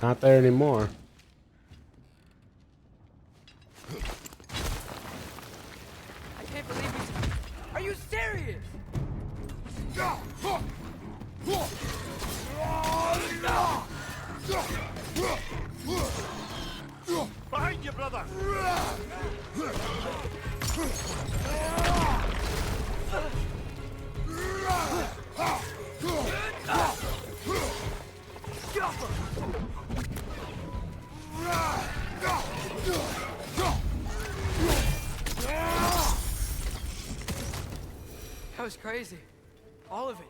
Not there anymore. I can't believe he's... Are you serious? Behind you, brother! That was crazy. All of it.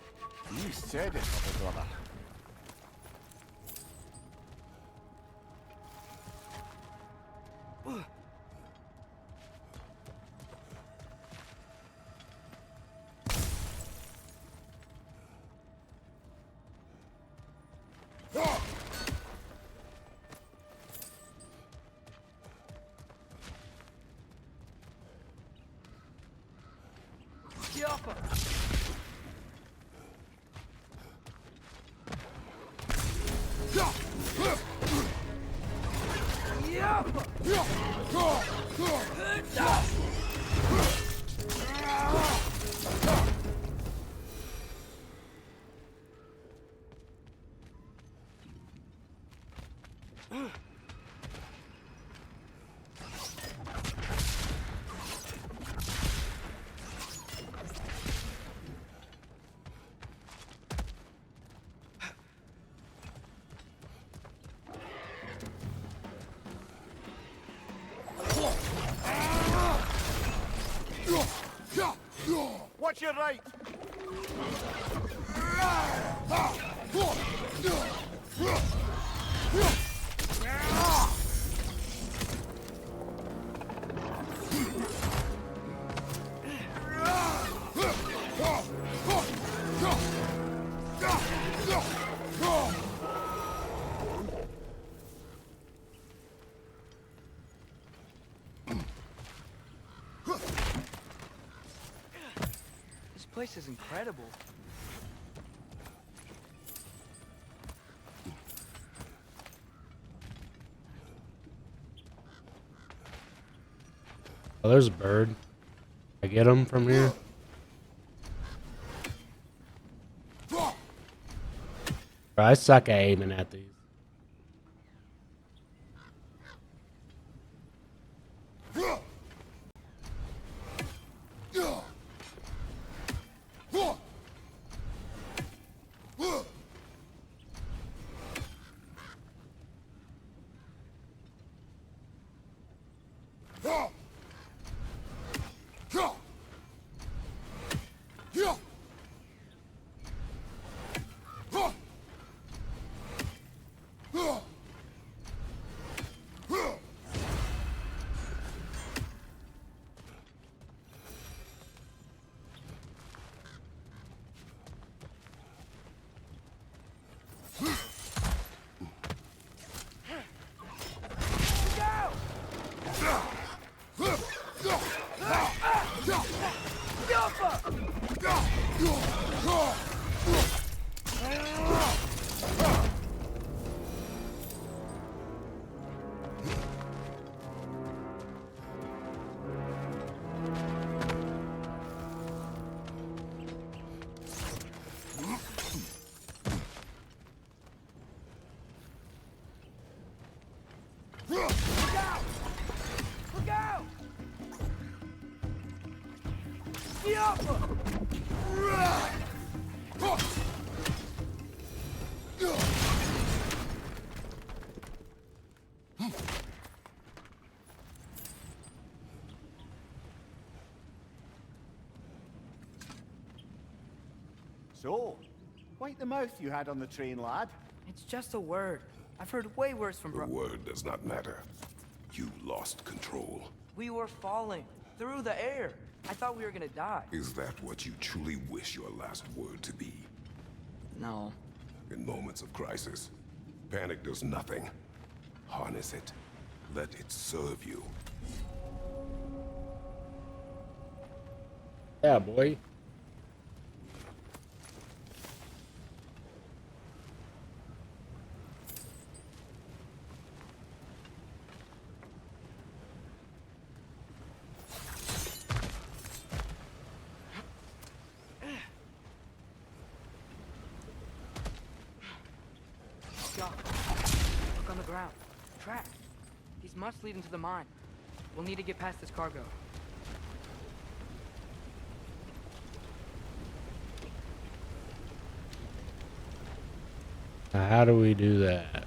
You said it, little brother. Yappa! Watch your right! This place is incredible. Oh, there's a bird. I get him from here. Bro, I suck at aiming at these. So, wipe the mouth you had on the train, lad. It's just a word. I've heard way worse from The word does not matter. You lost control. We were falling through the air. I thought we were gonna die. Is that what you truly wish your last word to be? No. In moments of crisis, panic does nothing. Harness it. Let it serve you. Yeah, boy. Doc, look on the ground. Track. These must lead into the mine. We'll need to get past this cargo. Now, how do we do that?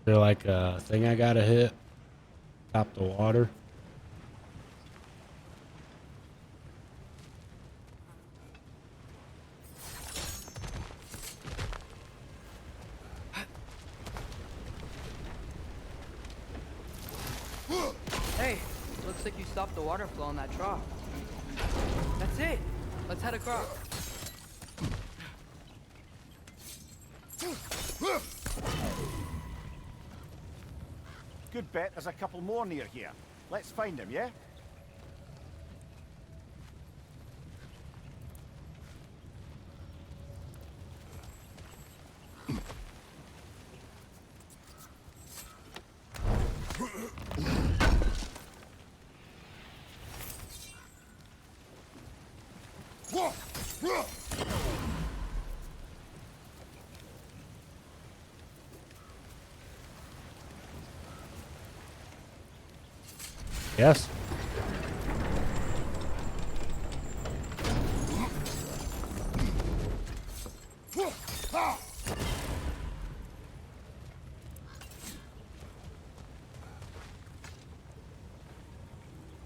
Is there like a thing I gotta hit? Top the water? Hey, looks like you stopped the water flow in that trough. That's it. Let's head across. Good bet there's a couple more near here. Let's find them, yeah? Yes.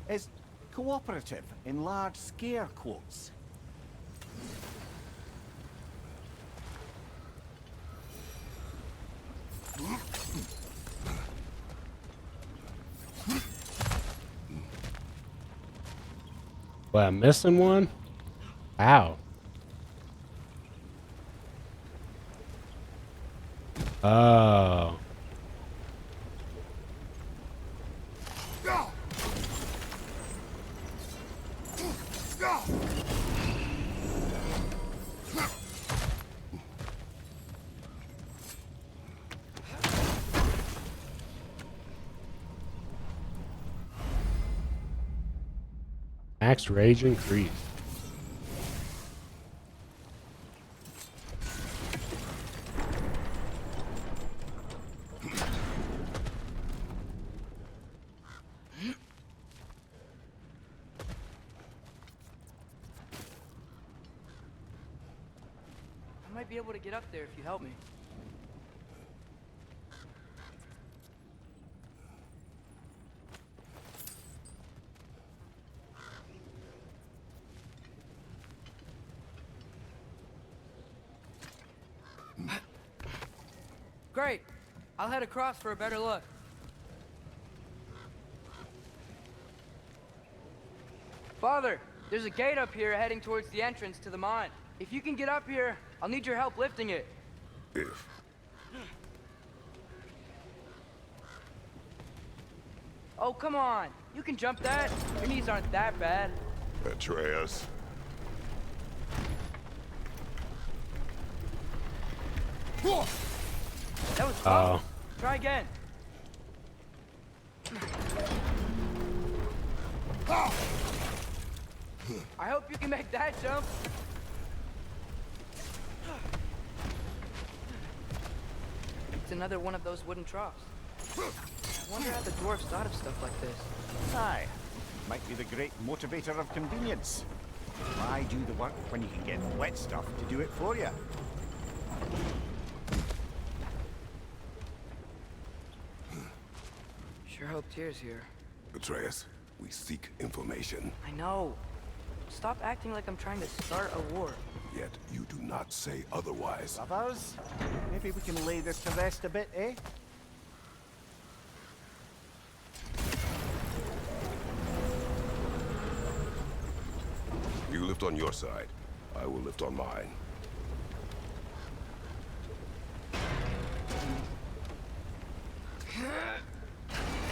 Is cooperative in large scare quotes. Well, I'm missing one? Ow. Oh. Max rage increased. I might be able to get up there if you help me. Great. I'll head across for a better look. Father, there's a gate up here heading towards the entrance to the mine. If you can get up here, I'll need your help lifting it. If Oh, come on. You can jump that. Your knees aren't that bad. Atreus. That was Oh. close. Try again. I hope you can make that jump. It's another one of those wooden troughs. I wonder how the dwarves thought of stuff like this. Aye. Might be the great motivator of convenience. Why do the work when you can get wet stuff to do it for you? Sure hope Tyr's here. Atreus, we seek information. I know. Stop acting like I'm trying to start a war. Yet you do not say otherwise. Brothers, maybe we can lay this to rest a bit, eh? You lift on your side. I will lift on mine.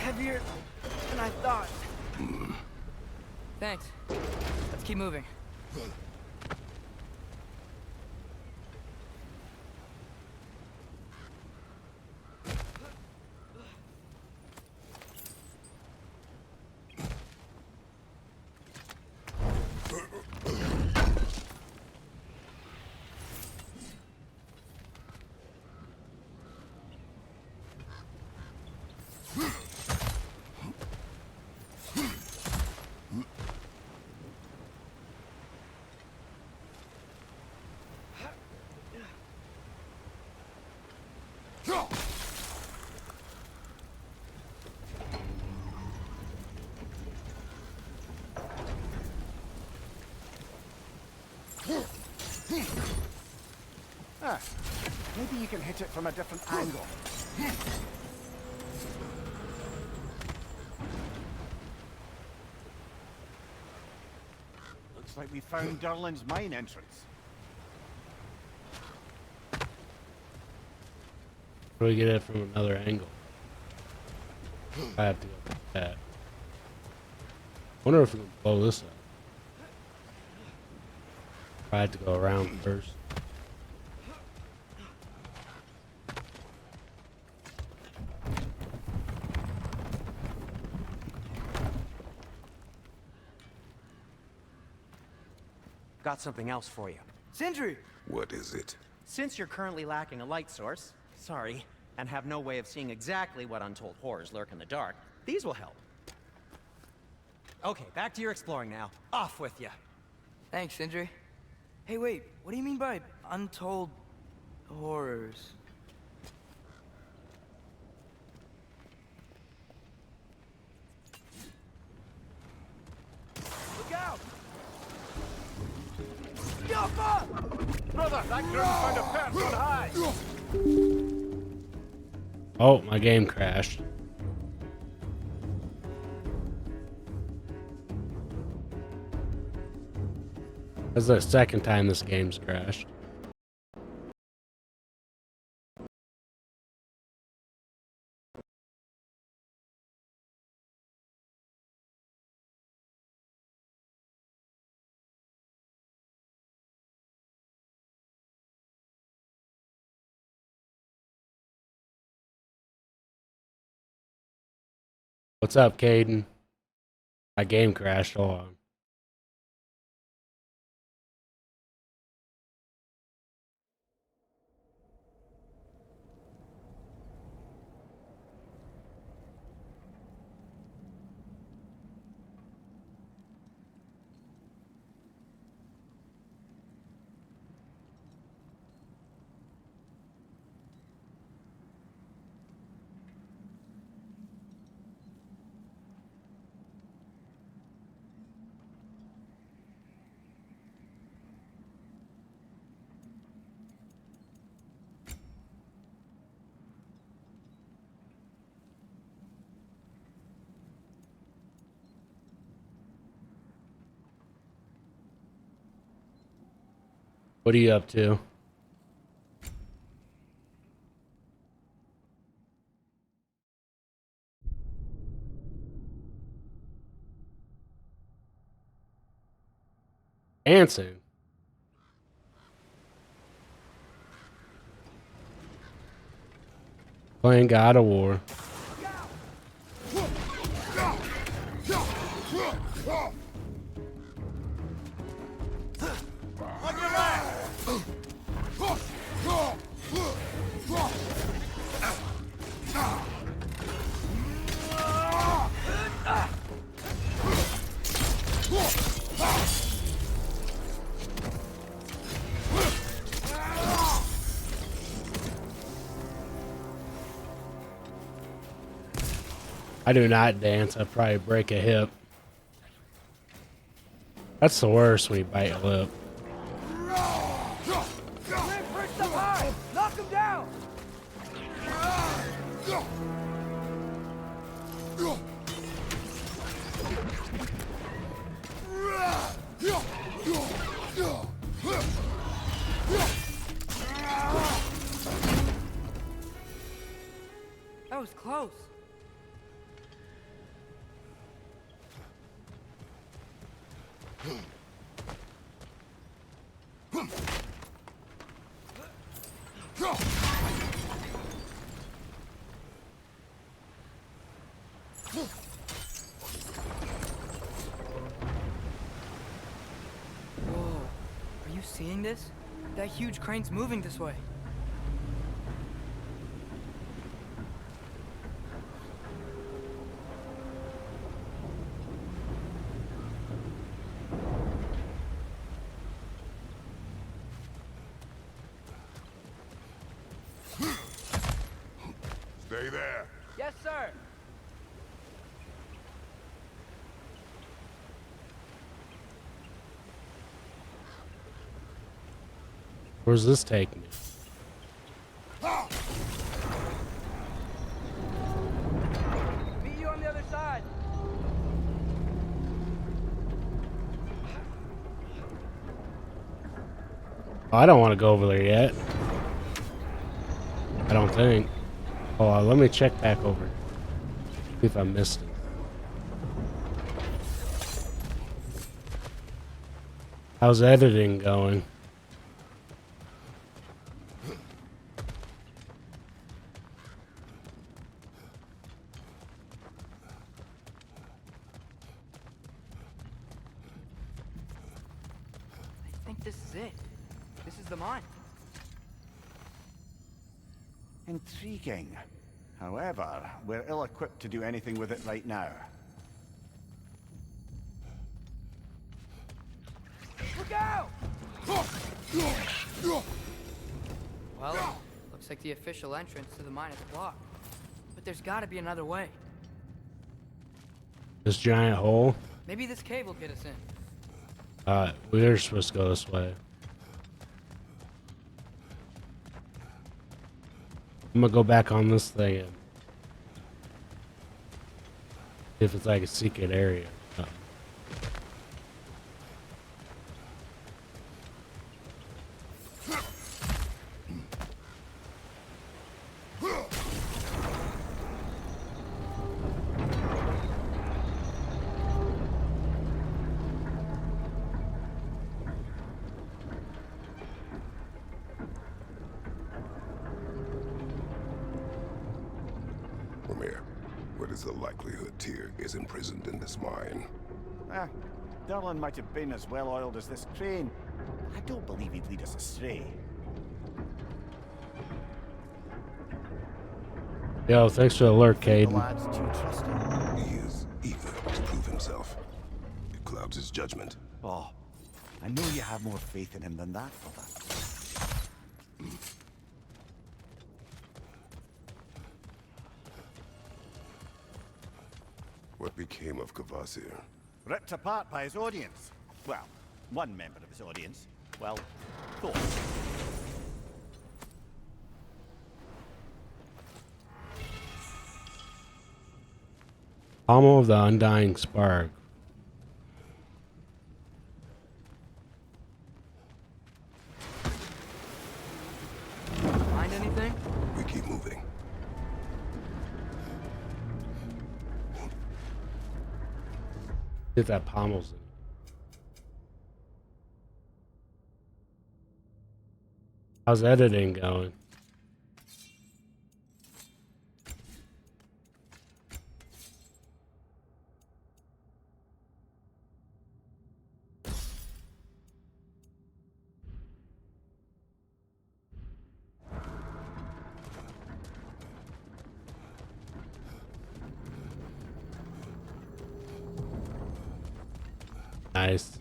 Heavier than I thought. Thanks. Let's keep moving. Ah, maybe you can hit it from a different angle. Looks like we found Durlin's mine entrance. How do we get it from another angle? I have to go like that. Wonder if we can blow this up. I had to go around first. Got something else for you. Sindri! What is it? Since you're currently lacking a light source, sorry, and have no way of seeing exactly what untold horrors lurk in the dark, these will help. Okay, back to your exploring now. Off with you. Thanks, Sindri. Hey, wait, what do you mean by untold horrors? Look out! Brother, that ground found a perch on high! Oh, my game crashed. That's the second time this game's crashed. What's up, Caden? My game crashed. Hold on. What are you up to? Dancing. Playing God of War. I do not dance. I probably break a hip. That's the worst when you bite your lip. Reinforce them high! Knock him down! That was close. Whoa, are you seeing this? That huge crane's moving this way. Stay there. Yes, sir. Where's this taking me? Meet you on the other side. Oh, I don't want to go over there yet. I don't think. Hold on, let me check back over. See if I missed it. How's editing going? I think this is it. This is the mine. Intriguing. However, we're ill-equipped to do anything with it right now. Look out! Well, looks like the official entrance to the mine is blocked. But there's gotta be another way. This giant hole? Maybe this cave will get us in. We are supposed to go this way. I'm gonna go back on this thing and see if it's like a secret area. What is the likelihood Tyr is imprisoned in this mine? Derlin might have been as well-oiled as this crane. I don't believe he'd lead us astray. Yo, thanks for the alert, The Caden. lad's too trusting. He is eager to prove himself. It clouds his judgment. Oh, I know you have more faith in him than that, brother. What became of Kvasir? Ripped apart by his audience. Well, one member of his audience. Well, thought. Pommel of the Undying Spark. Find anything? We keep moving. See if that pommel's in. How's editing going? Nice.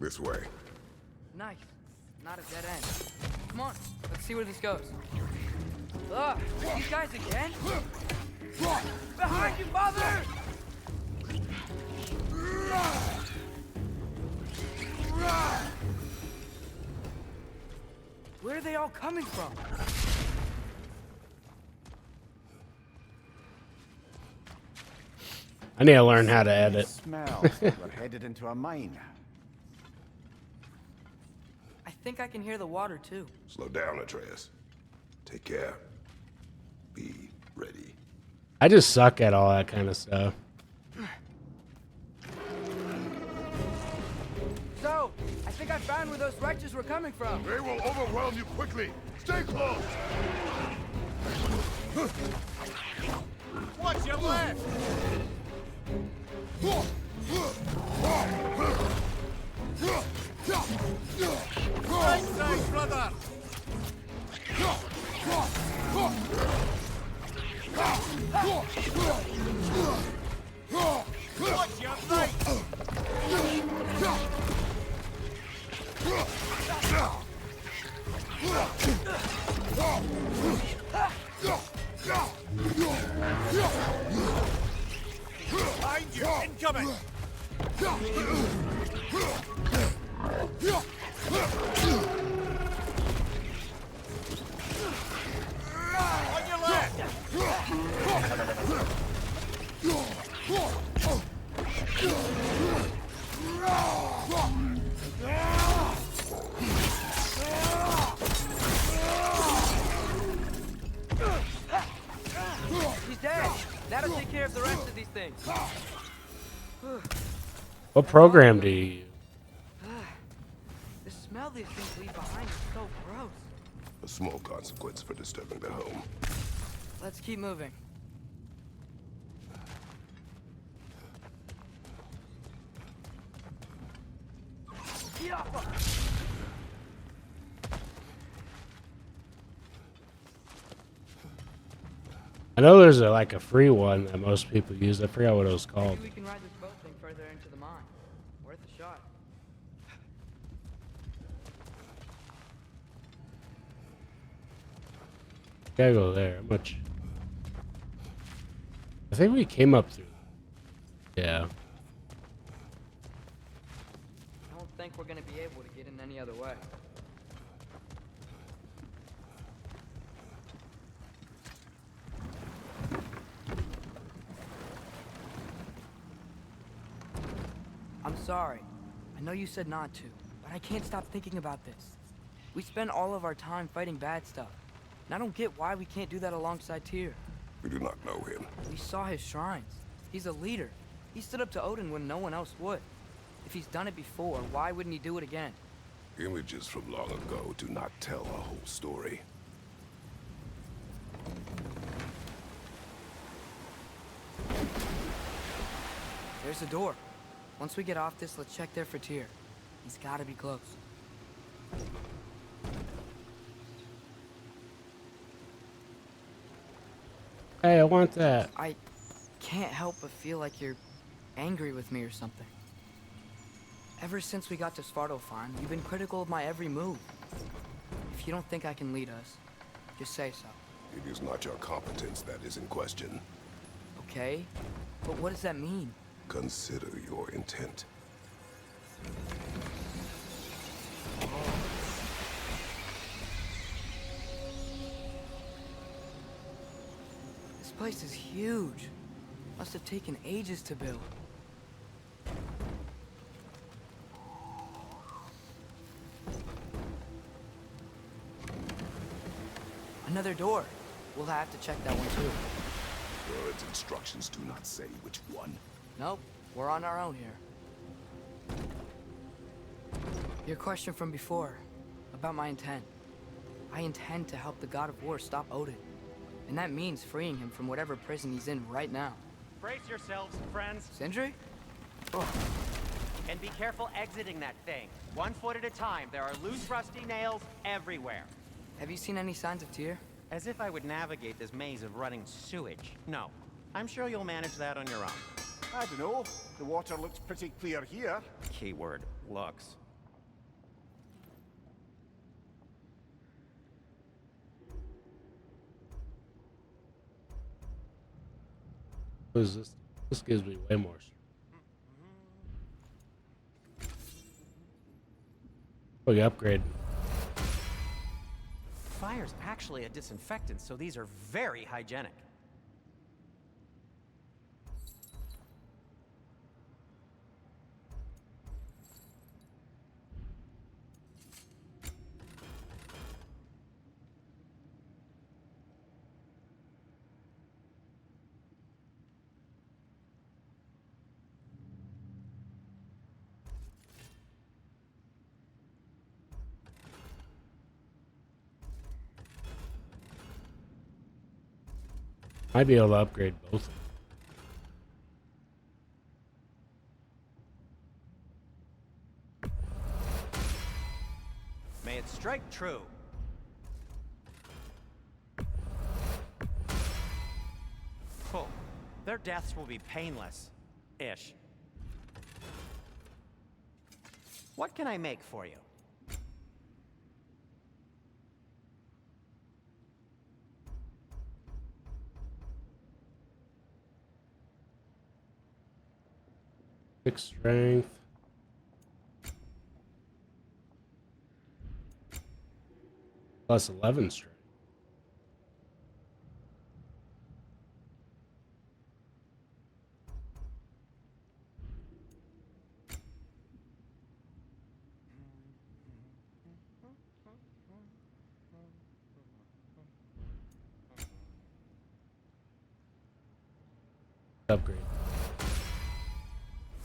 This way. Nice. Not a dead end. Come on, let's see where this goes. Ugh, these guys again? Behind you, father! Where are they all coming from? I need to learn how to edit. Smells like we're headed into a mine. I think I can hear the water too. Slow down, Atreus. Take care. Be ready. I just suck at all that kind of stuff. So, I think I found where those righteous were coming from. They will overwhelm you quickly. Stay close. Watch your left! Right side, brother! Watch your right! Behind you! Incoming! On your left! He's dead. That'll take care of the rest of these things. What program do you use? The smell these things leave behind is so gross. A small consequence for disturbing their home. Let's keep moving. I know there's like a free one that most people use. I forgot what it was called. Maybe we can ride this boat thing further into the mine. Worth a shot. Gotta go there. How much? I think we came up through. Yeah. I don't think we're gonna be able to get in any other way. I'm sorry. I know you said not to, but I can't stop thinking about this. We spend all of our time fighting bad stuff, and I don't get why we can't do that alongside Tyr. We do not know him. We saw his shrines. He's a leader. He stood up to Odin when no one else would. If he's done it before, why wouldn't he do it again? Images from long ago do not tell a whole story. There's a door. Once we get off this, let's check there for Tyr. He's gotta be close. Hey, I want that. I can't help but feel like you're angry with me or something. Ever since we got to Svartalfheim, you've been critical of my every move. If you don't think I can lead us, just say so. It is not your competence that is in question. Okay? But what does that mean? Consider your intent. This place is huge. Must have taken ages to build. Another door. We'll have to check that one too. Word's instructions do not say which one. Nope, we're on our own here. Your question from before, about my intent. I intend to help the god of war stop Odin. And that means freeing him from whatever prison he's in right now. Brace yourselves, friends, Sindri? and be careful exiting that thing. 1 foot at a time. There are loose, rusty nails everywhere. Have you seen any signs of Tyr? As if I would navigate this maze of running sewage. No. I'm sure you'll manage that on your own. I don't know. The water looks pretty clear here. Keyword, looks. What is this? This gives me way more strength. Oh, you upgrade. Fire's actually a disinfectant, so these are very hygienic. Might be able to upgrade both. May it strike true. Cool. Their deaths will be painless-ish. What can I make for you? Six strength. Plus 11 strength. Upgrade.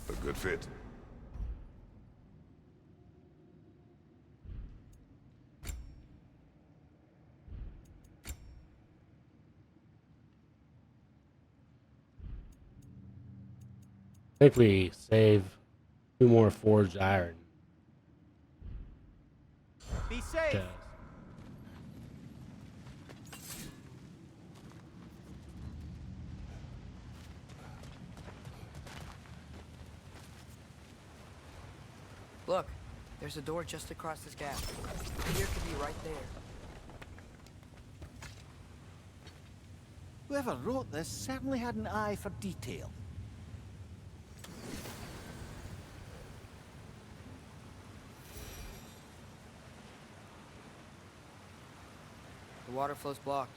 A good fit. I think we save 2 more forged iron. Be safe. Chests. Look, there's a door just across this gap. Here could be right there. Whoever wrote this certainly had an eye for detail. The water flow's blocked.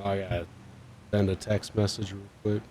Oh, I gotta send a text message real quick.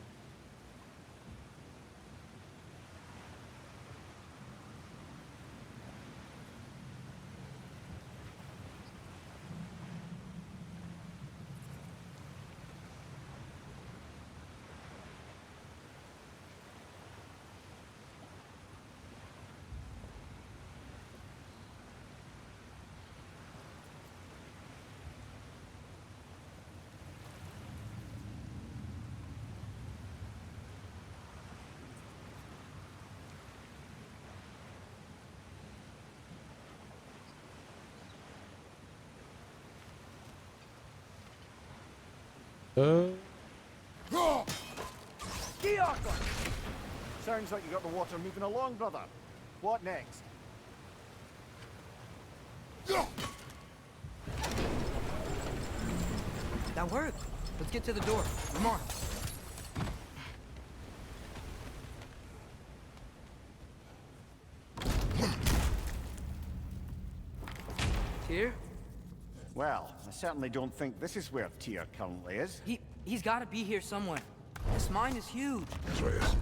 Sounds like you got the water moving along, brother. What next? That worked. Let's get to the door. Come on. Tyr? Well, I certainly don't think this is where Tyr currently is. He's got to be here somewhere. This mine is huge. Atreus,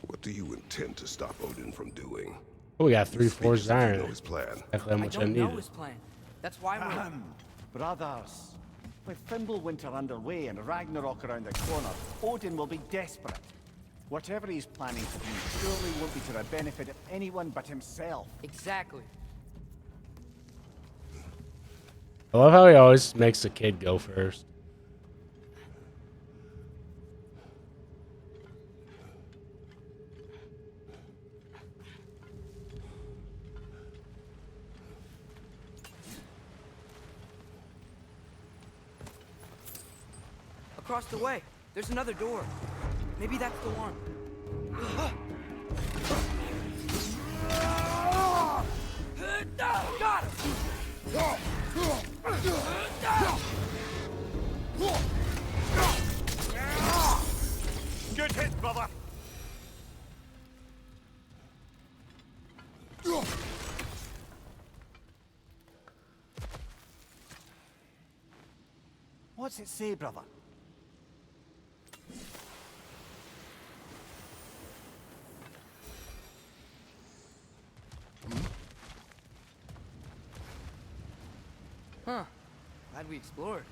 what do you intend to stop Odin from doing? Oh, we got 3 Speak forged as if you iron. know his plan. Exactly how I much I don't know needed. his plan. That's why we're... Brothers, With Fimbulwinter underway and Ragnarok around the corner, Odin will be desperate. Whatever he's planning to do surely won't be to the benefit of anyone but himself. Exactly. I love how he always makes the kid go first. Across the way, there's another door. Maybe that's the one. Got him! Good hit, brother! What's it say, brother? Huh. Glad we explored.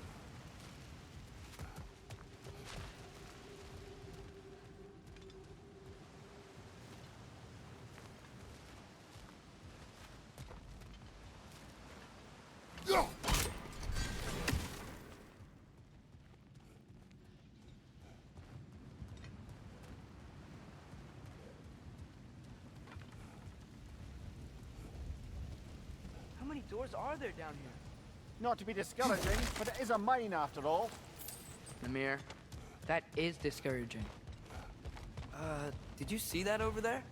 How many doors are there down here? Not to be discouraging, but it is a mine after all. Namir, that is discouraging. Did you see that over there?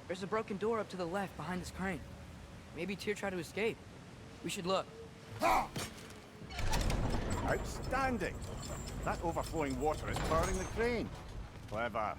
There's a broken door up to the left behind this crane. Maybe Tyr tried to escape. We should look. Outstanding! That overflowing water is powering the crane. Clever.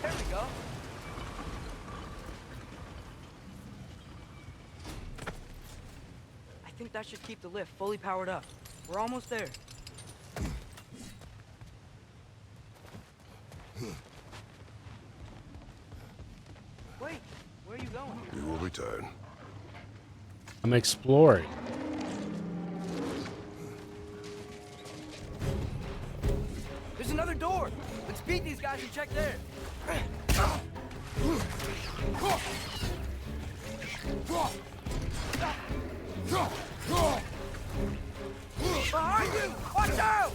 There we go. I think that should keep the lift fully powered up. We're almost there. Wait, where are you going? We will return. I'm exploring. There's another door. Let's beat these guys and check there. Behind you! Watch out!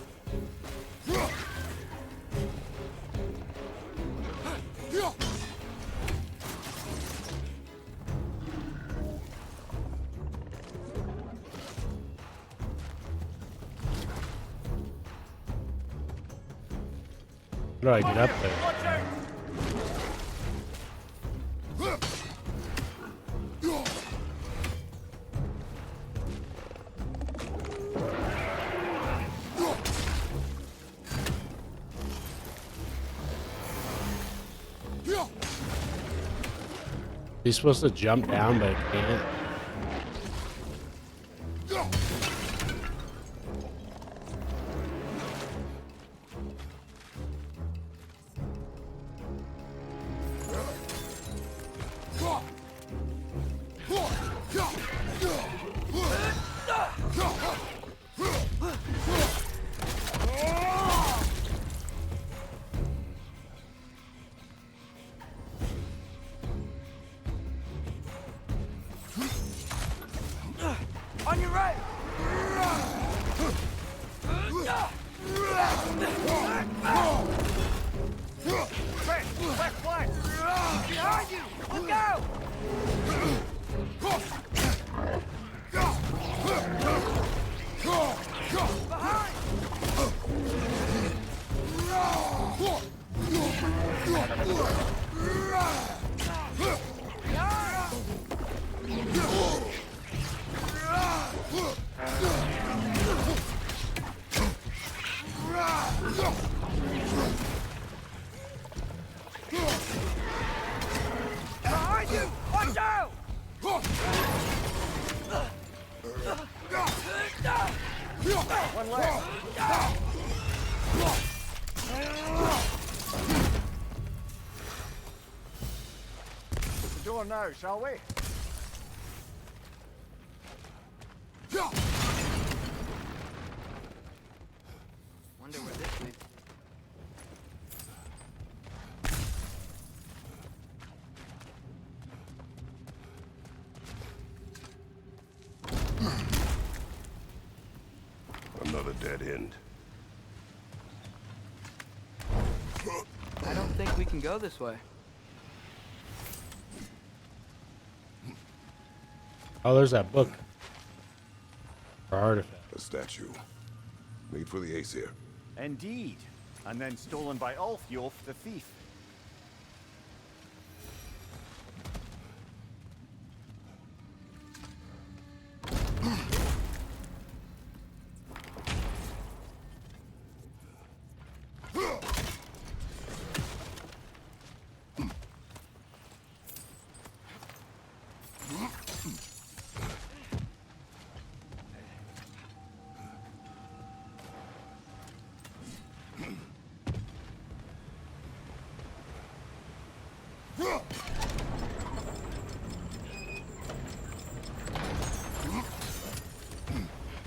How do I get up there? Watch out! He's supposed to jump down, but I can't. On your right! Left flank! Behind you! Look out! One left. The door now, shall we? Wonder where this leads. Another dead end. I don't think we can go this way. Oh, there's that book. Or artifact. A statue. Made for the Aesir. Indeed. And then stolen by Ulfjolf the thief.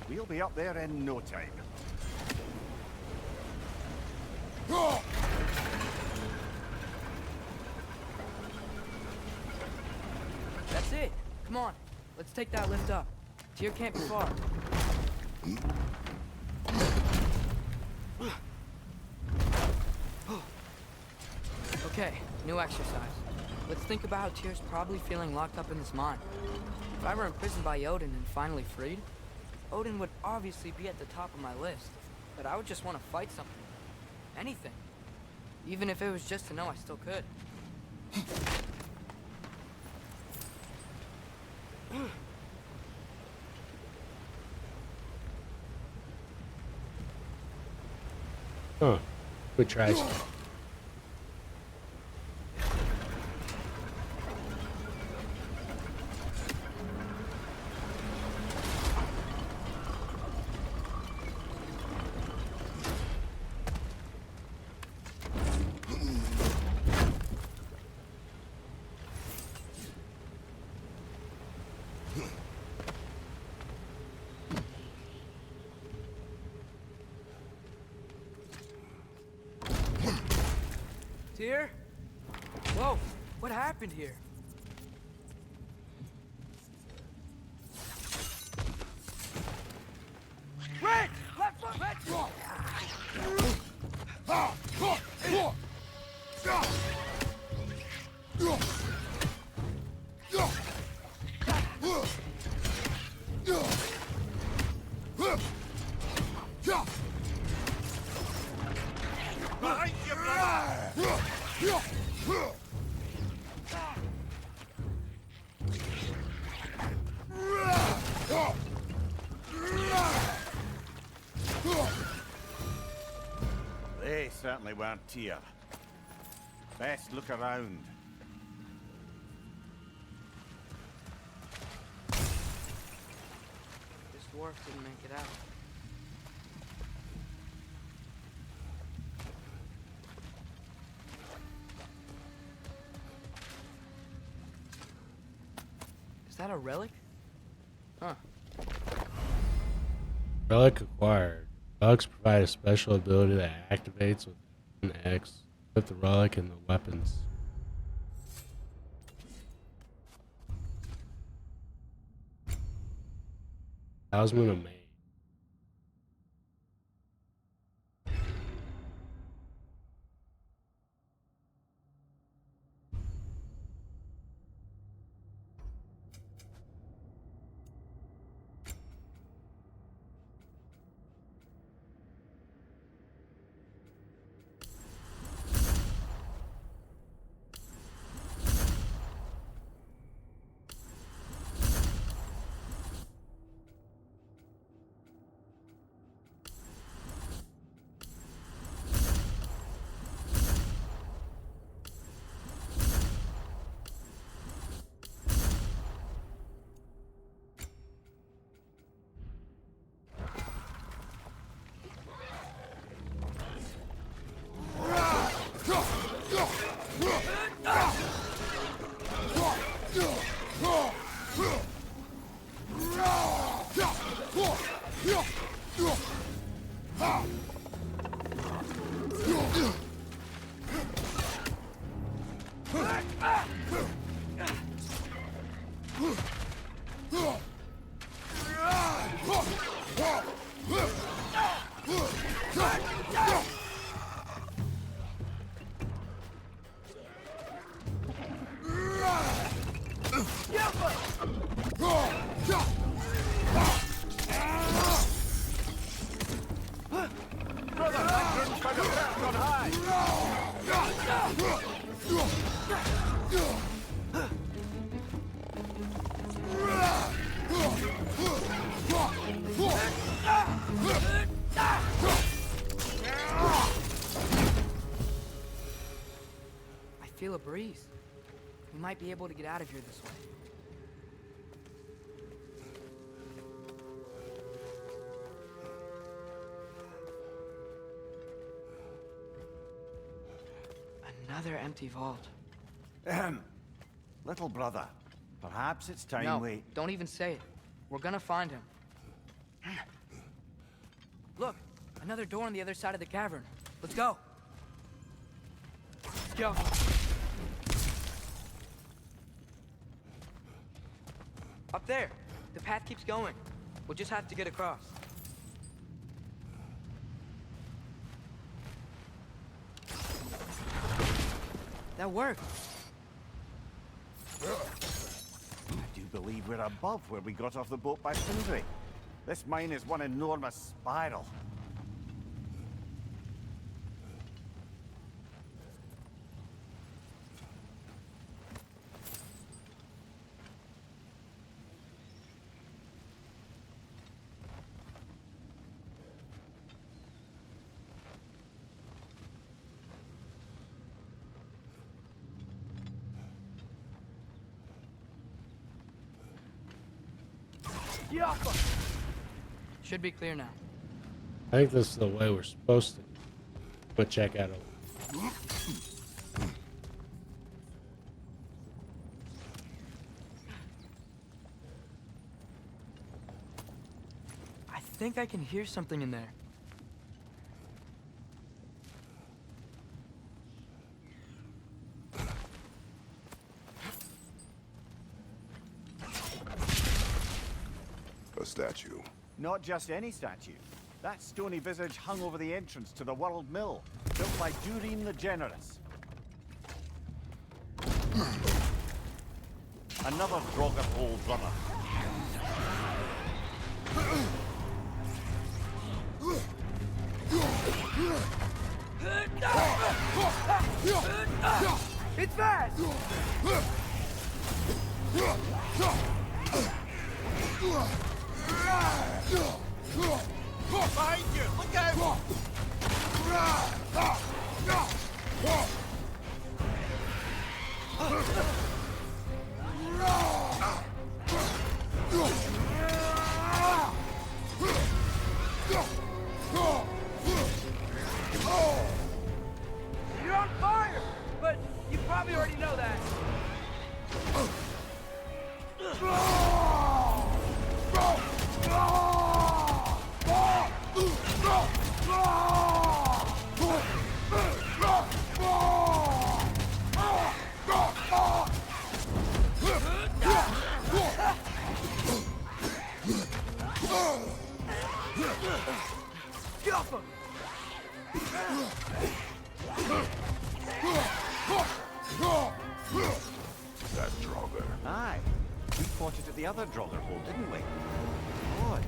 We'll be up there in no time. That's it. Come on. Let's take that lift up. Tyr can't be far. Okay, new exercise. Let's think about how Tyr's probably feeling locked up in his mind. If I were imprisoned by Odin and finally freed, Odin would obviously be at the top of my list. But I would just want to fight something. Anything. Even if it was just to know I still could. Huh. Good try. Tyr? Whoa, what happened here? Red! Left foot! Left foot! Behind you, brother! They certainly weren't Tyr. Best look around. This dwarf didn't make it out. Is that a relic? Huh. Relic acquired. Bugs provide a special ability that activates with an X. Put the relic in the weapons. Talisman of May. I feel a breeze. We might be able to get out of here this way. Another empty vault. Little brother, perhaps it's time No, we... don't even say it. We're gonna find him. Look, another door on the other side of the cavern. Let's go. Let's go. Up there. The path keeps going. We'll just have to get across. That worked. I do believe we're above where we got off the boat by Sindri. This mine is one enormous spiral. Should be clear now. I think this is the way we're supposed to. But check out it. I think I can hear something in there. A statue. Not just any statue. That stony visage hung over the entrance to the World Mill, built by Durin the Generous. Another Draugr hole, brother. It's fast! Behind you! Look out! You're on fire! But you probably already know that. That's Draugr. Aye. We fought it at the other Draugr hole, didn't we? Odd.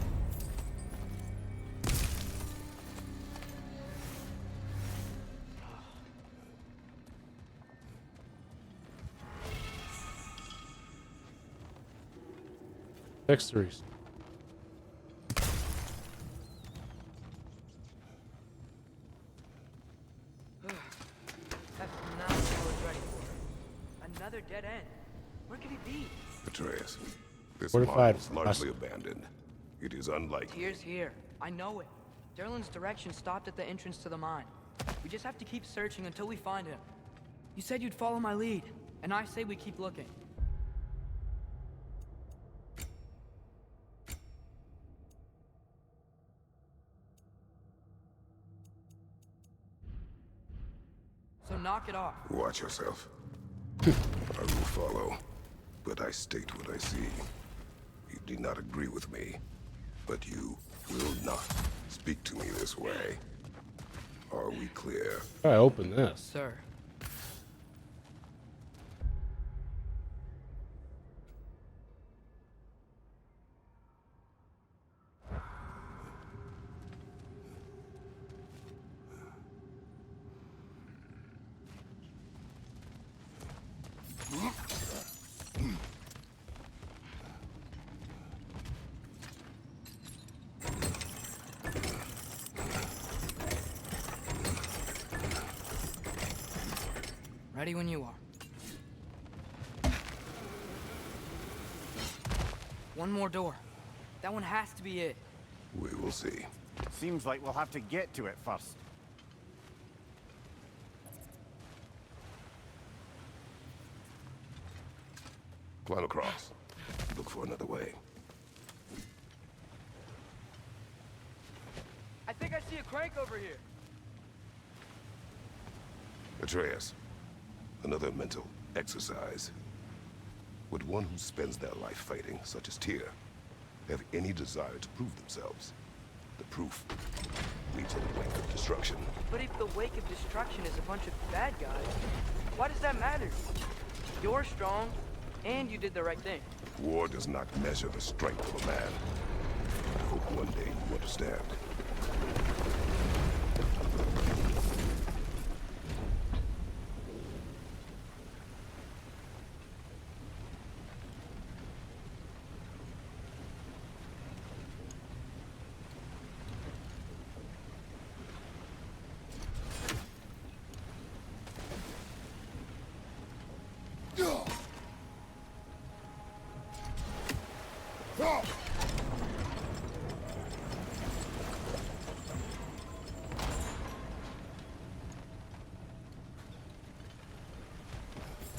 Victories. That's not what I was ready for. Another dead end. Where could he be? Atreus, this Fortified mine is largely abandoned. It is unlikely. Tyr's here. I know it. Derlin's direction stopped at the entrance to the mine. We just have to keep searching until we find him. You said you'd follow my lead, and I say we keep looking. knock it off. Watch yourself. I will follow, but I state what I see. You do not agree with me, but you will not speak to me this way. Are we clear? I open this. Sir. Ready when you are. One more door. That one has to be it. We will see. Seems like we'll have to get to it first. Climb across. Look for another way. I think I see a crank over here. Atreus, another mental exercise. Would one who spends their life fighting, such as Tyr, have any desire to prove themselves? The proof leads in the wake of destruction. But if the wake of destruction is a bunch of bad guys, why does that matter? You're strong, and you did the right thing. War does not measure the strength of a man. I hope one day you understand.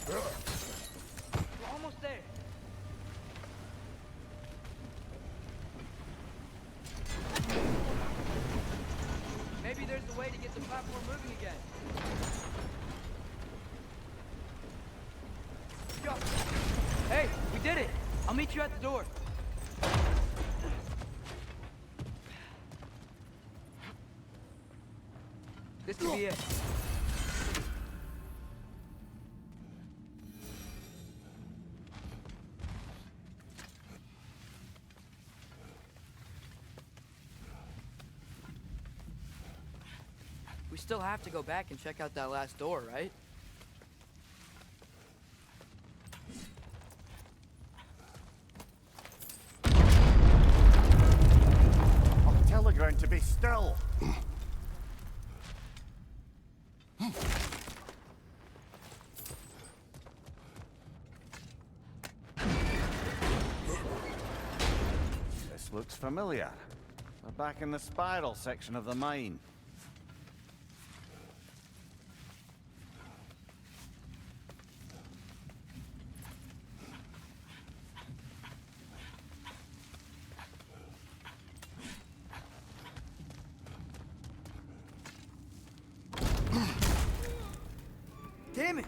We're almost there. Maybe there's a way to get the platform moving again. Yo. Hey, we did it. I'll meet you at the door. This could be it. We still have to go back and check out that last door, right? I'll tell the ground to be still. This looks familiar. We're back in the spiral section of the mine. Damn it!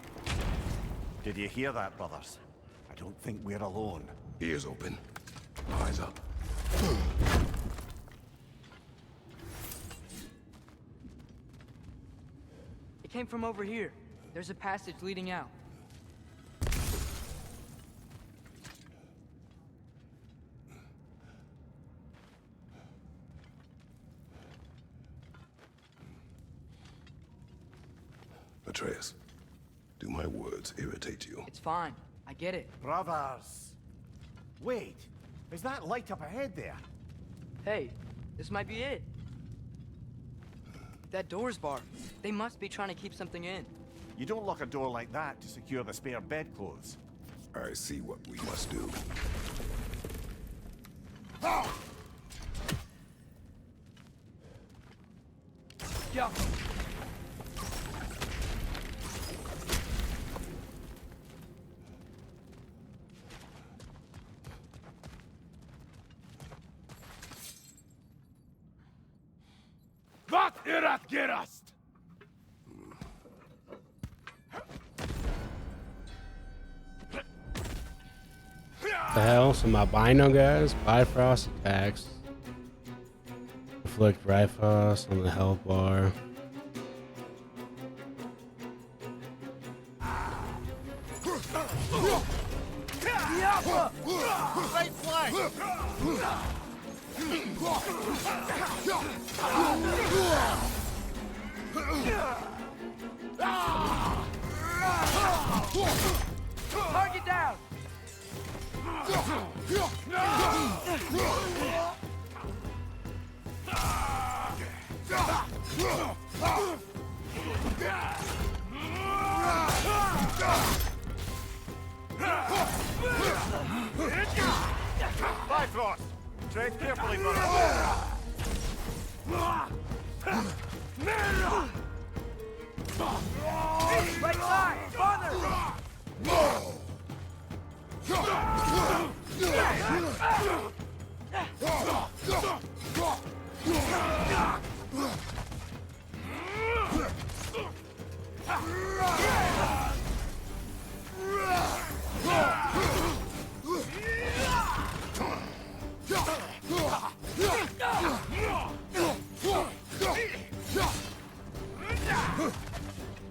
Did you hear that, brothers? I don't think we're alone. Ears open. Eyes up. It came from over here. There's a passage leading out. Atreus, do my words irritate you? It's fine. I get it. Brothers! Wait, is that light up ahead there? Hey, this might be it. That door's barred. They must be trying to keep something in. You don't lock a door like that to secure the spare bedclothes. I see what we must do. Yo! Vad är att gerast? the hell? Some albino guys? Bifrost attacks. Inflict Rifrost on the health bar. Right flank! Target down! Bifrost! Tread carefully, brother. Right side! Farther!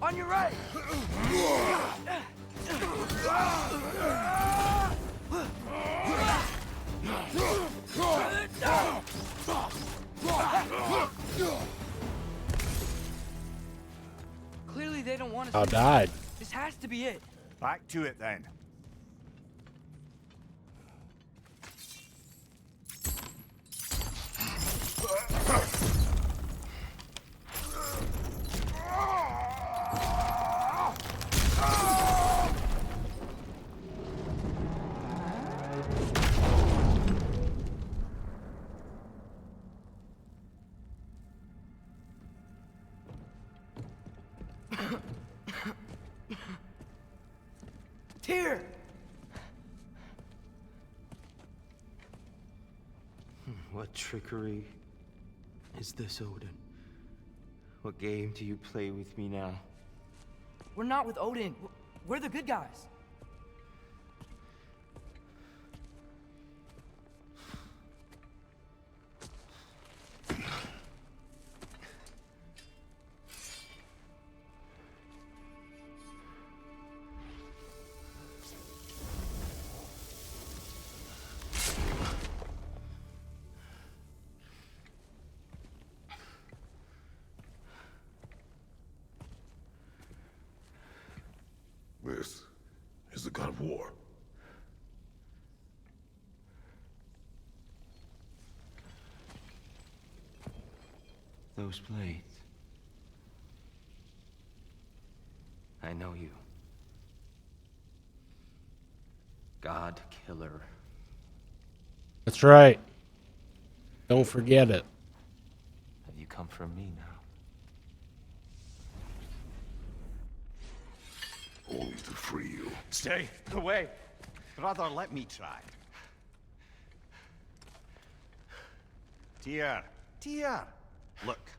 On your right! Clearly they don't want us. I died. This has to be it. Back to it then. Tyr! What trickery is this, Odin? What game do you play with me now? We're not with Odin. We're the good guys. This is the god of war. Those blades. I know you. God Killer. That's right. Don't forget it. Have you come for me now? Only to free you. Stay away. Brother, let me try. Tyr. Tyr. Look,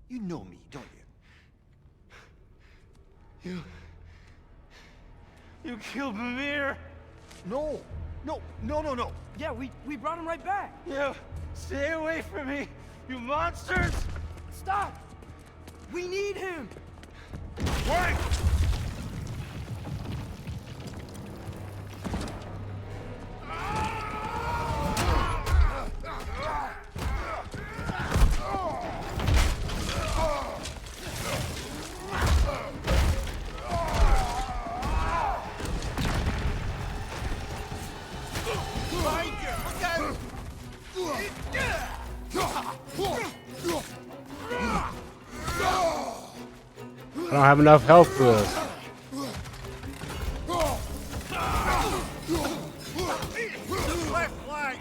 you know me, don't you? You killed Mimir! No. No. Yeah, we brought him right back. You stay away from me, you monsters! Stop! We need him! Wait! I don't have enough health for this. Left flank!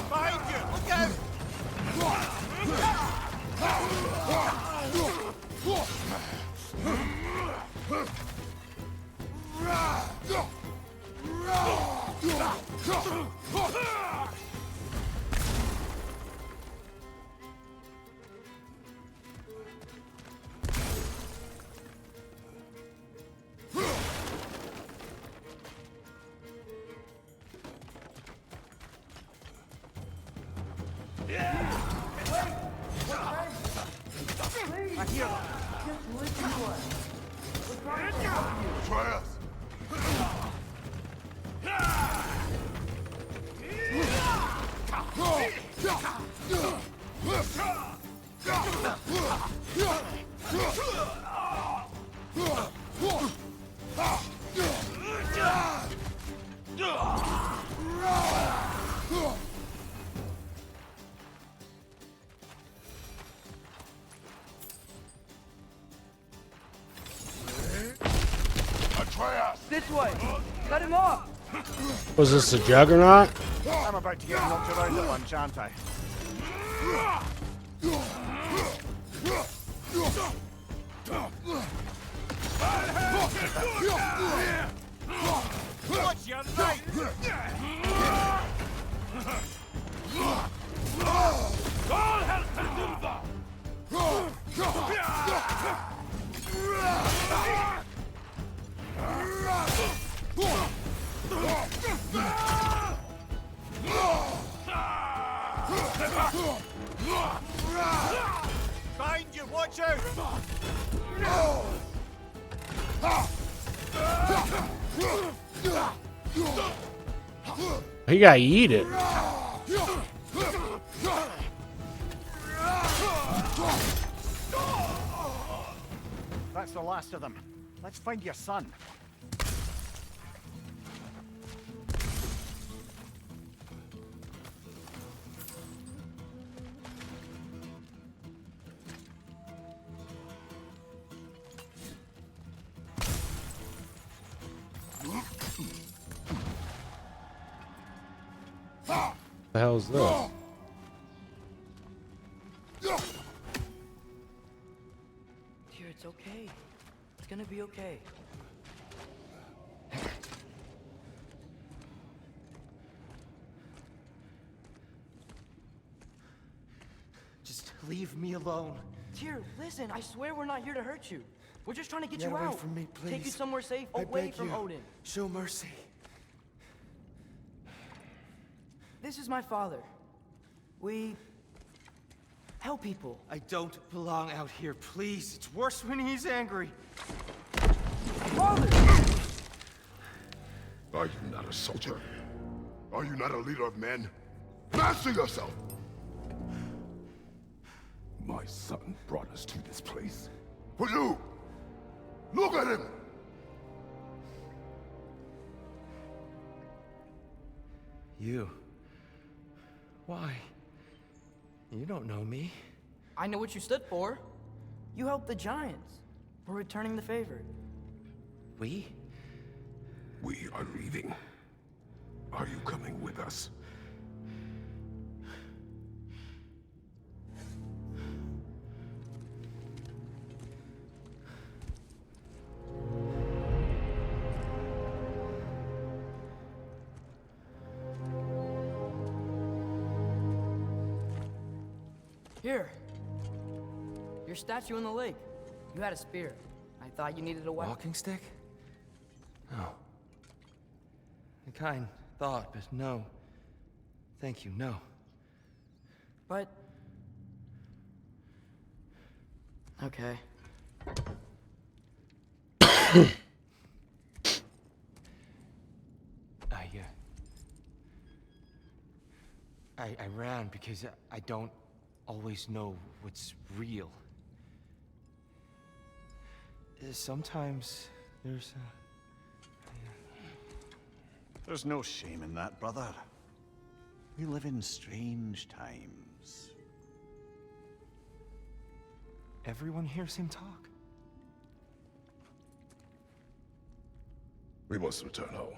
Behind you! Look out! hear them. Just listen to us. We're trying to Atreus! Atreus! This way! Cut him off! Was this a juggernaut? I'm about to get knocked around at lunch, aren't I? Watch your right! Behind you, watch out! He got yeeted. That's the last of them. Let's find your son. The hell is this? Dear, it's okay. It's gonna be okay. Just leave me alone. Tyr, listen, I swear we're not here to hurt you. We're just trying to get Get you away out. from me, Take you please. somewhere safe, I away beg from you. Odin. Show mercy. This is my father. We help people. I don't belong out here, please. It's worse when he's angry. Father! Are you not a soldier? Are you not a leader of men? Master yourself! My son brought us to this place. For you! Look at him! You. Why? You don't know me. I know what you stood for. You helped the giants. We're returning the favor. We? We are leaving. Are you coming with us? Here. Your statue in the lake. You had a spear. I thought you needed a weapon. Walking stick? No. A kind thought, but no. Thank you, no. But... Okay. I ran because I don't always know what's real. Sometimes there's There's no shame in that, brother. We live in strange times. Everyone hears him talk. We must return home.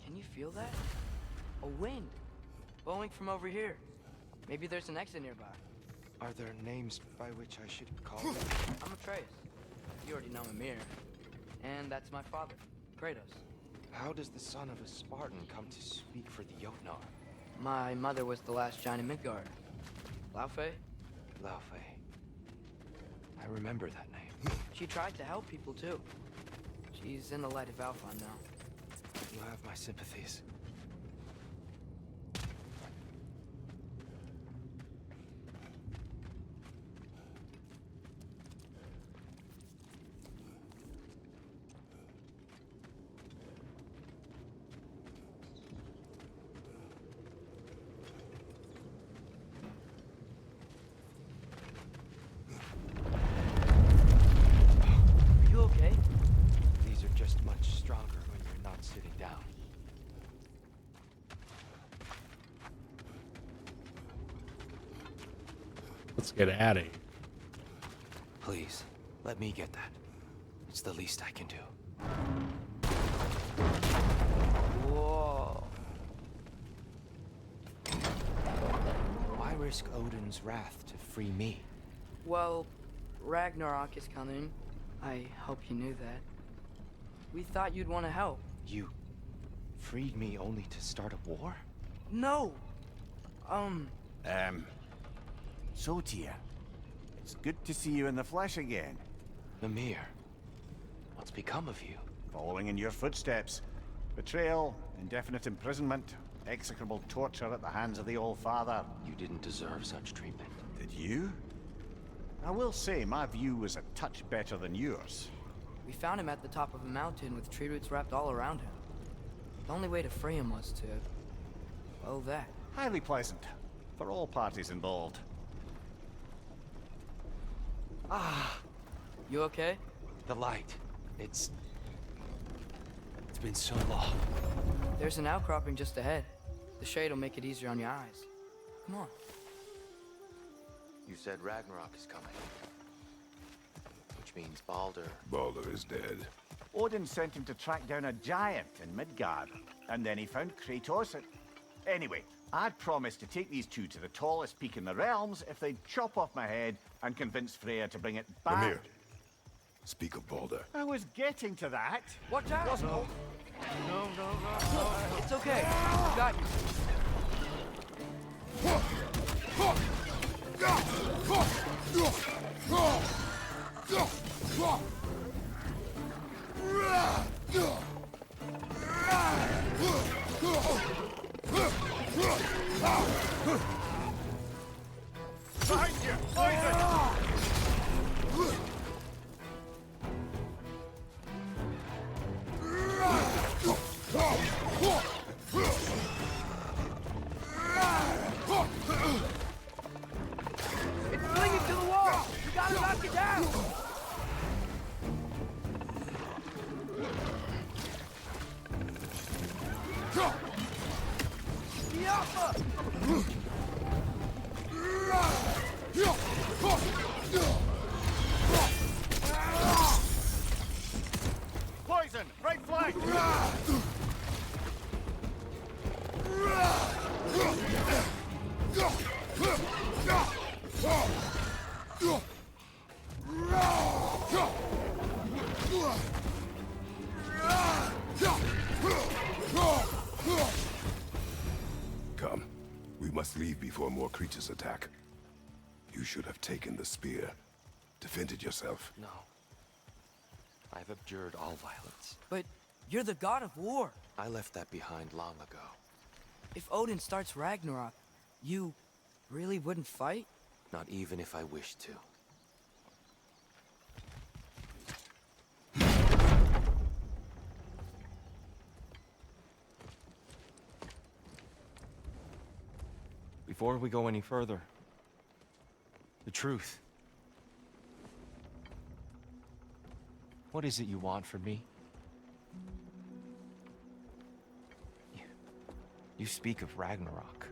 Can you feel that? A wind. Blowing from over here. Maybe there's an exit nearby. Are there names by which I should call them? I'm Atreus. You already know Mimir. And that's my father, Kratos. How does the son of a Spartan come to speak for the Jotnar? My mother was the last giant in Midgard. Laufey? Laufey. I remember that name. She tried to help people too. She's in the light of Alpha now. You have my sympathies. Are you okay? These are just much stronger when you're not sitting down. Let's get at it. Please, let me get that. It's the least I can do. Whoa. Why risk Odin's wrath to free me? Well, Ragnarok is coming. I hope you knew that. We thought you'd want to help. You freed me only to start a war? No! So, Tyr, it's good to see you in the flesh again. Mimir, what's become of you? Following in your footsteps. Betrayal, indefinite imprisonment, execrable torture at the hands of the Old Father. You didn't deserve such treatment. Did you? I will say, my view was a touch better than yours. We found him at the top of a mountain with tree roots wrapped all around him. The only way to free him was to... well, that. Highly pleasant, for all parties involved. You okay? The light. It's been so long. There's an outcropping just ahead. The shade will make it easier on your eyes. Come on. You said Ragnarok is coming. Which means Baldur. Baldur is dead. Odin sent him to track down a giant in Midgard, and then he found Kratos at... Anyway, I'd promised to take these two to the tallest peak in the realms if they'd chop off my head and convince Freya to bring it back. Mimir, speak of Baldur. I was getting to that. Watch out! No. It's okay. I got you. Behind you! Poison! It's clinging to the wall! You gotta knock it down! The Alpha! Poison! Right flank! Come. We must leave before more creatures attack. You should have taken the spear. Defended yourself. No. I've abjured all violence. But you're the god of war. I left that behind long ago. If Odin starts Ragnarok, you really wouldn't fight? Not even if I wished to. Before we go any further, the truth. What is it you want from me? You speak of Ragnarok.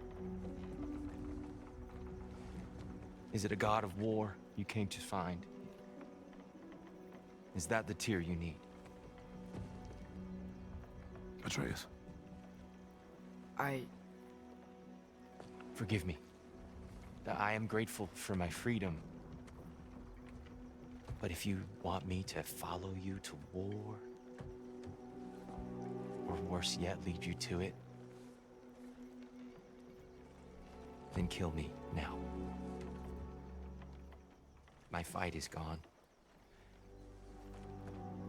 Is it a god of war you came to find? Is that the Tyr you need? Atreus. Forgive me. I am grateful for my freedom. But if you want me to follow you to war, or worse yet, lead you to it, then kill me now. My fight is gone.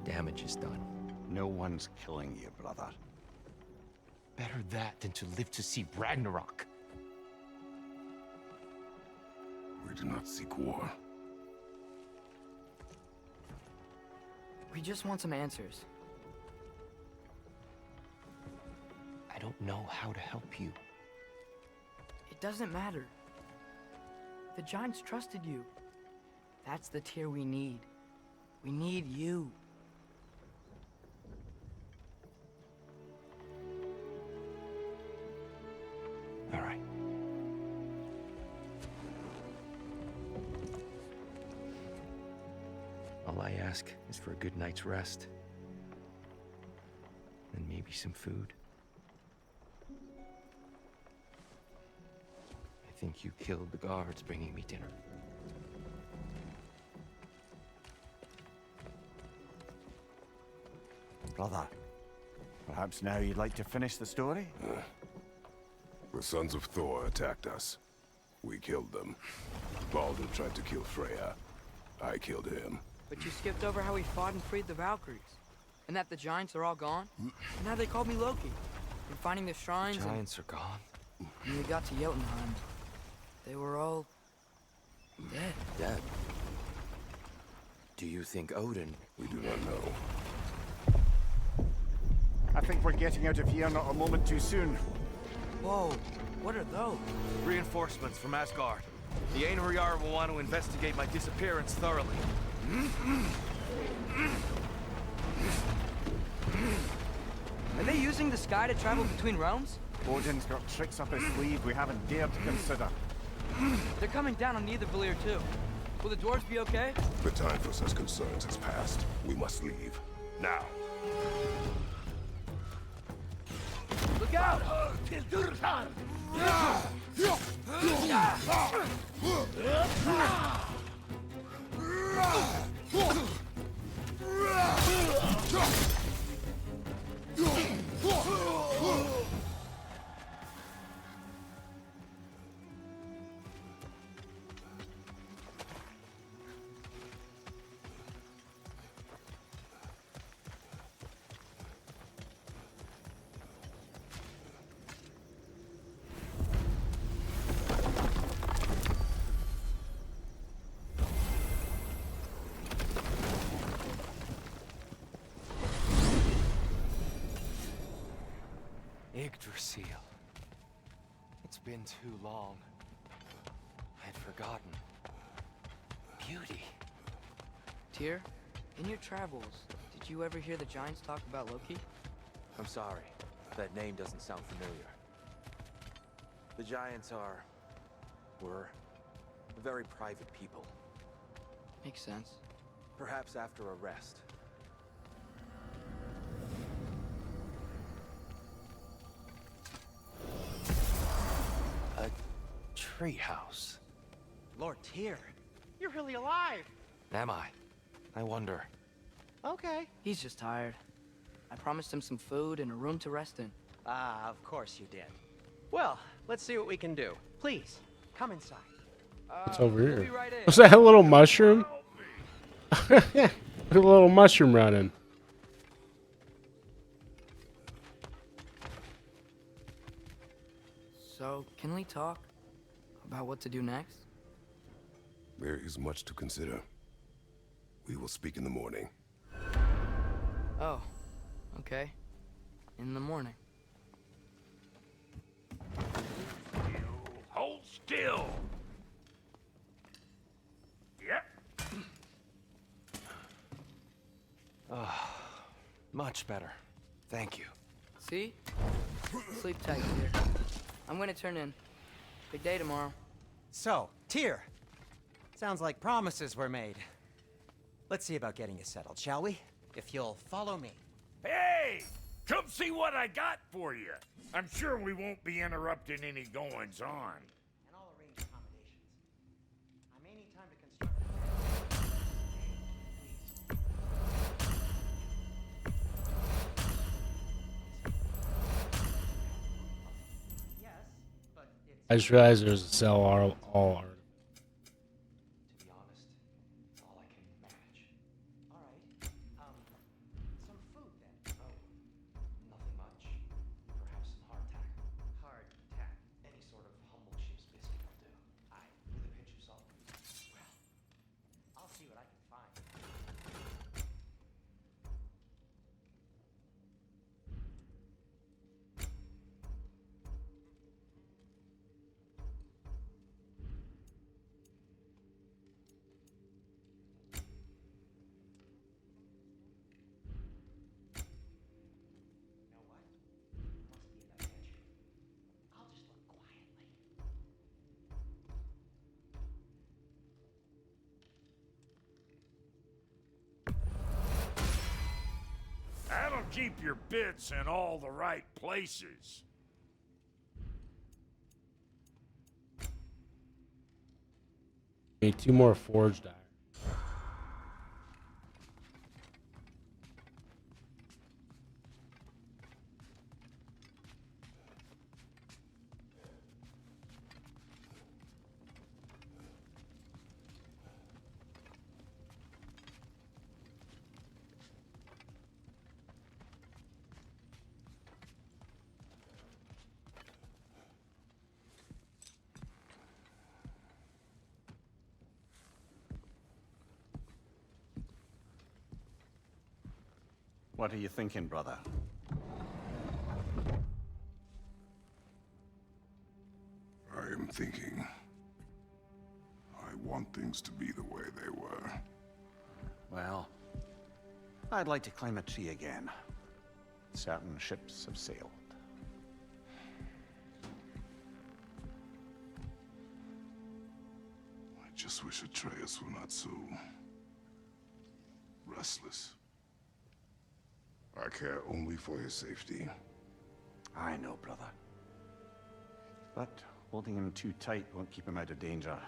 Damage is done. No one's killing you, brother. Better that than to live to see Ragnarok. We do not seek war. We just want some answers. I don't know how to help you. It doesn't matter. The Giants trusted you. That's the Tyr we need. We need you. All right. All I ask is for a good night's rest. And maybe some food. I think you killed the guards bringing me dinner. Brother, perhaps now you'd like to finish the story? The sons of Thor attacked us. We killed them. Baldur tried to kill Freya. I killed him. But you skipped over how we fought and freed the Valkyries. And that the Giants are all gone. And now they called me Loki. And finding the shrines Giants are gone. and when we got to Jotunheim, they were all dead. Dead. Do you think Odin? We do not know. I think we're getting out of here not a moment too soon. Whoa, what are those? Reinforcements from Asgard. The Einherjar will want to investigate my disappearance thoroughly. Are they using the sky to travel between realms? Odin's got tricks up his sleeve we haven't dared to consider. They're coming down on Nidavellir too. Will the dwarves be okay? The time for such concerns has passed. We must leave. Now. Look out! Yggdrasil. It's been too long. I'd forgotten. Beauty. Tyr, in your travels, did you ever hear the Giants talk about Loki? I'm sorry. That name doesn't sound familiar. The Giants were very private people. Makes sense. Perhaps after a rest. A treehouse. Lord Tyr, you're really alive. Am I? I wonder. Okay. He's just tired. I promised him some food and a room to rest in. Ah, of course you did. Well, let's see what we can do. Please, come inside. What's over we'll here? be right in. Was that a little mushroom? A little mushroom running. So, can we talk about what to do next? There is much to consider. We will speak in the morning. Oh, okay. In the morning. Hold still. Yep. Much better. Thank you. See? Sleep tight, Tyr. I'm gonna turn in. Big day tomorrow. So, Tyr. Sounds like promises were made. Let's see about getting you settled, shall we? If you'll follow me. Hey! Come see what I got for you. I'm sure we won't be interrupting any goings on. And I'll arrange accommodations. I may need time to construct. Yes, but it's. I just realized there's a sell all art. To be honest, Keep your bits in all the right places. Need 2 more forged iron. What are you thinking, brother? I am thinking. I want things to be the way they were. Well, I'd like to climb a tree again. Certain ships have sailed. I just wish Atreus were not so restless. I care only for his safety. I know, brother. But holding him too tight won't keep him out of danger.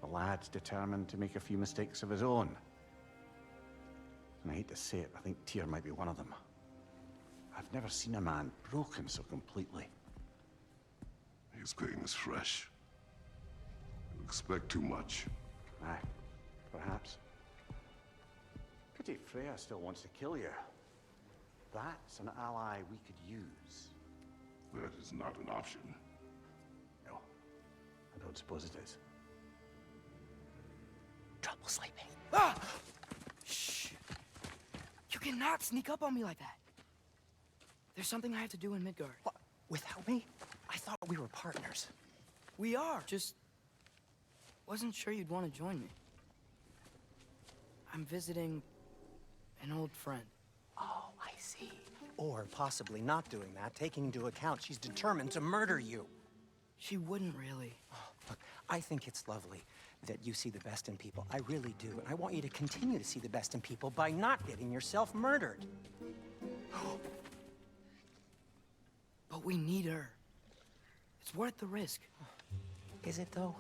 The lad's determined to make a few mistakes of his own. And I hate to say it, I think Tyr might be one of them. I've never seen a man broken so completely. His pain is fresh. You expect too much. Aye, perhaps. Pity Freya still wants to kill you. That's an ally we could use. That is not an option. No, I don't suppose it is. Trouble sleeping. Ah! Shh. You cannot sneak up on me like that. There's something I have to do in Midgard. What? Without me? I thought we were partners. We are. Just wasn't sure you'd want to join me. I'm visiting an old friend. Oh, I see. Or possibly not doing that, taking into account she's determined to murder you. She wouldn't really. Oh, look, I think it's lovely that you see the best in people. I really do. And I want you to continue to see the best in people by not getting yourself murdered. But we need her. It's worth the risk. Is it, though?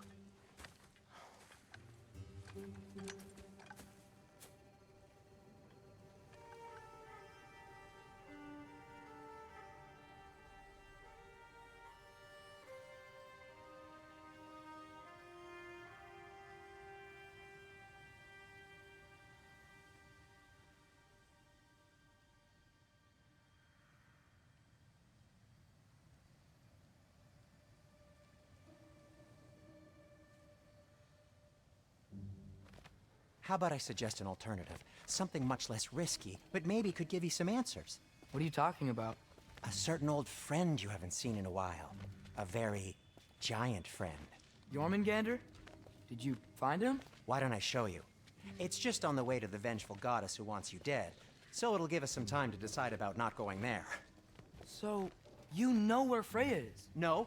How about I suggest an alternative? Something much less risky, but maybe could give you some answers. What are you talking about? A certain old friend you haven't seen in a while. A very giant friend. Jormungandr? Did you find him? Why don't I show you? It's just on the way to the vengeful goddess who wants you dead, so it'll give us some time to decide about not going there. So, you know where Freya is? No.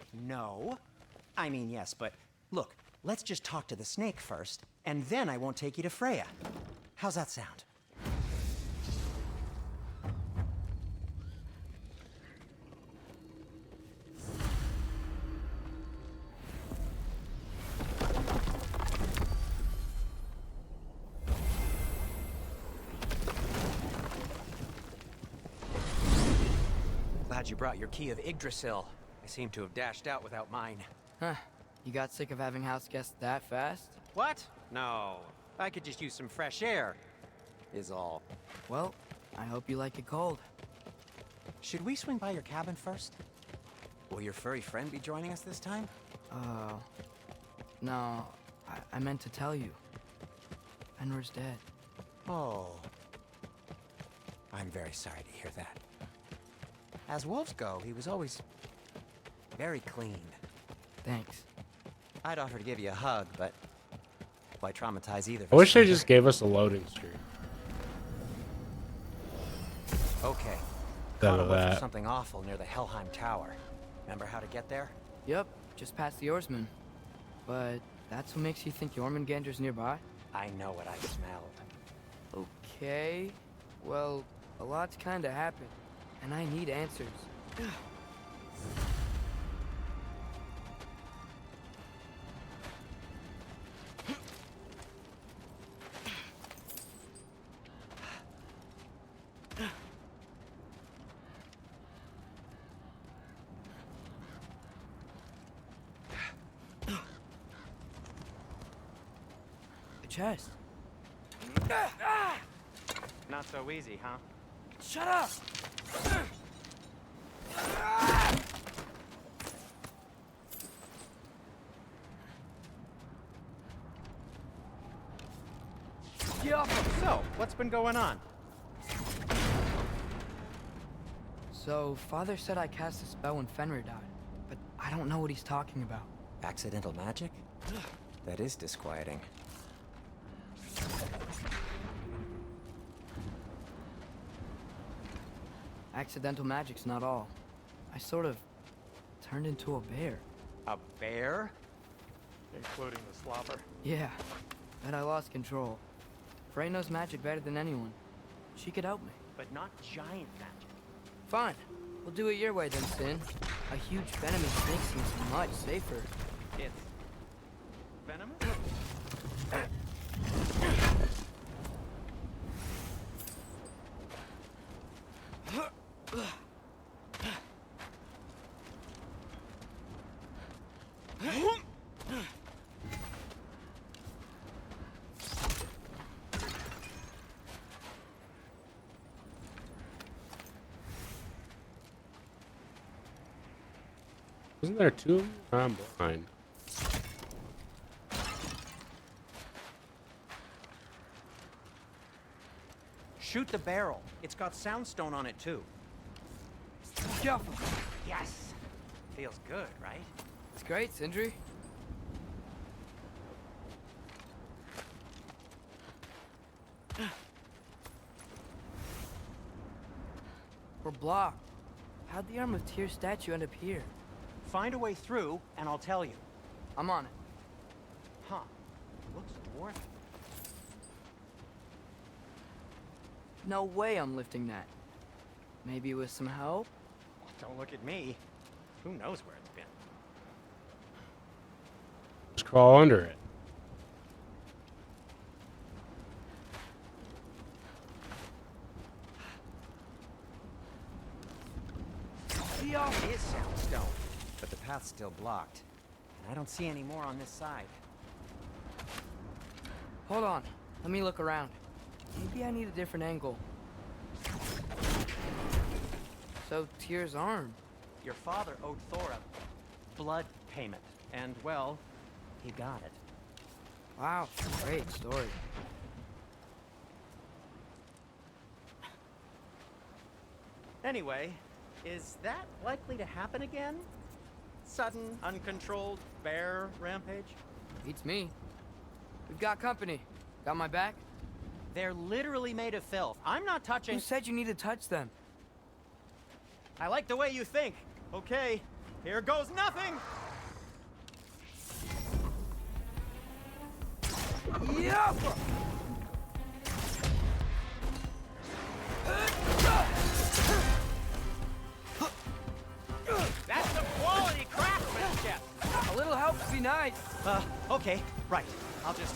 I mean, yes, but look, let's just talk to the snake first, and then I won't take you to Freya. How's that sound? Glad you brought your key of Yggdrasil. I seem to have dashed out without mine. Huh. You got sick of having house guests that fast? What? No. I could just use some fresh air, is all. Well, I hope you like it cold. Should we swing by your cabin first? Will your furry friend be joining us this time? No. I meant to tell you. Fenrir's dead. Oh. I'm very sorry to hear that. As wolves go, he was always very clean. Thanks. I'd offer to give you a hug, but why traumatize either of I us? wish they just gave us a loading screen. Okay. Instead Caught a of whiff of that. something awful near the Helheim Tower. Remember how to get there? Yep, just past the oarsman. But that's what makes you think Jormungandr's nearby? I know what I smelled. Okay. Well, A lot's kinda happened, and I need answers. A chest. Not so easy, huh? Shut up! Get off! So, what's been going on? So, Father said I cast a spell when Fenrir died, but I don't know what he's talking about. Accidental magic? That is disquieting. Accidental magic's not all. I sort of turned into a bear. A bear? Including the slobber. Yeah, but I lost control. Frey knows magic better than anyone. She could help me. But not giant magic. Fine. We'll do it your way then, Sin. A huge venomous snake seems much safer. It's venomous? Isn't there two of them? I'm blind. Shoot the barrel. It's got soundstone on it, too. Careful. Yes! Feels good, right? It's great, Sindri. We're blocked. How'd the Arm of Tyr statue end up here? Find a way through, and I'll tell you. I'm on it. Huh. Looks dwarven. No way I'm lifting that. Maybe with some help? Don't look at me. Who knows where it's been? Just crawl under it. It is soundstone, but the path's still blocked. And I don't see any more on this side. Hold on. Let me look around. Maybe I need a different angle. So, Tyr's arm. Your father owed Thor a blood payment. And, well, he got it. Wow, great story. Anyway, is that likely to happen again? Sudden, uncontrolled bear rampage? Beats me. We've got company. Got my back? They're literally made of filth. I'm not touching... Who said you need to touch them? I like the way you think. Okay, here goes nothing! Yep! That's some quality craftsmanship! A little help would be nice. Okay, right. I'll just...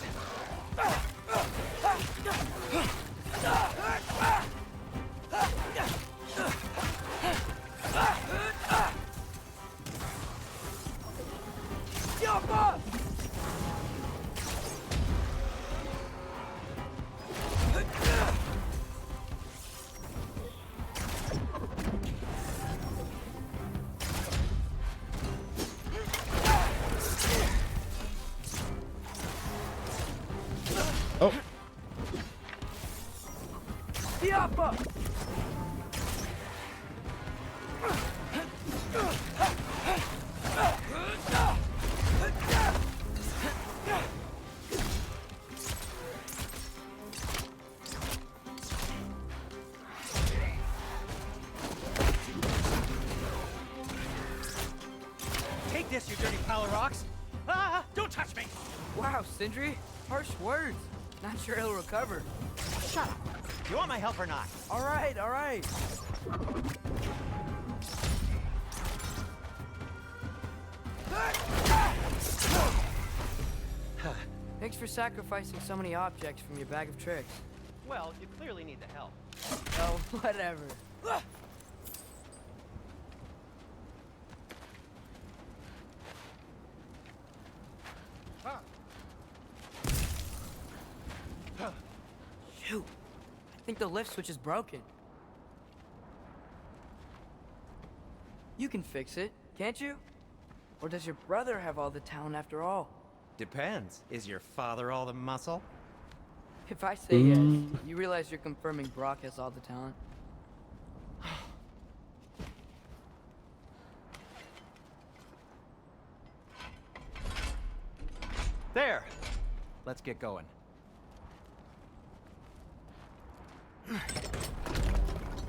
Oh. Take this, you dirty pile of rocks! Ah! Don't touch me! Wow, Sindri. Harsh words. Not sure he'll recover. Shut up! You want my help or not? All right, all right. Thanks for sacrificing so many objects from your bag of tricks. Well, you clearly need the help. Oh, whatever. Shoot. I think the lift switch is broken. You can fix it, can't you? Or does your brother have all the talent after all? Depends. Is your father all the muscle? If I say yes, you realize you're confirming Brock has all the talent? There! Let's get going.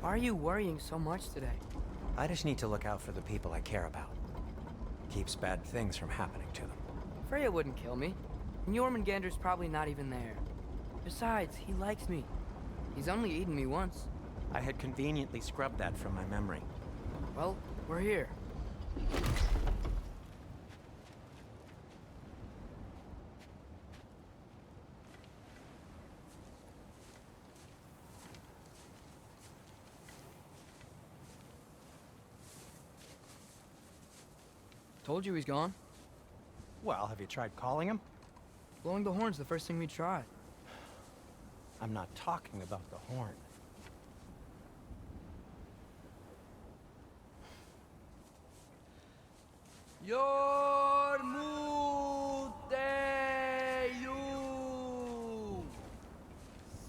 Why are you worrying so much today? I just need to look out for the people I care about. Keeps bad things from happening to them. Freya wouldn't kill me. And Jormungandr's probably not even there. Besides, he likes me. He's only eaten me once. I had conveniently scrubbed that from my memory. Well, we're here. Told you he's gone. Well, have you tried calling him? Blowing the horn's the first thing we tried. I'm not talking about the horn. Yormuteyu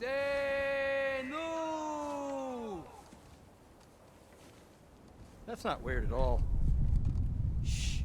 Senu. That's not weird at all. Shh.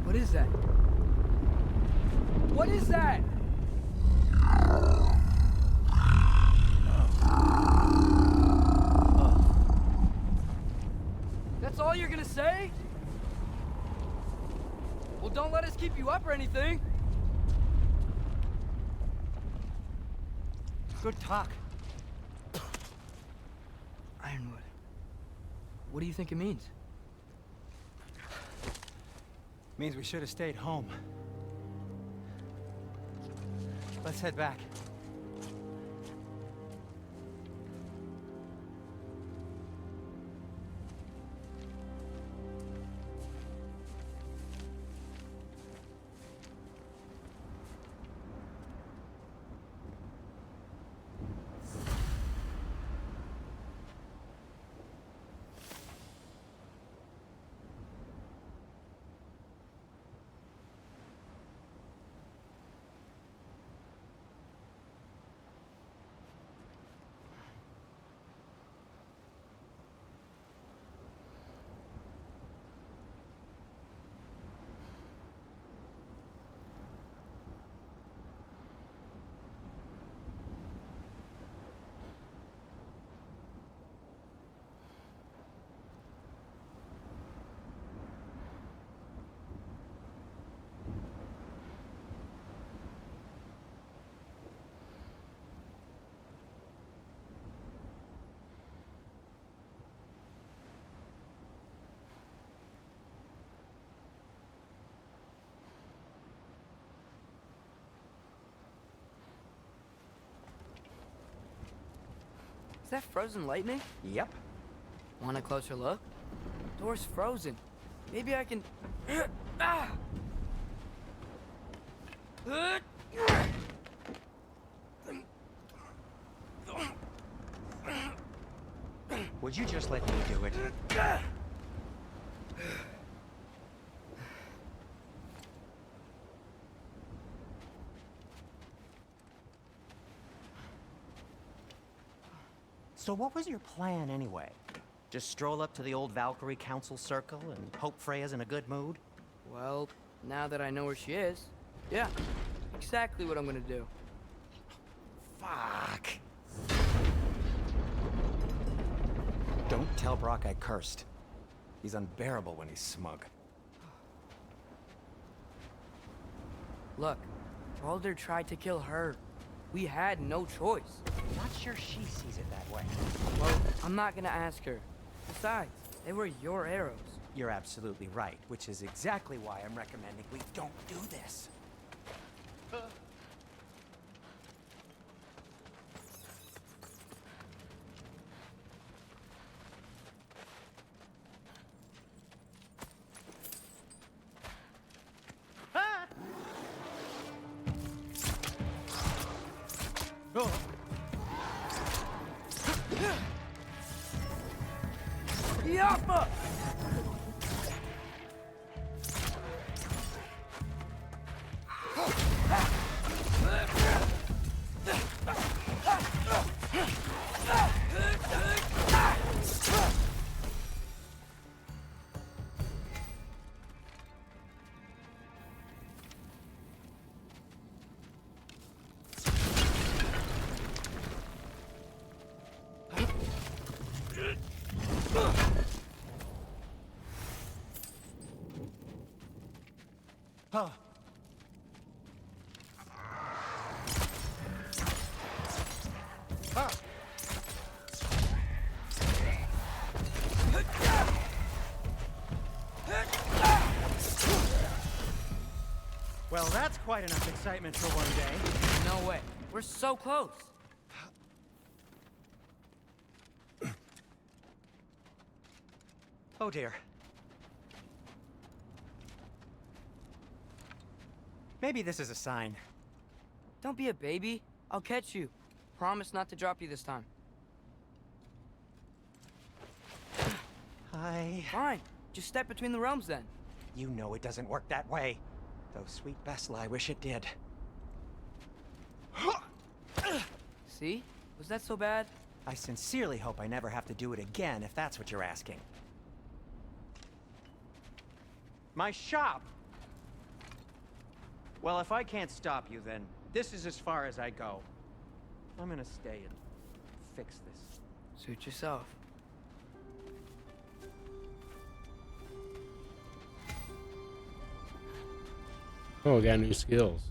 What is that? What is that? That's all you're gonna say? Well, don't let us keep you up or anything. Good talk. Ironwood. What do you think it means? Means we should have stayed home. Let's head back. Is that frozen lightning? Yep. Want a closer look? Door's frozen. Maybe I can... Ah! Would you just let me do it? So what was your plan anyway? Just stroll up to the old Valkyrie Council Circle and hope Freya's in a good mood? Well, now that I know where she is, yeah, exactly what I'm gonna do. Fuck. Don't tell Brock I cursed. He's unbearable when he's smug. Look, Baldur tried to kill her. We had no choice. Not sure she sees it that way. Well, I'm not gonna ask her. Besides, they were your arrows. You're absolutely right, which is exactly why I'm recommending we don't do this. Yappa! Huh. Well, that's quite enough excitement for one day. No way. We're so close. Oh dear. Maybe this is a sign. Don't be a baby. I'll catch you. Promise not to drop you this time. Fine. Just step between the realms then. You know it doesn't work that way. Though sweet Bessel, I wish it did. See? Was that so bad? I sincerely hope I never have to do it again, if that's what you're asking. My shop! Well, if I can't stop you, then this is as far as I go. I'm gonna stay and fix this. Suit yourself. Oh, we got new skills.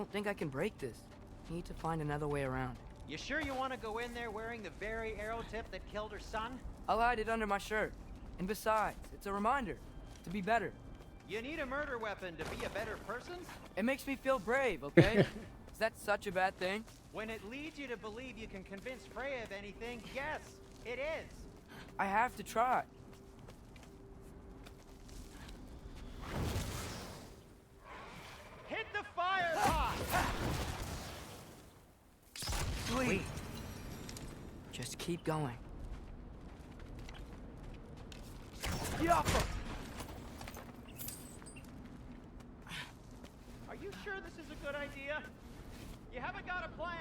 don't think I can break this. Need to find another way around. You sure you want to go in there wearing the very arrow tip that killed her son? I'll hide it under my shirt. And besides, it's a reminder to be better. You need a murder weapon to be a better person? It makes me feel brave, okay? Is that such a bad thing? When it leads you to believe you can convince Freya of anything, yes, it is. I have to try. Hit the fire pot! Sweet. Just keep going. Yappa! Are you sure this is a good idea? You haven't got a plan.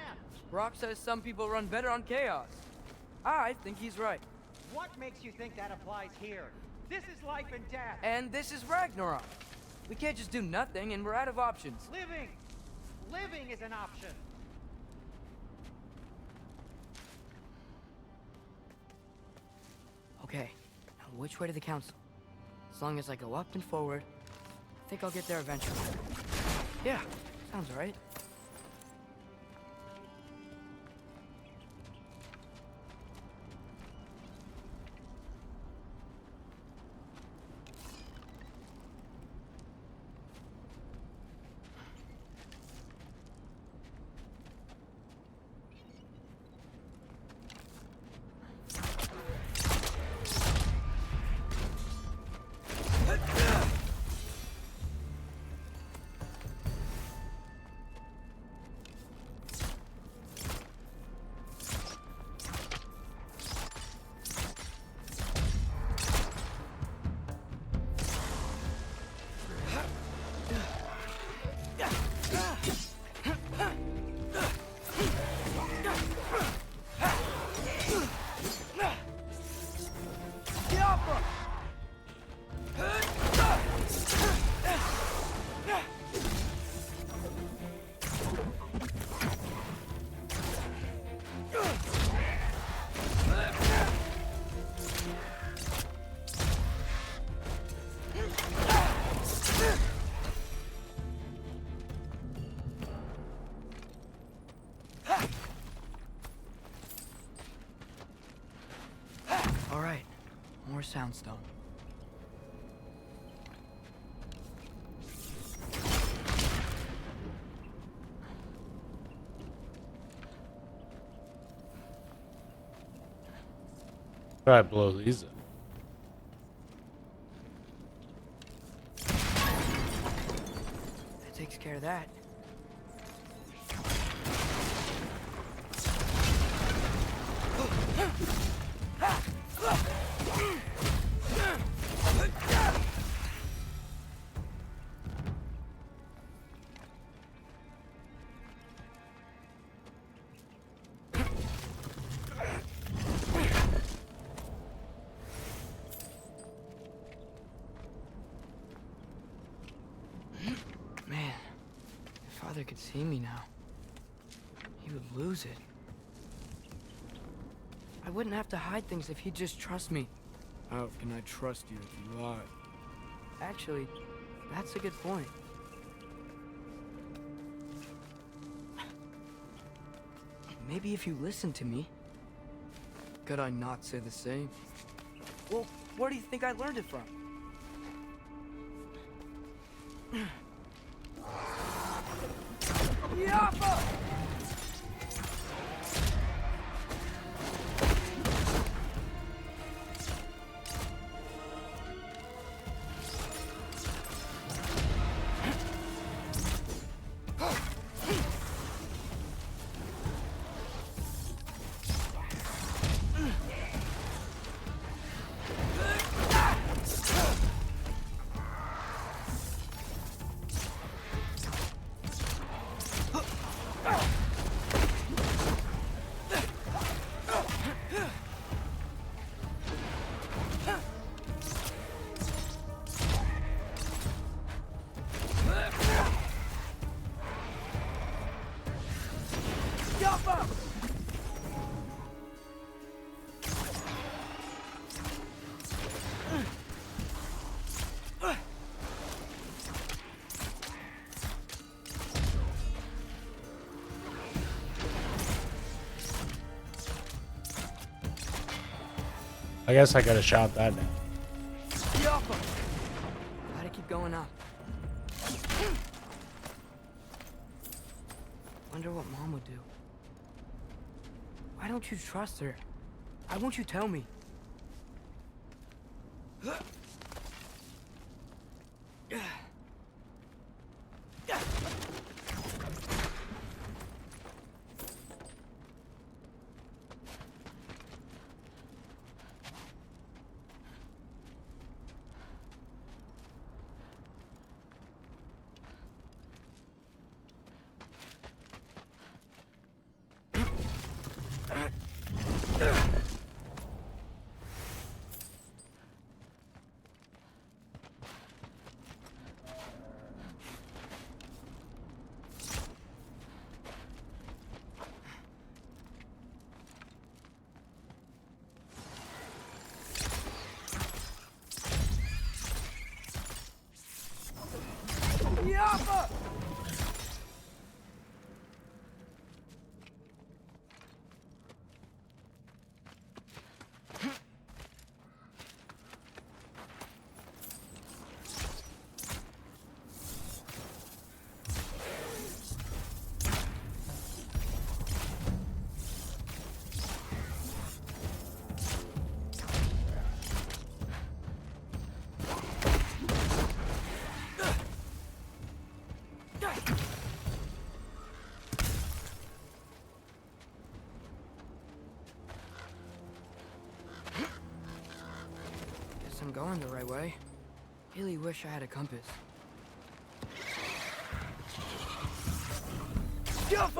Brock says some people run better on chaos. I think he's right. What makes you think that applies here? This is life and death. And this is Ragnarok. We can't just do nothing, and we're out of options. Living! Living is an option. Okay, now which way to the council? As long as I go up and forward, I think I'll get there eventually. Yeah, sounds right. All right, more soundstone. Try to blow these up. That takes care of that. Man, if Father could see me now, he would lose it. I wouldn't have to hide things if he'd just trust me. How can I trust you if you lie? Actually, that's a good point. Maybe if you listen to me, could I not say the same? Well, where do you think I learned it from? Yappa! I guess I gotta shop that now. Gotta keep going up. Wonder what Mom would do. Why don't you trust her? Why won't you tell me? Guess I'm going the right way. Really wish I had a compass. Jump!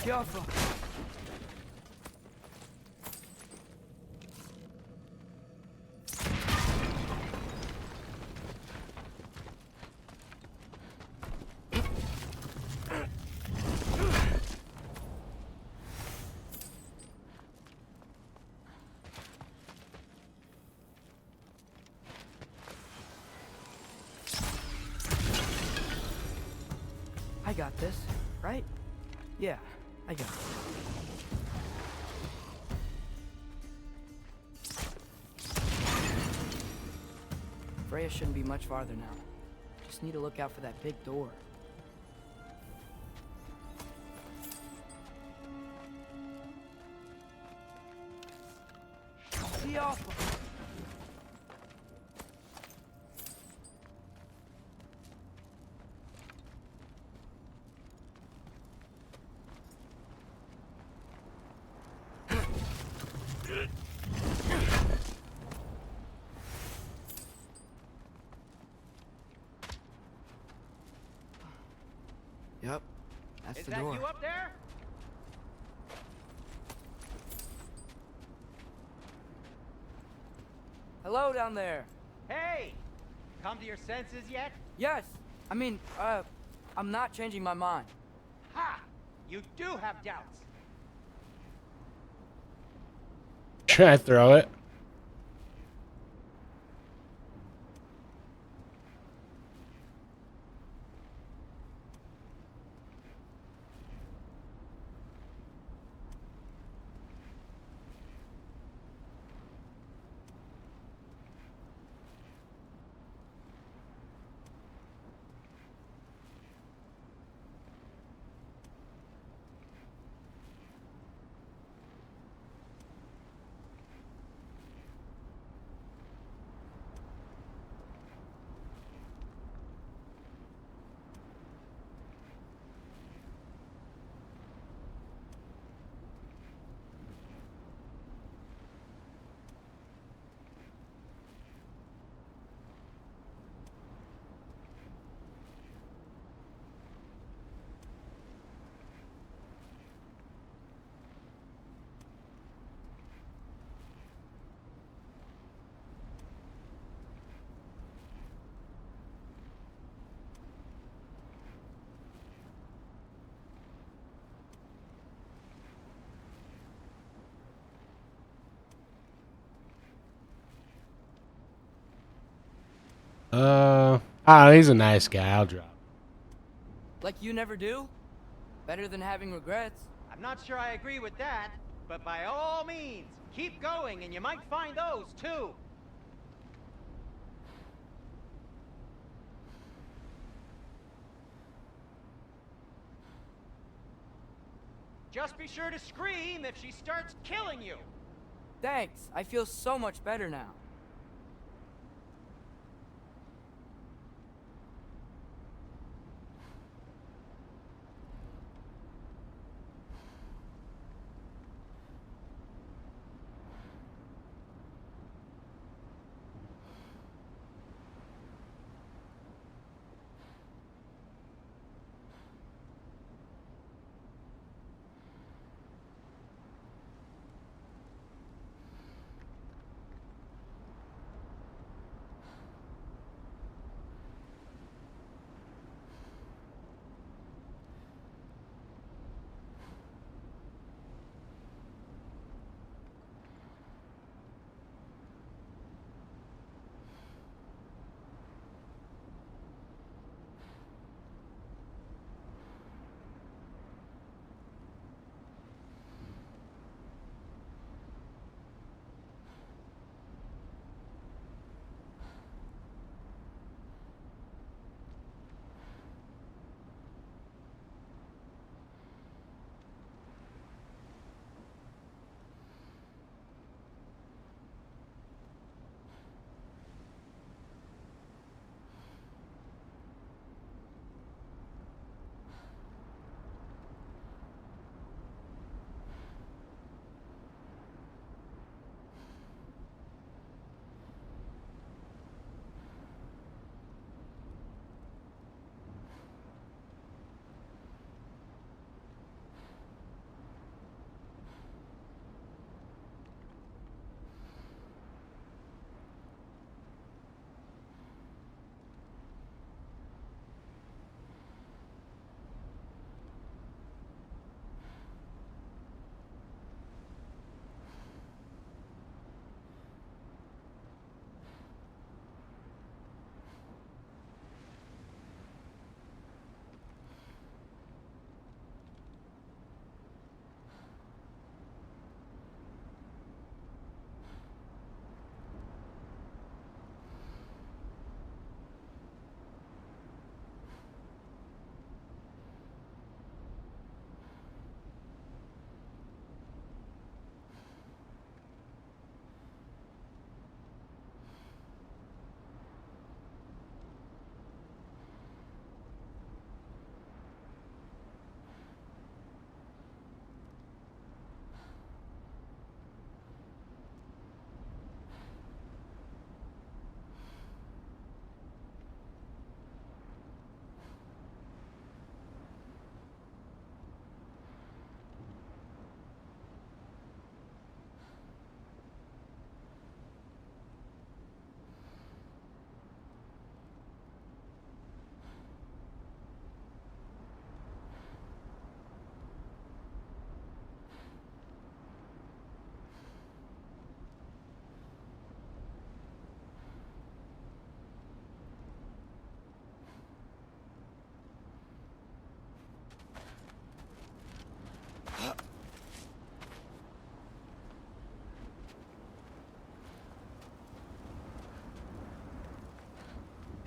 Careful. I got this, right? Yeah, I got it. Freya shouldn't be much farther now. Just need to look out for that big door. Be awesome. Yep, that's the door. Is that you up there? Hello down there. Hey! Come to your senses yet? Yes, I mean, I'm not changing my mind. Ha! You do have doubts. Try to throw it. He's a nice guy. I'll drop. Like you never do? Better than having regrets. I'm not sure I agree with that, but by all means, keep going and you might find those too. Just be sure to scream if she starts killing you. Thanks, I feel so much better now.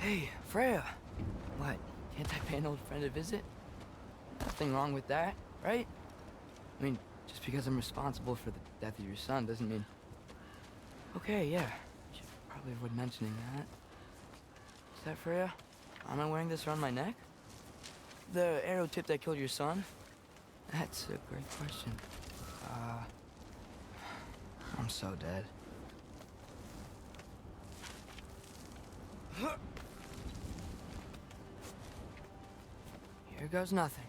Hey, Freya. What? Can't I pay an old friend a visit? Nothing wrong with that, right? I mean, just because I'm responsible for the death of your son doesn't mean... Okay, yeah. Should probably avoid mentioning that. Is that Freya? Am I wearing this around my neck? The arrow tip that killed your son? That's a great question. I'm so dead. Here goes nothing.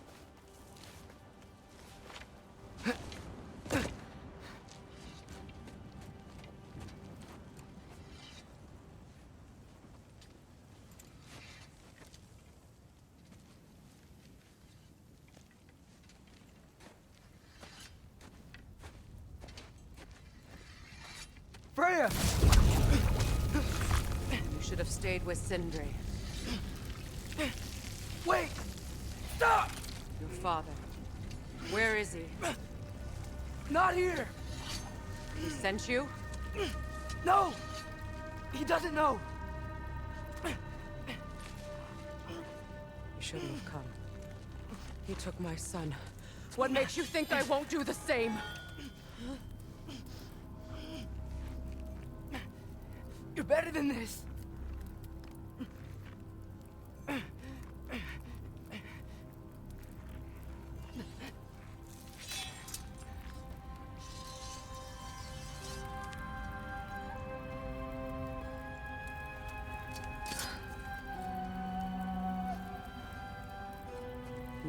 Freya! You should have stayed with Sindri. Wait! Stop! Your father. Where is he? Not here! He sent you? No! He doesn't know! You shouldn't have come. He took my son. What makes you think I won't do the same? You're better than this!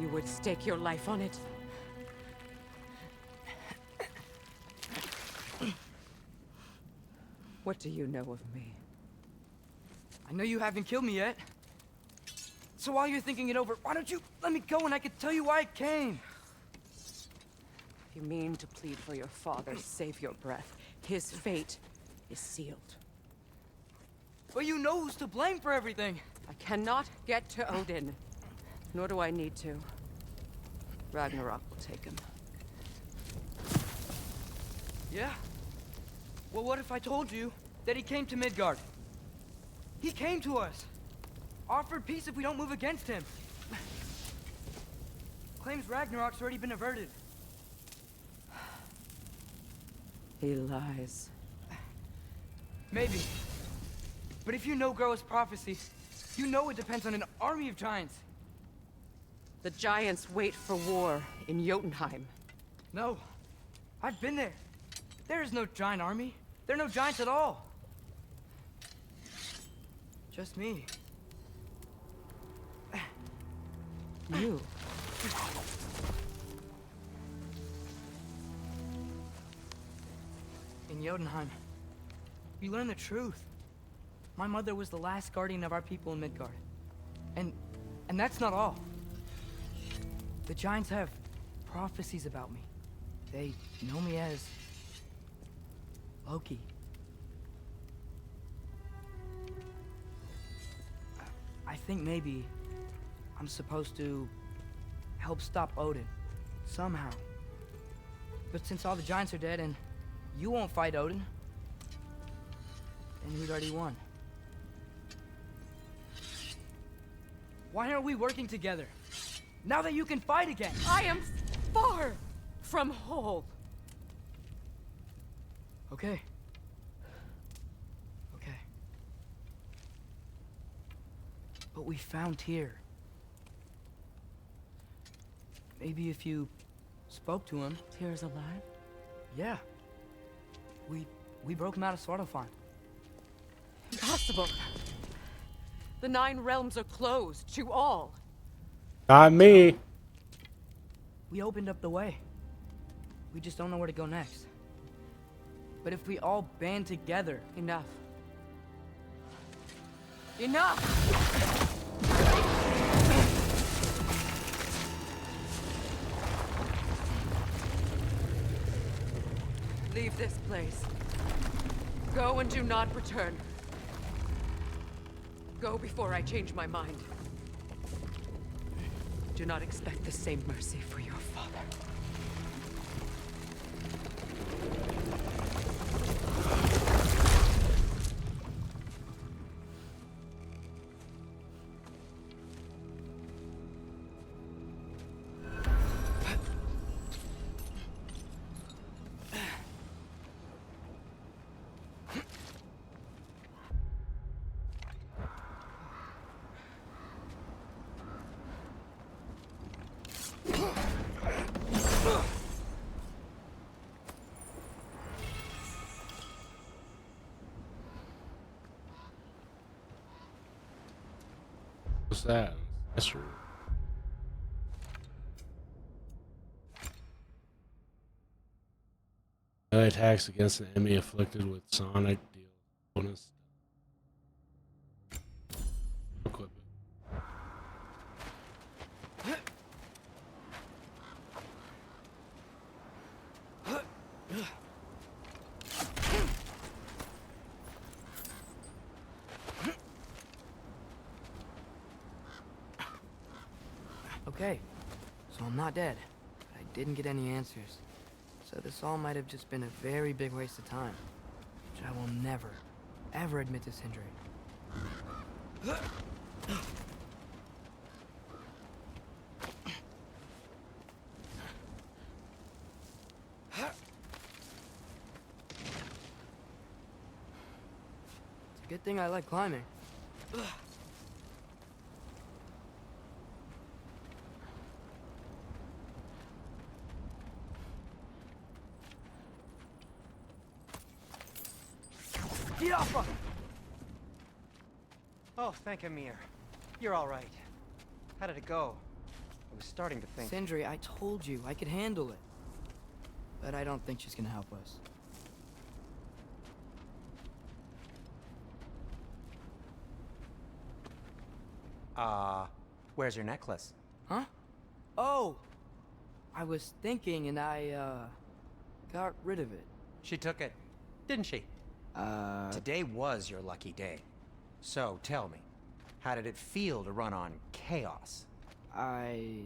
You would stake your life on it? What do you know of me? I know you haven't killed me yet. So while you're thinking it over, why don't you let me go and I can tell you why I came? If you mean to plead for your father, save your breath. His fate is sealed. But you know who's to blame for everything. I cannot get to Odin. Nor do I need to. Ragnarok will take him. Yeah? Well, what if I told you that he came to Midgard? He came to us. Offered peace if we don't move against him. Claims Ragnarok's already been averted. He lies. Maybe. But if you know Groa's prophecy, you know it depends on an army of giants. The giants wait for war in Jotunheim. No. I've been there. There is no giant army. There are no giants at all. Just me. You. In Jotunheim, we learn the truth. My mother was the last guardian of our people in Midgard. And that's not all. The giants have prophecies about me. They know me as Loki. I think maybe I'm supposed to help stop Odin, somehow. But since all the giants are dead and you won't fight Odin, then he's already won. Why aren't we working together? Now that you can fight again! I am far from whole. Okay. Okay. But we found Tyr. Maybe if you spoke to him... Tyr's alive? Yeah. We broke him out of Svartalfheim. Impossible. The 9 realms are closed to all. Not me. We opened up the way. We just don't know where to go next. But if we all band together... Enough. Enough! Leave this place. Go and do not return. Go before I change my mind. Do not expect the same mercy for your father. What's that? That's your melee attacks against the enemy afflicted with Sonic deal bonus. Equip it. Okay, so I'm not dead, but I didn't get any answers. So this all might have just been a very big waste of time, which I will never, ever admit to Sindri. It's a good thing I like climbing. Get off of! Oh, thank Amir. You're all right. How did it go? I was starting to think... Sindri, I told you I could handle it. But I don't think she's gonna help us. Where's your necklace? Huh? Oh! I was thinking and I, got rid of it. She took it, didn't she? Today was your lucky day. So, tell me, how did it feel to run on chaos? I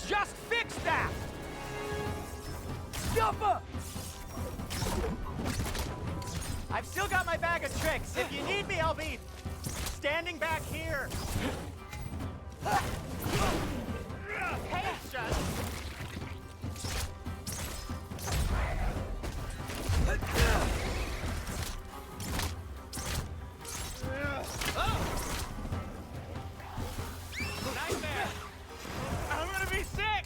just fixed that! Jumper! I've still got my bag of tricks. If you need me, I'll be standing back here. Patience! Nightmare! I'm gonna be sick!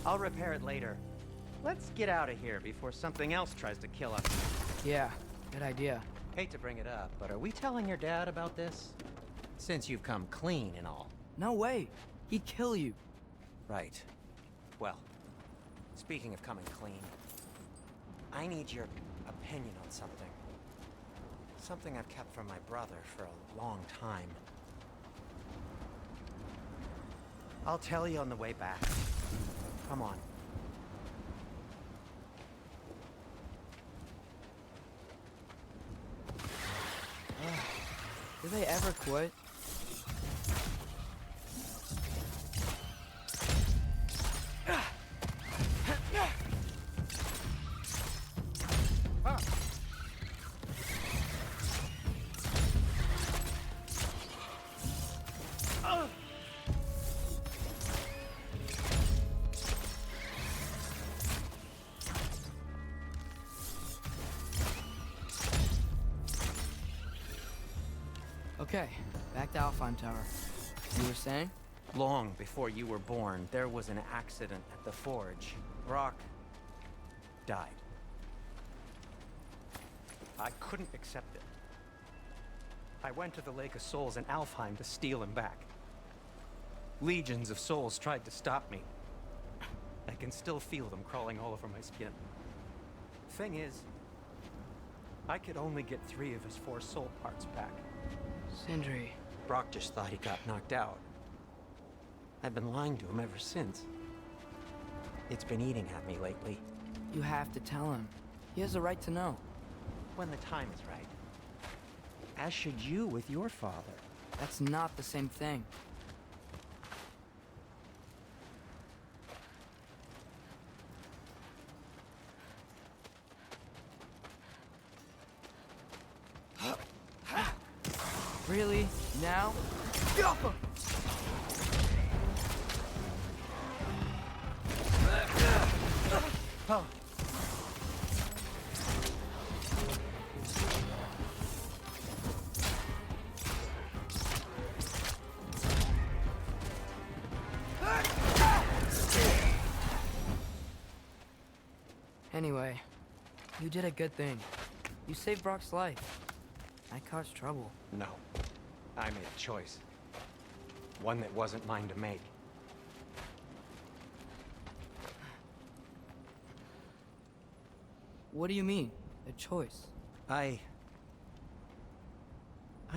I'll repair it later. Let's get out of here before something else tries to kill us. Yeah, good idea. Hate to bring it up, but are we telling your dad about this? Since you've come clean and all. No way. He'd kill you. Right. Well, speaking of coming clean, I need your opinion on something. Something I've kept from my brother for a long time. I'll tell you on the way back. Come on. Do they ever quit? Okay, back to Alfheim Tower. You were saying? Long before you were born, there was an accident at the forge. Brock died. I couldn't accept it. I went to the Lake of Souls in Alfheim to steal him back. Legions of souls tried to stop me. I can still feel them crawling all over my skin. Thing is, I could only get 3 of his 4 soul parts back. Sindri. Brock just thought he got knocked out. I've been lying to him ever since. It's been eating at me lately. You have to tell him. He has a right to know. When the time is right. As should you with your father. That's not the same thing. Really? Now? Oh. Anyway, you did a good thing. You saved Brock's life. I caused trouble. No. I made a choice. One that wasn't mine to make. What do you mean? A choice? I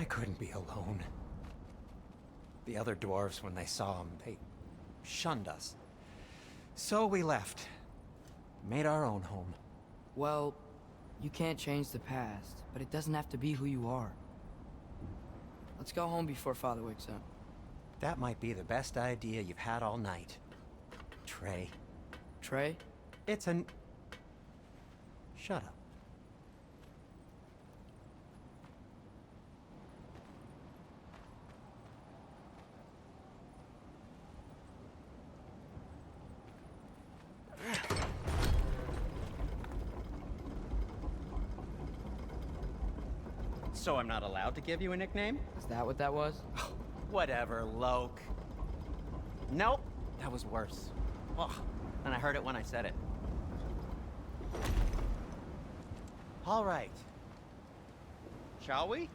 couldn't be alone. The other dwarves, when they saw him, they shunned us. So we left. Made our own home. Well, you can't change the past, but it doesn't have to be who you are. Let's go home before Father wakes up. That might be the best idea you've had all night. Trey. Trey? It's an... Shut up. So I'm not allowed to give you a nickname? Is that what that was? Whatever, Loke. Nope, that was worse. Ugh, and I heard it when I said it. All right. Shall we?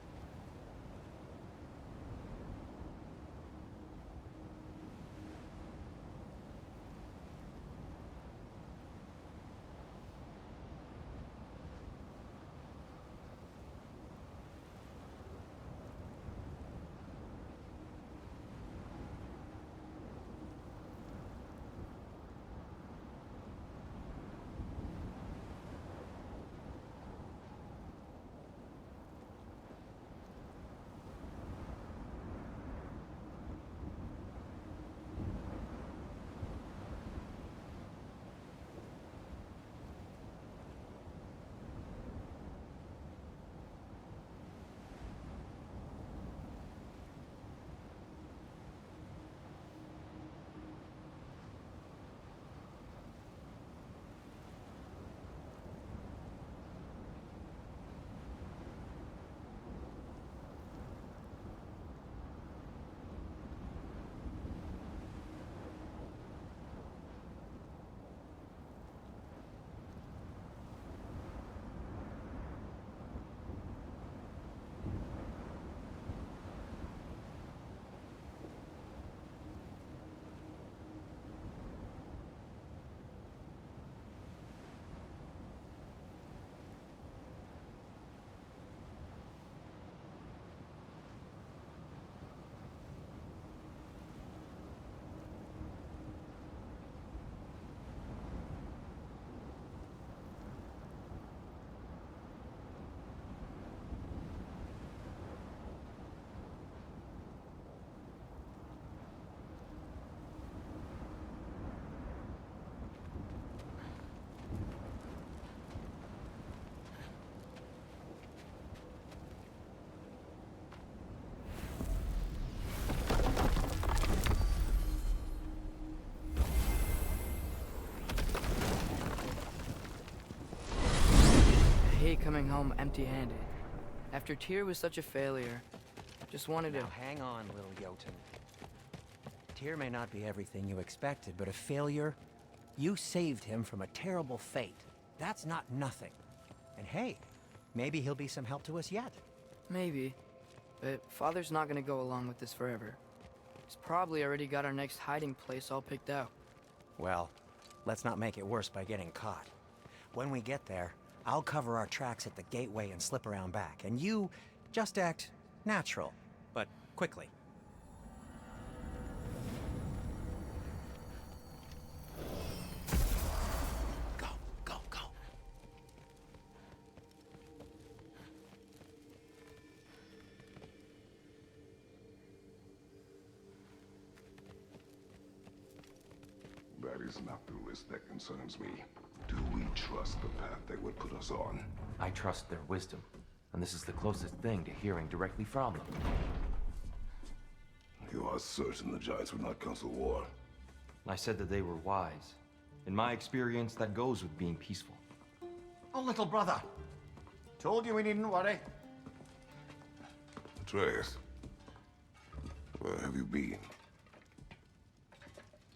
I hate coming home empty-handed. After Tyr was such a failure, just wanted to... Now hang on, little Jotun. Tyr may not be everything you expected, but a failure? You saved him from a terrible fate. That's not nothing. And hey, maybe he'll be some help to us yet. Maybe. But Father's not gonna go along with this forever. He's probably already got our next hiding place all picked out. Well, let's not make it worse by getting caught. When we get there, I'll cover our tracks at the gateway and slip around back, and you just act natural, but quickly. Go, go, go. That is not the risk that concerns me. Do we trust the path they would put us on? I trust their wisdom. And this is the closest thing to hearing directly from them. You are certain the Giants would not counsel war? I said that they were wise. In my experience, that goes with being peaceful. Oh, little brother. Told you we needn't worry. Atreus, where have you been?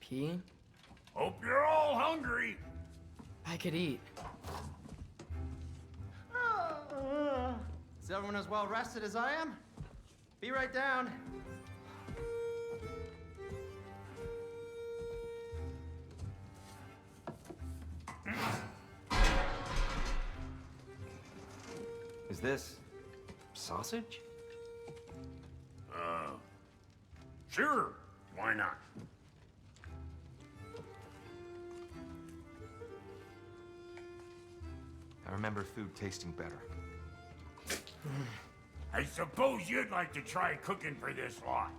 Peeing? Hope you're all hungry. I could eat. Is everyone as well rested as I am? Be right down. Is this sausage? Sure. Why not? I remember food tasting better. I suppose you'd like to try cooking for this lot.